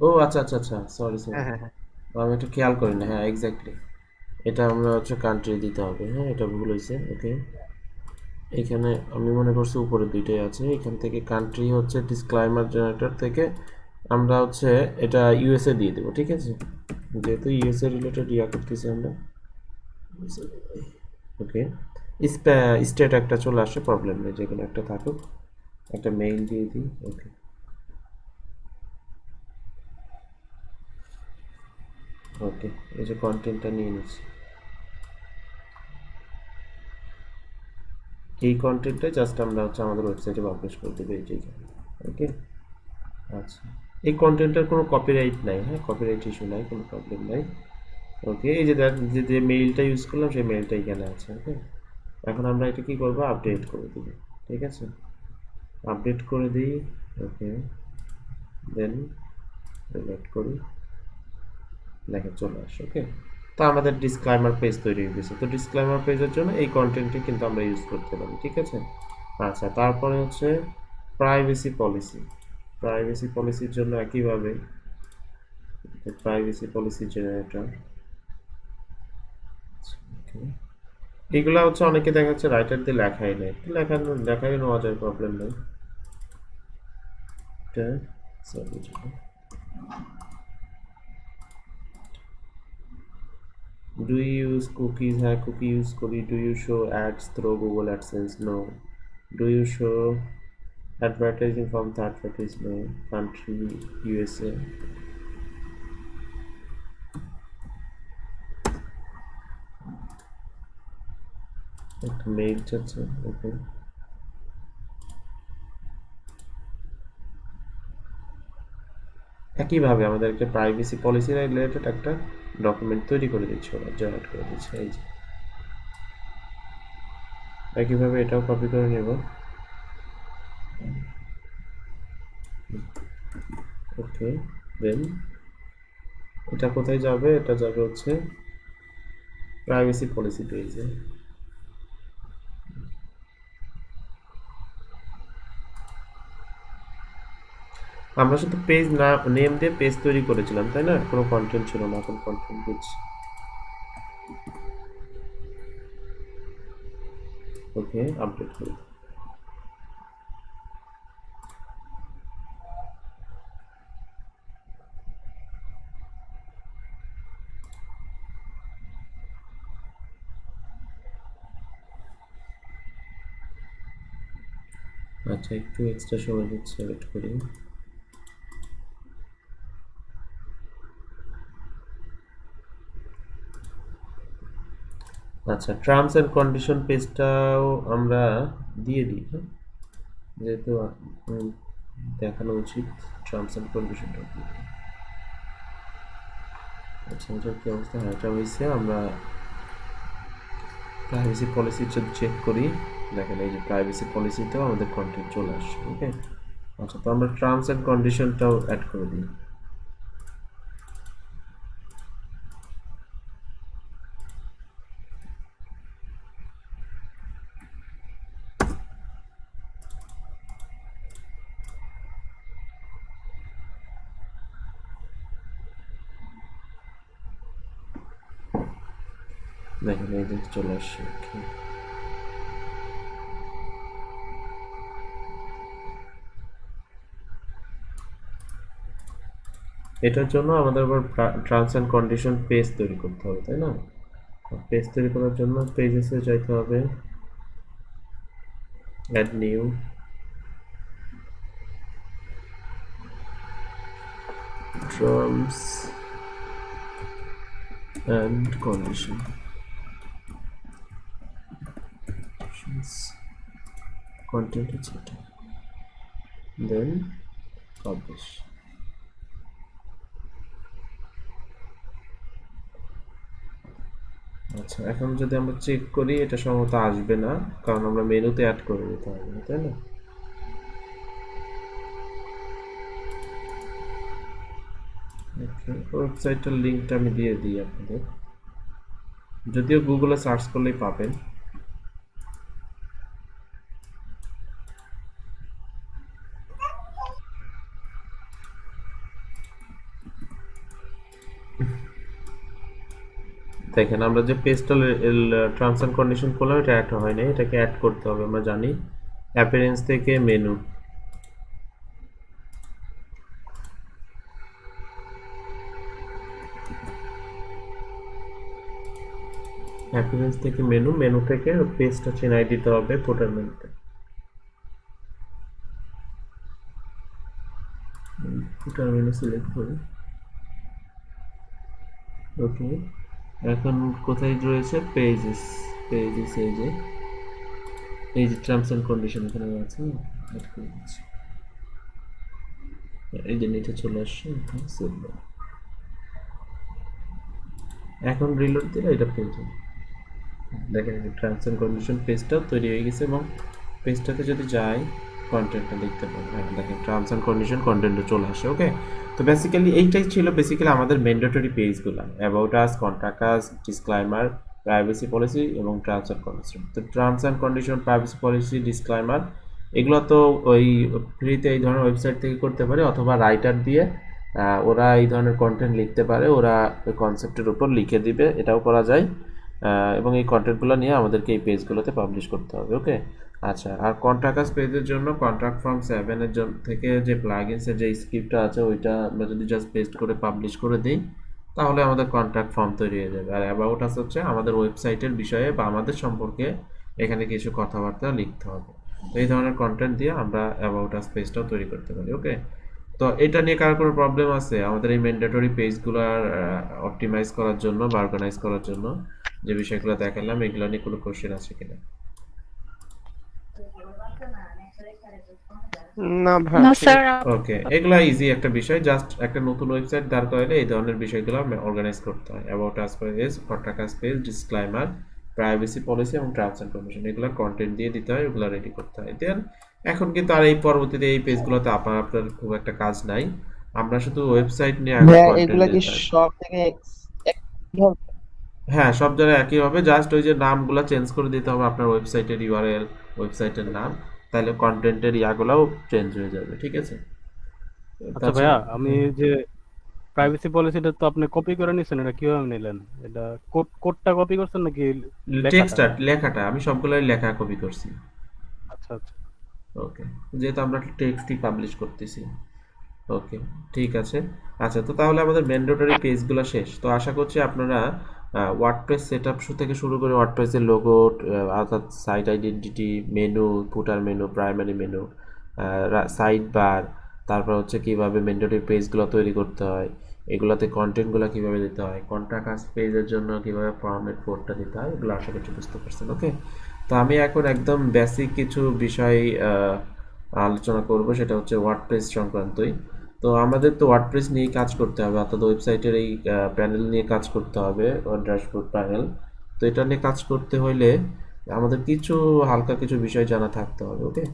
ও আচ্ছা আচ্ছা আচ্ছা, সরি সরি, হ্যাঁ হ্যাঁ হ্যাঁ আমি একটু খেয়াল করি না। হ্যাঁ, এক্স্যাক্টলি, এটা আমরা হচ্ছে কান্ট্রি দিতে হবে। হ্যাঁ, এটা ভুল হয়েছে। ওকে, এখানে আমি মনে করছি উপরে দুইটাই আছে। এখান থেকে কান্ট্রি হচ্ছে ডিসক্লাইমার জেনারেটর থেকে আমরা হচ্ছে এটা ইউএসএ দিয়ে দেবো, ঠিক আছে, যেহেতু ইউএসএ রিলেটেড ইয়া করতেছি আমরা। ওকে, স্টেট একটা চলে আসে, প্রবলেম নেই, যে কোনো একটা থাকুক, একটা মেইল দিয়ে দিই। ওকে, ওকে, এই যে কন্টেন্টটা নিয়ে নিচ্ছি, এই কন্টেন্টটা জাস্ট আমরা হচ্ছে আমাদের ওয়েবসাইটে পাবলিশ করে দেবো এই জায়গায়। ওকে, আচ্ছা, এই কন্টেন্টের কোনো কপিরাইট নাই। হ্যাঁ, কপিরাইট ইস্যু নাই, কোনো প্রবলেম নাই। ওকে, এই যে যে মেইলটা ইউজ করলাম সেই মেইলটা এখানে আছে। ওকে, এখন আমরা এটা কি করবো, আপডেট করে দেব, ঠিক আছে, আপডেট করে দিই। ওকে, দেন রিলোড করি, দেখেন চলে আসে। ওকে, তো আমাদের ডিসক্লাইমার পেজ তৈরি হয়ে গেছে। তো ডিসক্লাইমার পেজের জন্য এই কন্টেন্টটি কিন্তু আমরা ইউজ করতে পারি, ঠিক আছে। আচ্ছা, তারপরে হচ্ছে প্রাইভেসি পলিসি। প্রাইভেসি পলিসির জন্য একইভাবে প্রাইভেসি পলিসি জেনারেটর, এগুলা হচ্ছে অনেকে দেখা যাচ্ছে রাইটার দিয়ে লেখাই নেই, লেখাই নেওয়া যায়, প্রবলেম নেই। Do you use cookies? হ্যাঁ, কুকি ইউজ করি। Do you show ads through Google AdSense? No. Do you show advertising from third parties? No. Country USA. একটা মেইল যাচ্ছে। ওকে, একইভাবে আমাদেরকে প্রাইভেসি পলিসি রিলেটেড একটা ডকুমেন্ট তৈরি করে দিচ্ছে, ওরা জেনারেট করে দিচ্ছে। এই যে একইভাবে এটাও কপি করে নেব। ওকে, দেন এটা কোথায় যাবে, এটা যাবে হচ্ছে প্রাইভেসি পলিসি পেজে। আমরা শুধু পেজ নেম দিয়ে পেজ তৈরি করেছিলাম, তাই না, কোনো কন্টেন্ট ছিল না। এখন কন্টেন্ট দিচ্ছি। ওকে, আপডেট করি। আচ্ছা, একটু এক্সট্রা সময় দিচ্ছি, ওয়েট করি। আচ্ছা, টার্মস এন্ড কন্ডিশন পেজটাও আমরা দিয়ে দিই, হ্যাঁ, যেহেতু দেখানো উচিত। টার্মস এন্ড কন্ডিশনটা দিয়ে দিই। আচ্ছা, এটার কি অবস্থা? হ্যাঁ, এটা হয়েছে। আমরা প্রাইভেসি পলিসি যদি চেক করি, দেখেন এই যে প্রাইভেসি পলিসিতেও আমাদের কন্টেন্ট চলে আসছে। ওকে, আচ্ছা, তো আমরা টার্মস এন্ড কন্ডিশনটাও অ্যাড করে দিই। দেখেন এই যে চলে আসছে। Okay. এটার জন্য আমাদের আবার টার্মস এন্ড কন্ডিশন পেজ তৈরি করতে হবে, তাই না? পেজ তৈরি করার জন্য পেজেসে যাইতে হবে, add new, terms and condition, content হচ্ছে এটা, দেন পাবলিশ। আচ্ছা, এখন যদি আমরা চেক করি এটা সম্ভবত আসবে না, কারণ আমরা মেনুতে অ্যাড করে দিতে হবে, তাই না? ওয়েবসাইটের লিঙ্কটা আমি দিয়ে দিই আপনাদের, যদিও গুগলে সার্চ করলেই পাবেন। দেখেন আমরা যে পেজটা টার্মস এন্ড কন্ডিশন করলাম এটা অ্যাড হয় না, এটাকে অ্যাড করতে হবে। আমরা জানি অ্যাপিয়ারেন্স থেকে মেনু, অ্যাপিয়ারেন্স থেকে মেনু, মেনু থেকে পেজটা চেনাই দিতে হবে ফুটার মেনুতে। ফুটার মেনু সিলেক্ট করি। ওকে, এখন কোথায় রয়েছে? পেজেস, পেজেস এই যে টার্মস এন্ড কন্ডিশন এখানে আছে, অ্যাড করে দিচ্ছি। এই যে নিচে চলে আসছে, এখন রিলোড দিলে এটা পেজ দেখেন টার্মস এন্ড কন্ডিশন পেজটাও তৈরি হয়ে গেছে, এবং পেজটাতে যদি যাই কন্টেন্টটা দেখতে পাবো। হ্যাঁ দেখেন টার্মস এন্ড কন্ডিশন কন্টেন্টে চলে আসে। ওকে, তো বেসিক্যালি এইটাই ছিল বেসিক্যালি আমাদের ম্যান্ডেটরি পেজগুলো, about us, contact us, disclaimer, privacy policy এবং টার্মস এন্ড কন্ডিশন। তো terms and condition, privacy policy, disclaimer এগুলো তো ওই ফ্রিতে এই ধরনের ওয়েবসাইট থেকে করতে পারে, অথবা রাইটার দিয়ে ওরা এই ধরনের কন্টেন্ট লিখতে পারে, ওরা ওই কনসেপ্টের উপর লিখে দিবে, এটাও করা যায়। এবং এই কন্টেন্টগুলো নিয়ে আমাদেরকে এই পেজগুলোতে পাবলিশ করতে হবে। ওকে, আচ্ছা, আর কন্ট্রাক্ট আস পেজের জন্য কন্ট্রাক্ট ফর্ম 7 এর থেকে যে প্লাগইনসের যে স্ক্রিপ্টটা আছে ওইটা আমরা যদি জাস্ট পেস্ট করে পাবলিশ করে দিই তাহলে আমাদের কন্ট্রাক্ট ফর্ম তৈরি হয়ে যাবে। আর অ্যাবাউট আস হচ্ছে আমাদের ওয়েবসাইটের বিষয়ে বা আমাদের সম্পর্কে এখানে কিছু কথাবার্তা লিখতে হবে। তো এই ধরনের কন্টেন্ট দিয়ে আমরা অ্যাবাউট আস পেজটাও তৈরি করতে পারি। ওকে, তো এটা নিয়ে কার কোনো প্রবলেম আছে? আমাদের এই ম্যান্ডেটরি পেজগুলোর অপটিমাইজ করার জন্য বা অর্গানাইজ করার জন্য যে বিষয়গুলো দেখালাম এগুলো নিয়ে কোনো কোশ্চেন আছে কিনা? না ভাই, না স্যার। ওকে, এগুলো ইজি একটা বিষয়, জাস্ট একটা নতুন ওয়েবসাইট দাঁড় করালে এই ধরনের বিষয়গুলো অর্গানাইজ করতে হয়। About us page, contact us page, disclaimer, privacy policy এবং টার্মস এন্ড কন্ডিশন এগুলো কন্টেন্ট দিয়ে দিতে হয়, ওগুলো রেডি করতে হয়। দেন এখন কিন্তু আর এই পরবর্তীতে এই পেজগুলোতে আপনার খুব একটা কাজ নাই, আমরা শুধু ওয়েবসাইট নিয়ে এখন কন্টেন্ট এগুলা কি দিতে হয়। সব থেকে হ্যাঁ, সব জায়গায় একই হবে, জাস্ট ওই যে নামগুলো চেঞ্জ করে দিতে হবে আপনার ওয়েবসাইটের ইউআরএল, ওয়েবসাইটের নাম, তাহলে কন্টেন্টের ইয়াগুলোও চেঞ্জ হয়ে যাবে। ঠিক আছে? আচ্ছা ভাইয়া, আমি যে প্রাইভেসি পলিসিটা তো আপনি কপি করে নিছেন, এটা কিভাবে নিলেন? এটা কোডটা কপি করছেন নাকি টেক্সটটা, লেখাটা? লেখাটা আমি সবগুলোই লেখা কপি করছি। আচ্ছা আচ্ছা। ওকে, যেহেতু আমরা টেক্সটই পাবলিশ করতেছি। ওকে, ঠিক আছে। আচ্ছা, তো তাহলে আমাদের ম্যান্ডেটরি পেজগুলো শেষ। তো আশা করছি আপনারা ওয়ার্ডপ্রেস সেটআপ থেকে শুরু করে ওয়ার্ডপ্রেসের লোগো, অর্থাৎ site identity, menu, footer menu, primary menu, sidebar, তারপর হচ্ছে কিভাবে ম্যান্ডেটরি পেজগুলো তৈরি করতে হয়, এগুলোতে কন্টেন্টগুলো কিভাবে দিতে হয়, কন্ট্রাক্ট আস পেজের জন্য কিভাবে ফর্মেট কোডটা দিতে হয়, এগুলো আশা করছি বুঝতে পারছেন। ওকে, তো আমি এখন একদম বেসিক কিছু বিষয় আলোচনা করব, সেটা হচ্ছে ওয়ার্ডপ্রেস সংক্রান্তই। তো আমাদের তো ওয়ার্ডপ্রেস নিয়েই কাজ করতে হবে, অর্থাৎ ওয়েবসাইটের এই প্যানেল নিয়ে কাজ করতে হবে, ড্যাশবোর্ড প্যানেল। তো এটা নিয়ে কাজ করতে হলে আমাদের কিছু হালকা কিছু বিষয় জানা থাকতে হবে। ওকে,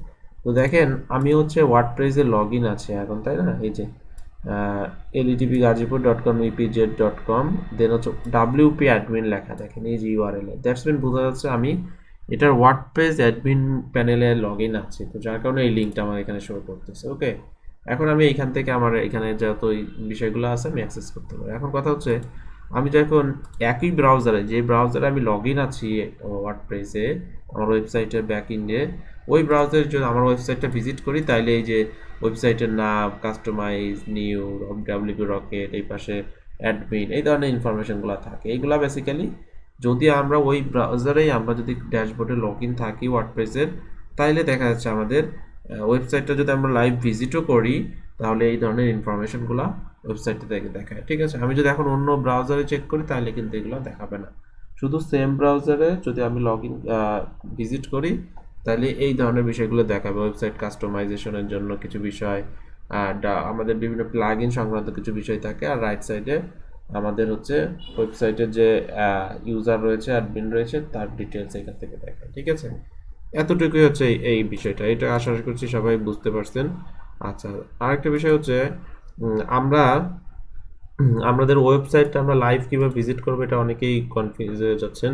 তো দেখেন আমি হচ্ছে ওয়ার্ডপ্রেসে লগ ইন আছে এখন, তাই না? এই যে ledpgazipur.com, epz.com, দেন হচ্ছে wp অ্যাডমিন লেখা, দেখেন এই যে ইউআরএল, দ্যাটস মিন বোঝা যাচ্ছে আমি এটার ওয়ার্ডপ্রেস অ্যাডমিন প্যানেলে লগ ইন আছে, তো যার কারণে এই লিঙ্কটা আমার এখানে শো করতেছে। ওকে, এখন আমি এইখান থেকে আমার এখানে যত বিষয়গুলো আছে আমি অ্যাক্সেস করতে পারি। এখন কথা হচ্ছে আমি যখন একই ব্রাউজারে, যে ব্রাউজারে আমি লগ ইন আছি ওয়ার্ডপ্রেসে আমার ওয়েবসাইটের ব্যাক এন্ডে, ওই ব্রাউজারে যদি আমার ওয়েবসাইটটা ভিজিট করি, তাইলে এই যে ওয়েবসাইটের নাম, কাস্টমাইজ, নিউ, ডাব্লিউপি রকেট, এই পাশে অ্যাডমিন, এই ধরনের ইনফরমেশনগুলো থাকে। এইগুলা বেসিক্যালি যদি আমরা ওই ব্রাউজারেই আমরা যদি ড্যাশবোর্ডে লগ ইন থাকি ওয়ার্ডপ্রেসের, তাইলে দেখা যাচ্ছে আমাদের ওয়েবসাইটটা যদি আমরা লাইভ ভিজিটও করি, তাহলে এই ধরনের ইনফরমেশনগুলো ওয়েবসাইটে দেখায়। ঠিক আছে, আমি যদি এখন অন্য ব্রাউজারে চেক করি তাহলে কিন্তু এগুলো দেখাবে না। শুধু সেম ব্রাউজারে যদি আমি লগ ইন ভিজিট করি, তাহলে এই ধরনের বিষয়গুলো দেখাবে। ওয়েবসাইট কাস্টমাইজেশনের জন্য কিছু বিষয়, আমাদের বিভিন্ন প্লাগ ইন সংক্রান্ত কিছু বিষয় থাকে। আর রাইট সাইডে আমাদের হচ্ছে ওয়েবসাইটের যে ইউজার রয়েছে, অ্যাডমিন রয়েছে, তার ডিটেলস এখান থেকে দেখায়। ঠিক আছে, এতটুকুই হচ্ছে এই বিষয়টা। এটা আশা করছি সবাই বুঝতে পারছেন। আচ্ছা, আরেকটা বিষয় হচ্ছে আমরা আমাদের ওয়েবসাইটটা আমরা লাইভ কিভাবে ভিজিট করবো, এটা অনেকেই কনফিউজ হয়ে যাচ্ছেন।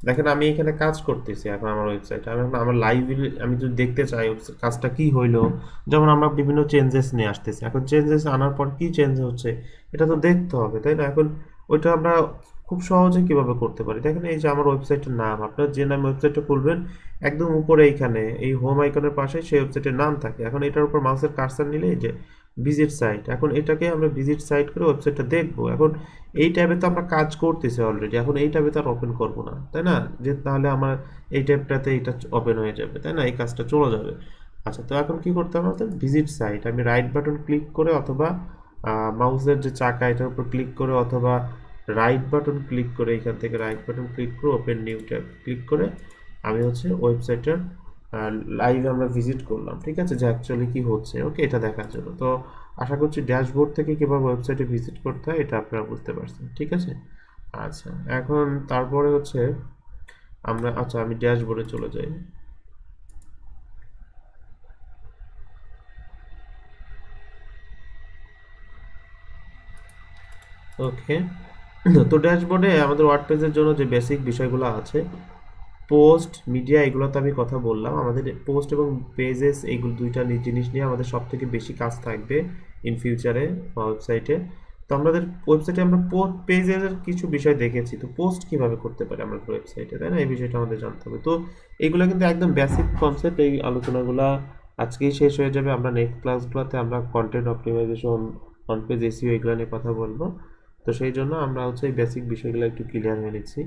দেখেন, আমি এখানে কাজ করতেছি এখন আমার ওয়েবসাইটে, আমার লাইভ আমি যদি দেখতে চাই কাজটা কি হইলো, যেমন আমরা বিভিন্ন চেঞ্জেস নিয়ে আসতেছি, এখন চেঞ্জেস আনার পর কি চেঞ্জ হচ্ছে এটা তো দেখতে হবে, তাই না? এখন ওইটা আমরা খুব সহজে কিভাবে করতে পারি, দেখেন এই যে আমার ওয়েবসাইটের নাম, আপনার যে নাম ওয়েবসাইটটা খুলবেন একদম উপরে এইখানে এই হোম আইকনের পাশে সেই ওয়েবসাইটের নাম থাকে। এখন এটার উপর মাউসের কার্সার নিলে এই যে ভিজিট সাইট, এখন এটাকে আমরা ভিজিট সাইট করে ওয়েবসাইটটা দেখবো। এখন এই ট্যাবে তো আমরা কাজ করতেছি অলরেডি, এখন এই ট্যাবে তো আর ওপেন করবো না, তাই না? যে তাহলে আমার এই ট্যাবটাতে এটা ওপেন হয়ে যাবে, তাই না? এই কাজটা চলে যাবে। আচ্ছা, তো এখন কি করতে হবে আমাদের? ভিজিট সাইট, আমি রাইট বাটন ক্লিক করে অথবা মাউসের যে চাকা এটার উপর ক্লিক করে অথবা রাইট বাটন ক্লিক করে, এখান থেকে রাইট বাটন ক্লিক করে ওপেন নিউ ট্যাব ক্লিক করে আমি হচ্ছে ওয়েবসাইটের লাইভ আমরা ভিজিট করলাম। ঠিক আছে, যে অ্যাকচুয়ালি কি হচ্ছে, ওকে, এটা দেখার জন্য। তো আশা করছি ড্যাশবোর্ড থেকে কীভাবে ওয়েবসাইটে ভিজিট করতে হয় এটা আপনারা বুঝতে পারছেন। ঠিক আছে, আচ্ছা, এখন তারপরে হচ্ছে আমরা, আচ্ছা আমি ড্যাশবোর্ডে চলে যাই। ওকে, তো ড্যাশবোর্ডে আমাদের ওয়ার্ডপ্রেসের জন্য যে বেসিক বিষয়গুলো আছে, পোস্ট, মিডিয়া, এগুলো তো আমি কথা বললাম। আমাদের পোস্ট এবং পেজেস, এইগুলো দুইটা জিনিস নিয়ে আমাদের সব থেকে বেশি কাজ থাকবে ইন ফিউচারে ওয়েবসাইটে। তো আমাদের ওয়েবসাইটে আমরা পেজের কিছু বিষয় দেখেছি, তো পোস্ট কিভাবে করতে পারি আমরা ওয়েবসাইটে, তাই না? এই বিষয়টা আমাদের জানতে হবে। তো এগুলো কিন্তু একদম বেসিক কনসেপ্ট, এই আলোচনাগুলো আজকেই শেষ হয়ে যাবে। আমরা নেক্সট ক্লাসগুলোতে আমরা content optimization, on page SEO, এগুলো নিয়ে কথা বলবো। তো সেই জন্য আমরা হচ্ছে এই বেসিক বিষয়গুলো একটু ক্লিয়ার হয়ে নিচ্ছি।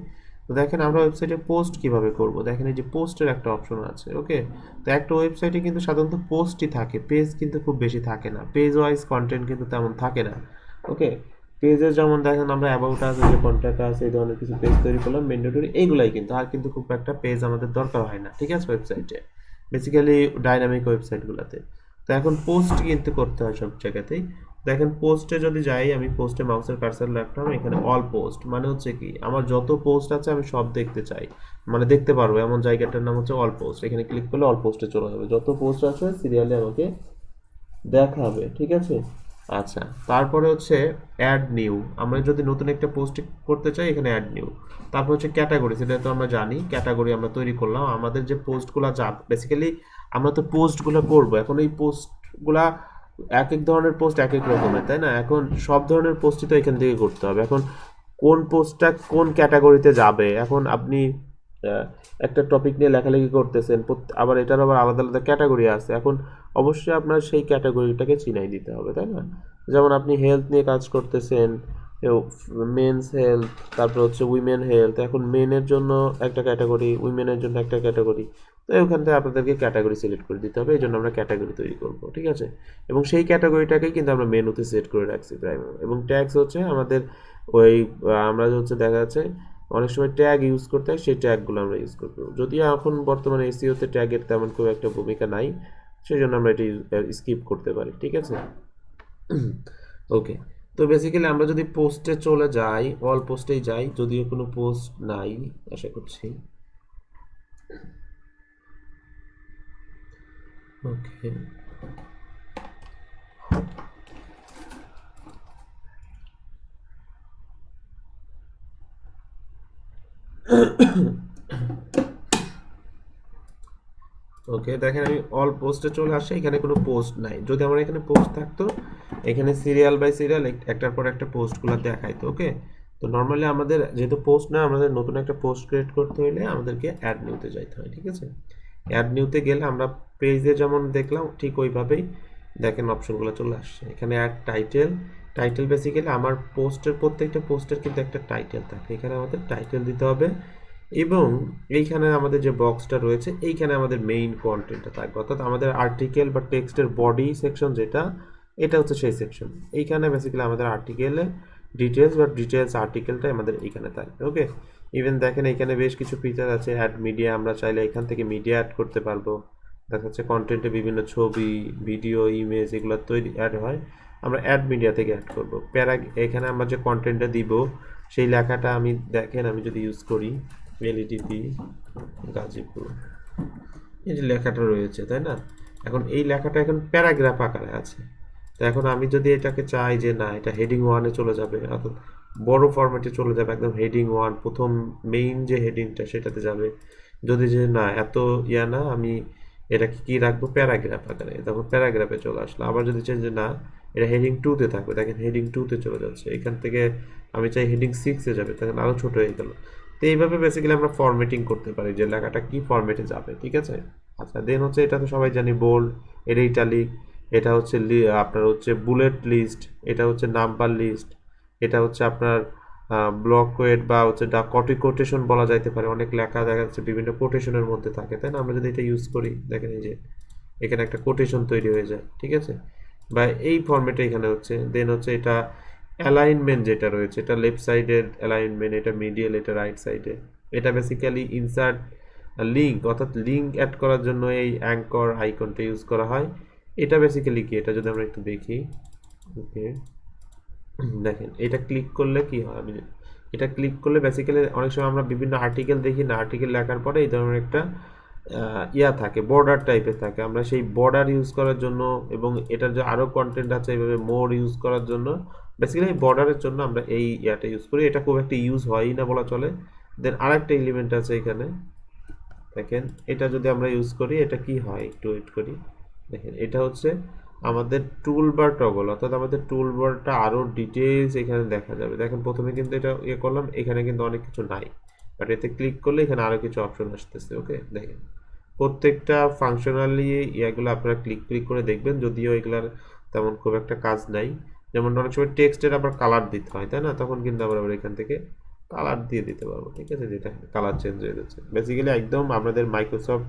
তো দেখেন আমরা ওয়েবসাইটে পোস্ট কিভাবে করব, দেখেন এই যে পোস্টের একটা অপশন আছে। ওকে, তো একটা ওয়েবসাইটে কিন্তু সাধারণত পোস্টই থাকে, পেজ কিন্তু খুব বেশি থাকে না, পেজ ওয়াইজ কন্টেন্ট কিন্তু তেমন থাকে না। ওকে, পেজে যেমন দেখেন আমরা অ্যাবাউট আছে, যে কন্ট্যাক্ট আছে, এই ধরনের কিছু পেজ তৈরি করলাম, ম্যান্ডেটরি, এইগুলাই কিন্তু, আর কিন্তু খুব একটা পেজ আমাদের দরকার হয় না। ঠিক আছে, ওয়েবসাইটে বেসিক্যালি ডাইনামিক ওয়েবসাইটগুলোতে। তো এখন পোস্ট কিন্তু করতে হয় সব জায়গাতেই। দেখেন পোস্টে যদি যাই, আমি পোস্টে মাউসের কার্সার রাখলাম, এখানে অল পোস্ট মানে হচ্ছে কি আমার যত পোস্ট আছে আমি সব দেখতে চাই, মানে দেখতে পারবো, এমন জায়গাটার নাম হচ্ছে অল পোস্ট। এখানে ক্লিক করলে অল পোস্টে চলে যাবে, যত পোস্ট আছে সিরিয়ালে আমাকে দেখাবে। ঠিক আছে, আচ্ছা, তারপরে হচ্ছে অ্যাড নিউ, আমরা যদি নতুন একটা পোস্ট করতে চাই এখানে অ্যাড নিউ। তারপর হচ্ছে ক্যাটাগরি, সেটা তো আমরা জানি, ক্যাটাগরি আমরা তৈরি করলাম। আমাদের যে পোস্টগুলো বেসিক্যালি আমরা তো পোস্টগুলো করবো, এখন এই পোস্টগুলা এক এক ধরনের পোস্ট এক এক রকমের, তাই না? এখন সব ধরনের পোস্টই তো এখান থেকে করতে হবে। এখন কোন পোস্টটা কোন ক্যাটাগরিতে যাবে, এখন আপনি একটা টপিক নিয়ে লেখালেখি করতেছেন, আবার এটার আবার আলাদা আলাদা ক্যাটাগরি আছে, এখন অবশ্যই আপনার সেই ক্যাটাগরিটাকে চিনাই দিতে হবে, তাই না? যেমন আপনি হেলথ নিয়ে কাজ করতেছেন, মেন্স হেলথ, তারপর হচ্ছে উইমেন হেলথ, এখন মেনের জন্য একটা ক্যাটাগরি, উইমেনের জন্য একটা ক্যাটাগরি, তো ওখান থেকে আপনাদেরকে ক্যাটাগরি সিলেক্ট করে দিতে হবে। এই জন্য আমরা ক্যাটাগরি তৈরি করবো। ঠিক আছে, এবং সেই ক্যাটাগরিটাকেই কিন্তু আমরা মেনুতে সেট করে রাখছি প্রাইমারি। এবং ট্যাগস হচ্ছে আমাদের ওই আমরা হচ্ছে দেখা যাচ্ছে অনেক সময় ট্যাগ ইউজ করতে হয়, সেই ট্যাগগুলো আমরা ইউজ করবো। যদিও এখন বর্তমানে এসইওতে ট্যাগের তেমন খুব একটা ভূমিকা নাই, সেই জন্য আমরা এটি স্কিপ করতে পারি। ঠিক আছে, ওকে, তো বেসিক্যালি আমরা যদি পোস্টে চলে যাই, অল পোস্টেই যাই, যদিও কোনো পোস্ট নাই আশা করছি। ওকে, ওকে, দেখেন আমি অল পোস্টে চলে আসি, এখানে কোনো পোস্ট নাই। যদি আমার এখানে পোস্ট থাকতো, এখানে সিরিয়াল বাই সিরিয়াল একটার পর একটা পোস্টগুলো দেখাইতো। ওকে, তো নর্মালি আমাদের যেহেতু পোস্ট না, আমাদের নতুন একটা পোস্ট ক্রিয়েট করতে হলে আমাদেরকে অ্যাড নিউতে যাইতে হয়, ঠিক আছে? অ্যাড নিউতে গেলে আমরা পেজে যেমন দেখলাম ঠিক ওইভাবেই দেখেন অপশনগুলো চলে আসছে। এখানে অ্যাড টাইটেল, টাইটেল বেসিক্যালি আমার পোস্টের প্রত্যেকটা পোস্টের কিন্তু একটা টাইটেল থাকে, এখানে আমাদের টাইটেল দিতে হবে এবং এইখানে আমাদের যে বক্সটা রয়েছে এইখানে আমাদের মেইন কন্টেন্টটা থাকবে, অর্থাৎ আমাদের আর্টিকেল বা টেক্সটের বডি সেকশন যেটা, এটা হচ্ছে সেই সেকশন। এইখানে বেসিক্যালি আমাদের আর্টিকেলে ডিটেলস বা ডিটেলস আর্টিকেলটা আমাদের এইখানে থাকবে। ওকে, ইভেন দেখেন এইখানে বেশ কিছু ফিচার আছে। অ্যাড মিডিয়া, আমরা চাইলে এখান থেকে মিডিয়া অ্যাড করতে পারবো। দেখা যাচ্ছে কন্টেন্টে বিভিন্ন ছবি, ভিডিও, ইমেজ এগুলো তৈরি অ্যাড হয়, আমরা অ্যাড মিডিয়া থেকে অ্যাড করব। এখানে আমরা যে কন্টেন্টটা দিব সেই লেখাটা আমি দেখেন আমি যদি ইউজ করি এলইডিপি গাজীপুর, এই যে লেখাটা রয়েছে তাই না, এখন এই লেখাটা এখন প্যারাগ্রাফ আকারে আছে। তো এখন আমি যদি এটাকে চাই যে না এটা হেডিং 1-এ চলে যাবে, অর্থাৎ বড় ফরম্যাটে চলে যাবে, একদম হেডিং 1 প্রথম মেইন যে হেডিংটা সেটাতে যাবে, যদি যে না এত ইয়া না আমি এটাকে কি রাখবো প্যারাগ্রাফ আকারে, তখন প্যারাগ্রাফে চলে আসলো। আবার যদি চাই যে না এটা হেডিং 2-তে থাকবে, দেখেন হেডিং 2-তে চলে যাচ্ছে। এখান থেকে আমি চাই হেডিং 6-এ যাবে, তখন আরও ছোট হয়ে গেল। তো এইভাবে বেসিক্যালি আমরা ফরম্যাটিং করতে পারি যে লেখাটা কি ফরম্যাটে যাবে, ঠিক আছে? আচ্ছা, দেন হচ্ছে এটা তো সবাই জানি বোল্ড, এটা ইটালিক, এটা হচ্ছে আপনার হচ্ছে বুলেট লিস্ট, এটা হচ্ছে নাম্বার লিস্ট, এটা হচ্ছে আপনার ব্লক ওয়েট বা হচ্ছে কোটেশন বলা যাইতে পারে। অনেক লেখা দেখা যাচ্ছে বিভিন্ন কোটেশনের মধ্যে থাকে, তাই না? আমরা যদি এটা ইউজ করি দেখেন এই যে এখানে একটা কোটেশন তৈরি হয়ে যায়, ঠিক আছে? বা এই ফরম্যাটে এখানে হচ্ছে। দেন হচ্ছে এটা অ্যালাইনমেন্ট যেটা রয়েছে, এটা লেফট সাইডের অ্যালাইনমেন্ট, এটা মিডিয়াল, এটা রাইট সাইডে। এটা বেসিক্যালি ইনসার্ট লিঙ্ক, অর্থাৎ লিঙ্ক অ্যাড করার জন্য এই অ্যাঙ্কর আইকনটা ইউজ করা হয়। এটা বেসিক্যালি কি, এটা যদি আমরা একটু দেখি, ওকে দেখেন এটা ক্লিক করলে কি হয়, আমি এটা ক্লিক করলে বেসিক্যালি অনেক সময় আমরা বিভিন্ন আর্টিকেল দেখি না, আর্টিকেল লেখার পরে এই ধরনের একটা ইয়া থাকে, বর্ডার টাইপের থাকে। আমরা সেই বর্ডার ইউজ করার জন্য এবং এটার যে আরও কন্টেন্ট আছে এইভাবে মোর ইউজ করার জন্য বেসিক্যালি বর্ডারের জন্য আমরা এই ইয়াটা ইউজ করি। এটা খুব একটা ইউজ হয়ই না বলা চলে। দেন আরেকটা এলিমেন্ট আছে এখানে, দেখেন এটা যদি আমরা ইউজ করি এটা কি হয়, একটু ওয়েট করি। দেখেন এটা হচ্ছে আমাদের টুলবার টগল, অর্থাৎ আমাদের টুলবারটা আরও ডিটেলস এখানে দেখা যাবে। দেখেন প্রথমে কিন্তু এটা ইয়ে করলাম, এখানে কিন্তু অনেক কিছু নাই, বাট এতে ক্লিক করলে এখানে আরও কিছু অপশন আসতেছে। ওকে, দেখেন প্রত্যেকটা ফাংশনালি ইয়াগুলো আপনারা ক্লিক করে দেখবেন, যদিও এগুলার তেমন খুব একটা কাজ নাই। যেমন অনেক সময় টেক্সটের আবার কালার দিতে হয়, তাই না? তখন কিন্তু আমরা আবার এখান থেকে কালার দিয়ে দিতে পারবো, ঠিক আছে? যেটা কালার চেঞ্জ হয়ে যাচ্ছে বেসিক্যালি একদম আমাদের মাইক্রোসফট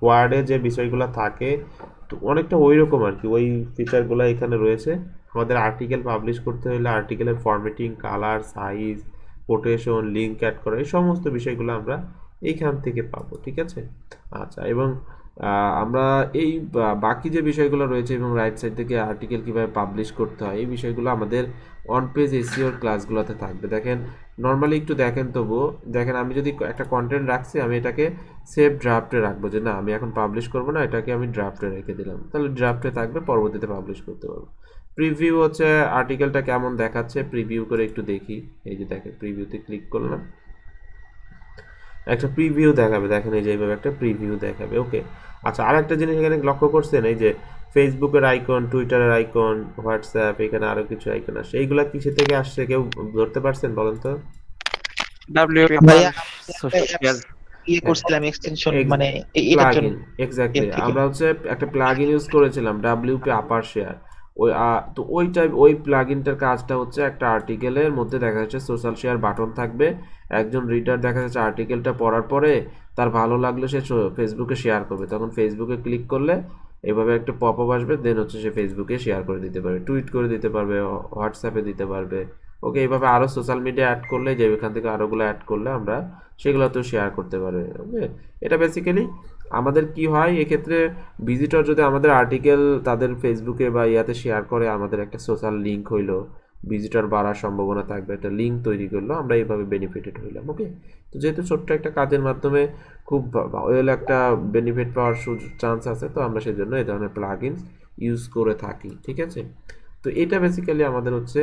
ওয়ার্ডে যে বিষয়গুলো থাকে তো অনেকটা ওই রকম আর কি, ওই ফিচারগুলো এখানে রয়েছে। আমাদের আর্টিকেল পাবলিশ করতে হলে আর্টিকেলের formatting, colour, size, quotation, link add করা, এই সমস্ত বিষয়গুলো আমরা এইখান থেকে পাবো, ঠিক আছে? আচ্ছা, এবং আমরা এই বাকি যে বিষয়গুলো রয়েছে এবং রাইট সাইড থেকে আর্টিকেল কীভাবে পাবলিশ করতে হয় এই বিষয়গুলো আমাদের অন পেজ এসইওর ক্লাসগুলোতে থাকবে। দেখেন নর্মালি একটু দেখেন, তবুও দেখেন আমি যদি একটা কন্টেন্ট রাখছি আমি এটাকে সেভ ড্রাফটে রাখবো, যে না আমি এখন পাবলিশ করবো না, এটাকে আমি ড্রাফটে রেখে দিলাম, তাহলে ড্রাফটে থাকবে, পরবর্তীতে পাবলিশ করতে পারবো। প্রিভিউ হচ্ছে আর্টিকেলটা কেমন দেখাচ্ছে প্রিভিউ করে একটু দেখি। এই যে দেখেন প্রিভিউতে ক্লিক করলাম, একটা প্রিভিউ দেখাবে, দেখেন এই যে এইভাবে একটা প্রিভিউ দেখাবে। ওকে, আচ্ছা আরেকটা জিনিস এখানে লক্ষ্য করছেন, এই যে ফেসবুকের আইকন, টুইটারের আইকন, হোয়াটসঅ্যাপ, এখানে আরো কিছু আইকন আসছে, এইগুলা কিসে থেকে আসছে কেউ ধরতে পারছেন বলেন তো? এক্স্যাক্টলি, আমরা হচ্ছে একটা প্লাগইন ইউজ করেছিলাম WP আপার শেয়ার। তো ওই প্লাগইনটার কাজটা হচ্ছে একটা আর্টিকেলের মধ্যে দেখা যাচ্ছে সোশ্যাল শেয়ার বাটন থাকবে, একজন রিডার দেখা যাচ্ছে আর্টিকেলটা পড়ার পরে তার ভালো লাগলে সে ফেসবুকে শেয়ার করবে, তখন ফেসবুকে ক্লিক করলে এভাবে একটা পপ আপ আসবে, দেন হচ্ছে সে ফেসবুকে শেয়ার করে দিতে পারবে, টুইট করে দিতে পারবে, হোয়াটসঅ্যাপে দিতে পারবে। ওকে, এইভাবে আরও সোশ্যাল মিডিয়া অ্যাড করলে, যে এখান থেকে আরোগুলো অ্যাড করলে আমরা সেগুলোতেও শেয়ার করতে পারবে। ওকে, এটা বেসিক্যালি আমাদের কি হয় এক্ষেত্রে, ভিজিটর যদি আমাদের আর্টিকেল তাদের ফেসবুকে বা ইয়াতে শেয়ার করে, আমাদের একটা সোশ্যাল লিঙ্ক হইলো, ভিজিটর বাড়ার সম্ভাবনা থাকবে, একটা লিঙ্ক তৈরি করলো, আমরা এইভাবে বেনিফিটেড হইলাম। ওকে, তো যেহেতু ছোট্ট একটা কাজের মাধ্যমে খুব ওয়েল একটা বেনিফিট পাওয়ার চান্স আছে, তো আমরা সেই জন্য এই ধরনের প্লাগইনস ইউজ করে থাকি, ঠিক আছে? তো এটা বেসিক্যালি আমাদের হচ্ছে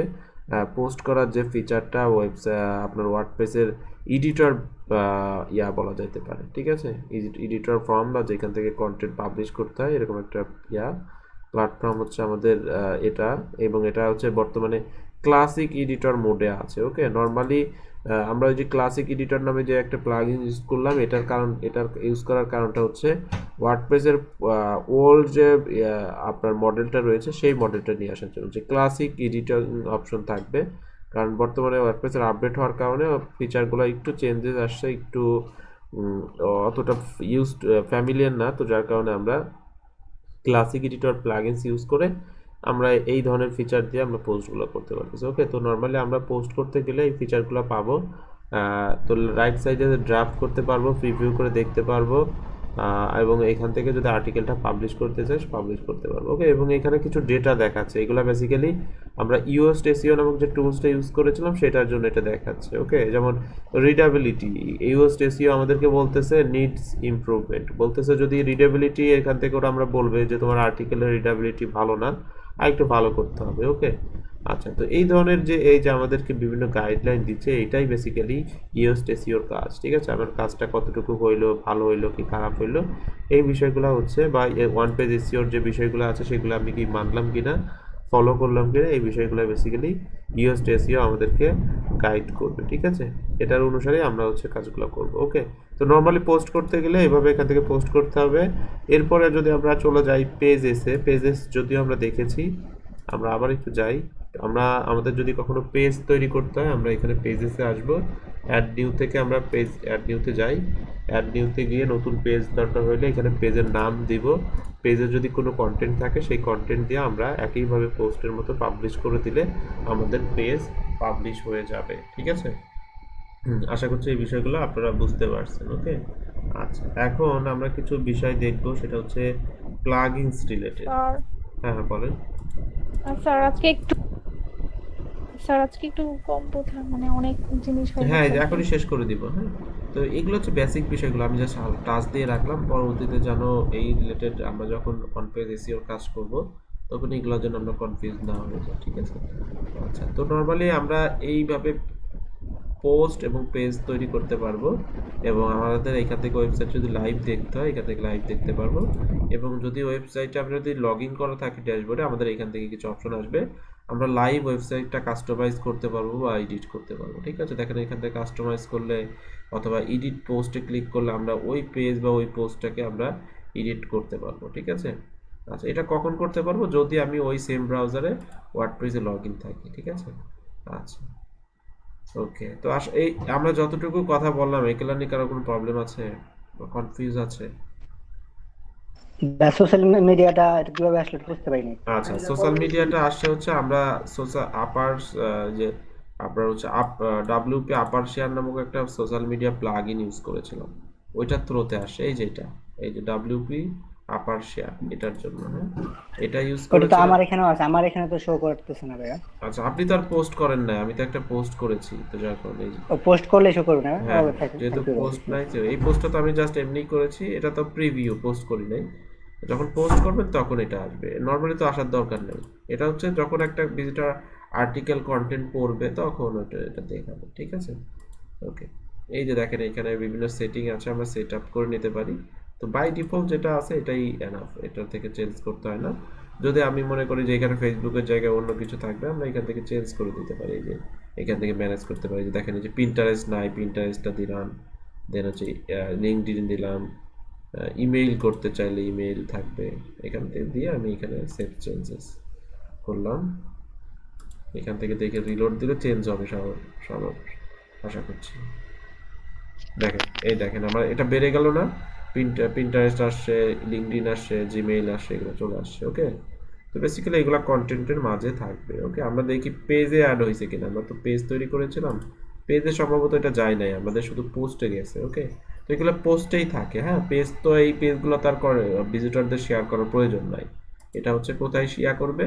পোস্ট করার যে ফিচারটা আপনার ওয়ার্ডপ্রেসের এডিটর ইয়া বলা যেতে পারে, ঠিক আছে? এডিটর ফর্ম বা যেখান থেকে কন্টেন্ট পাবলিশ করতে হয় এরকম একটা প্ল্যাটফর্ম হচ্ছে আমাদের এটা, এবং এটা হচ্ছে বর্তমানে ক্লাসিক এডিটর মোডে আছে। ওকে, নর্মালি আমরা ওই যে ক্লাসিক এডিটর নামে যে একটা প্লাগইন ইউজ করলাম, এটার ইউজ করার কারণটা হচ্ছে ওয়ার্ডপ্রেসের ওল্ড যে আপনার মডেলটা রয়েছে সেই মডেলটা নিয়ে আসার জন্য, যে ক্লাসিক এডিটর অপশন থাকবে। কারণ বর্তমানে ওয়ার্ডপ্রেসের আপডেট হওয়ার কারণে ফিচারগুলো একটু চেঞ্জেস আসছে, একটু অতটা ফ্যামিলিয়ার না, তো যার কারণে আমরা ক্লাসিক এডিটর প্লাগইনস ইউজ করে আমরা এই ধরনের ফিচার দিয়ে আমরা পোস্টগুলো করতে পারতেছি। ওকে, তো নর্মালি আমরা পোস্ট করতে গেলে এই ফিচারগুলো পাবো। তো রাইট সাইডে ড্রাফট করতে পারবো, প্রিভিউ করে দেখতে পারবো, এবং এখান থেকে যদি আর্টিকেলটা পাবলিশ করতে চাই পাবলিশ করতে পারবো। ওকে, এবং এখানে কিছু ডেটা দেখাচ্ছে, এগুলো বেসিক্যালি আমরা ইউএসড এসইও নামক যে টুলসটা ইউজ করেছিলাম সেটার জন্য এটা দেখাচ্ছে। ওকে, যেমন রিডাবিলিটি, ইউএসড এসইও আমাদেরকে বলতেছে নিডস ইমপ্রুভমেন্ট, বলতেছে যদি রিডাবিলিটি এখান থেকে ওরা আমরা বলবে যে তোমার আর্টিকেলের রিডাবিলিটি ভালো না, আর একটু ভালো করতে হবে। ওকে, আচ্ছা, তো এই ধরনের এই যে আমাদেরকে বিভিন্ন গাইডলাইন দিচ্ছে, এটাই বেসিক্যালি ইউএসড এসইওর কাজ। ঠিক আছে, আমার কাজটা কতটুকু হইলো, ভালো হইলো কি খারাপ হইলো, এই বিষয়গুলো হচ্ছে, বা ওয়ান পেজ এসইওর যে বিষয়গুলো আছে সেগুলো আমি কি মানলাম কিনা, ফলো করলাম কিনা, এই বিষয়গুলো বেসিক্যালি ইউএসড এসইও আমাদেরকে গাইড করবে। ঠিক আছে, এটার অনুসারে আমরা কাজগুলো করব। ওকে, তো নর্মালি পোস্ট করতে গেলে এভাবে এখান থেকে পোস্ট করতে হবে। এরপরে যদি আমরা চলে যাই পেজেস যদিও আমরা দেখেছি, আমরা আবার একটু যাই। আমাদের যদি কখনো পেজ তৈরি করতে হয়, আমরা এখানে পেজেসে আসবো, অ্যাড নিউ থেকে আমরা পেজ অ্যাড নিউতে যাই, অ্যাড নিউতে গিয়ে নতুন পেজ দরকার হলে এখানে পেজের নাম দিব, পেজে যদি কোনো কন্টেন্ট থাকে সেই কন্টেন্ট দিয়ে আমরা একইভাবে পোস্টের মতো পাবলিশ করে দিলে আমাদের পেজ পাবলিশ হয়ে যাবে। ঠিক আছে, আশা করছি এই বিষয়গুলো আপনারা বুঝতে পারছেন। ওকে, আচ্ছা, এখন আমরা কিছু বিষয় দেখব, সেটা হচ্ছে প্লাগইনস রিলেটেড। হ্যাঁ বলেন। স্যার আজকে একটু কম কথা, মানে অনেক জিনিস হয়ে হ্যাঁ, গেছে। এখনই শেষ করে দিব। হ্যাঁ, তো এগুলো হচ্ছে বেসিক বিষয়গুলো, আমি জাস্ট টাচ দিয়ে রাখলাম, পরবর্তীতে যেন এই রিলেটেড আমরা যখন অন পেজ এসইওর কাজ করব তখন এগুলোর জন্য আমরা কনফিউজ না হয়ে যাই। ঠিক আছে, আচ্ছা, তো নর্মালি আমরা এইভাবে পোস্ট এবং পেজ তৈরি করতে পারবো, এবং আমাদের এখান থেকে ওয়েবসাইট যদি লাইভ দেখতে হয় এখান থেকে লাইভ দেখতে পারবো, এবং যদি ওয়েবসাইটে আমরা যদি লগ ইন করা থাকে ড্যাশবোর্ডে, আমাদের এখান থেকে কিছু অপশন আসবে, আমরা লাইভ ওয়েবসাইটটা কাস্টমাইজ করতে পারবো বা এডিট করতে পারবো। ঠিক আছে, দেখেন এখান থেকে কাস্টমাইজ করলে অথবা এডিট পোস্টে ক্লিক করলে আমরা ওই পেজ বা ওই পোস্টটাকে আমরা এডিট করতে পারবো। ঠিক আছে, আচ্ছা, এটা কখন করতে পারবো, যদি আমি ওই সেম ব্রাউজারে ওয়ার্ডপ্রেসে লগ ইন থাকি। ঠিক আছে, আচ্ছা, ওকে, তো এই আমরা যতটুকু কথা বললাম এগুলা নিয়ে কারো কোনো প্রবলেম আছে বা কনফিউজ আছে? সোশ্যাল মিডিয়াটা কিভাবে আসলে বুঝতে পারিনি। আচ্ছা, সোশ্যাল মিডিয়াটা আসছে আমরা যে আপনার WP আপার শেয়ার নামক একটা সোশ্যাল মিডিয়া প্লাগইন ইউজ করেছিলাম, ওইটার থ্রুতে আসে এই যে WP আপার শেয়ার, এটার জন্য। হ্যাঁ, এটা ইউজ করে তো আমার এখানেও আছে, আমার এখানে তো শো করতেছে না ভাইয়া। আচ্ছা, আপনি তো আর পোস্ট করেন না, আমি তো একটা পোস্ট করেছি, তো যার কারণে পোস্ট করলে শো করবে না। হ্যাঁ, যেহেতু পোস্ট নাই, তো এই পোস্টটা তো আমি জাস্ট এমনি করেছি, এটা তো প্রিভিউ, পোস্ট করি নাই। যখন পোস্ট করবেন তখন এটা আসবে, নর্মালি তো আসার দরকার নেই। এটা যখন একটা ভিজিটর আর্টিকেল কন্টেন্ট পড়বে তখন এটা দেখাবে। ঠিক আছে, ওকে, এই যে দেখেন এখানে বিভিন্ন সেটিং আছে, আমরা সেট আপ করে নিতে পারি। তো বাই ডিফল্ট যেটা আছে এটাই এনাফ, এটার থেকে চেঞ্জ করতে হয় না। যদি আমি মনে করি যে এখানে ফেসবুকের জায়গায় অন্য কিছু থাকবে, আমরা এখান থেকে চেঞ্জ করে দিতে পারি, যে এখান থেকে ম্যানেজ করতে পারি। যে দেখেন এই যে পিন্টারেস্ট নাই, পিন্টারেস্টটা দিলাম, দেন লিঙ্কডইন দিলাম, ইমেইল করতে চাইলে ইমেইল থাকবে, এখান থেকে দিয়ে আমি এখানে সেভ চেঞ্জেস করলাম, এখান থেকে দেখে রিলোড দিলে চেঞ্জ হবে সব আশা করছি। দেখেন আমার এটা বেড়ে গেল না, পিন্টারেস্ট আসছে, লিঙ্কডইন আসছে, জিমেইল আসছে, এগুলো চলে আসছে। ওকে, তো বেসিক্যালি এগুলো কন্টেন্টের মাঝে থাকবে। ওকে, আমরা দেখি পেজে অ্যাড হয়েছে কিনা, আমরা তো পেজ তৈরি করেছিলাম, পেজে সম্ভবত এটা যায় নাই, আমাদের শুধু পোস্টে গেছে। ওকে, তো এগুলো পোস্টেই থাকে। হ্যাঁ, পেজ তো এই পেজগুলো তার ভিজিটরদের শেয়ার করার প্রয়োজন নাই, এটা কোথায় শেয়ার করবে,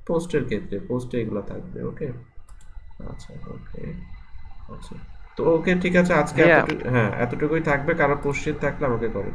পোস্টের ক্ষেত্রে, পোস্টে এগুলো থাকবে। ওকে, আচ্ছা, ওকে, আচ্ছা, তো ওকে, ঠিক আছে, আজকে হ্যাঁ এতটুকুই থাকবে। কারো কোশ্চেন থাকলে আমাকে করো।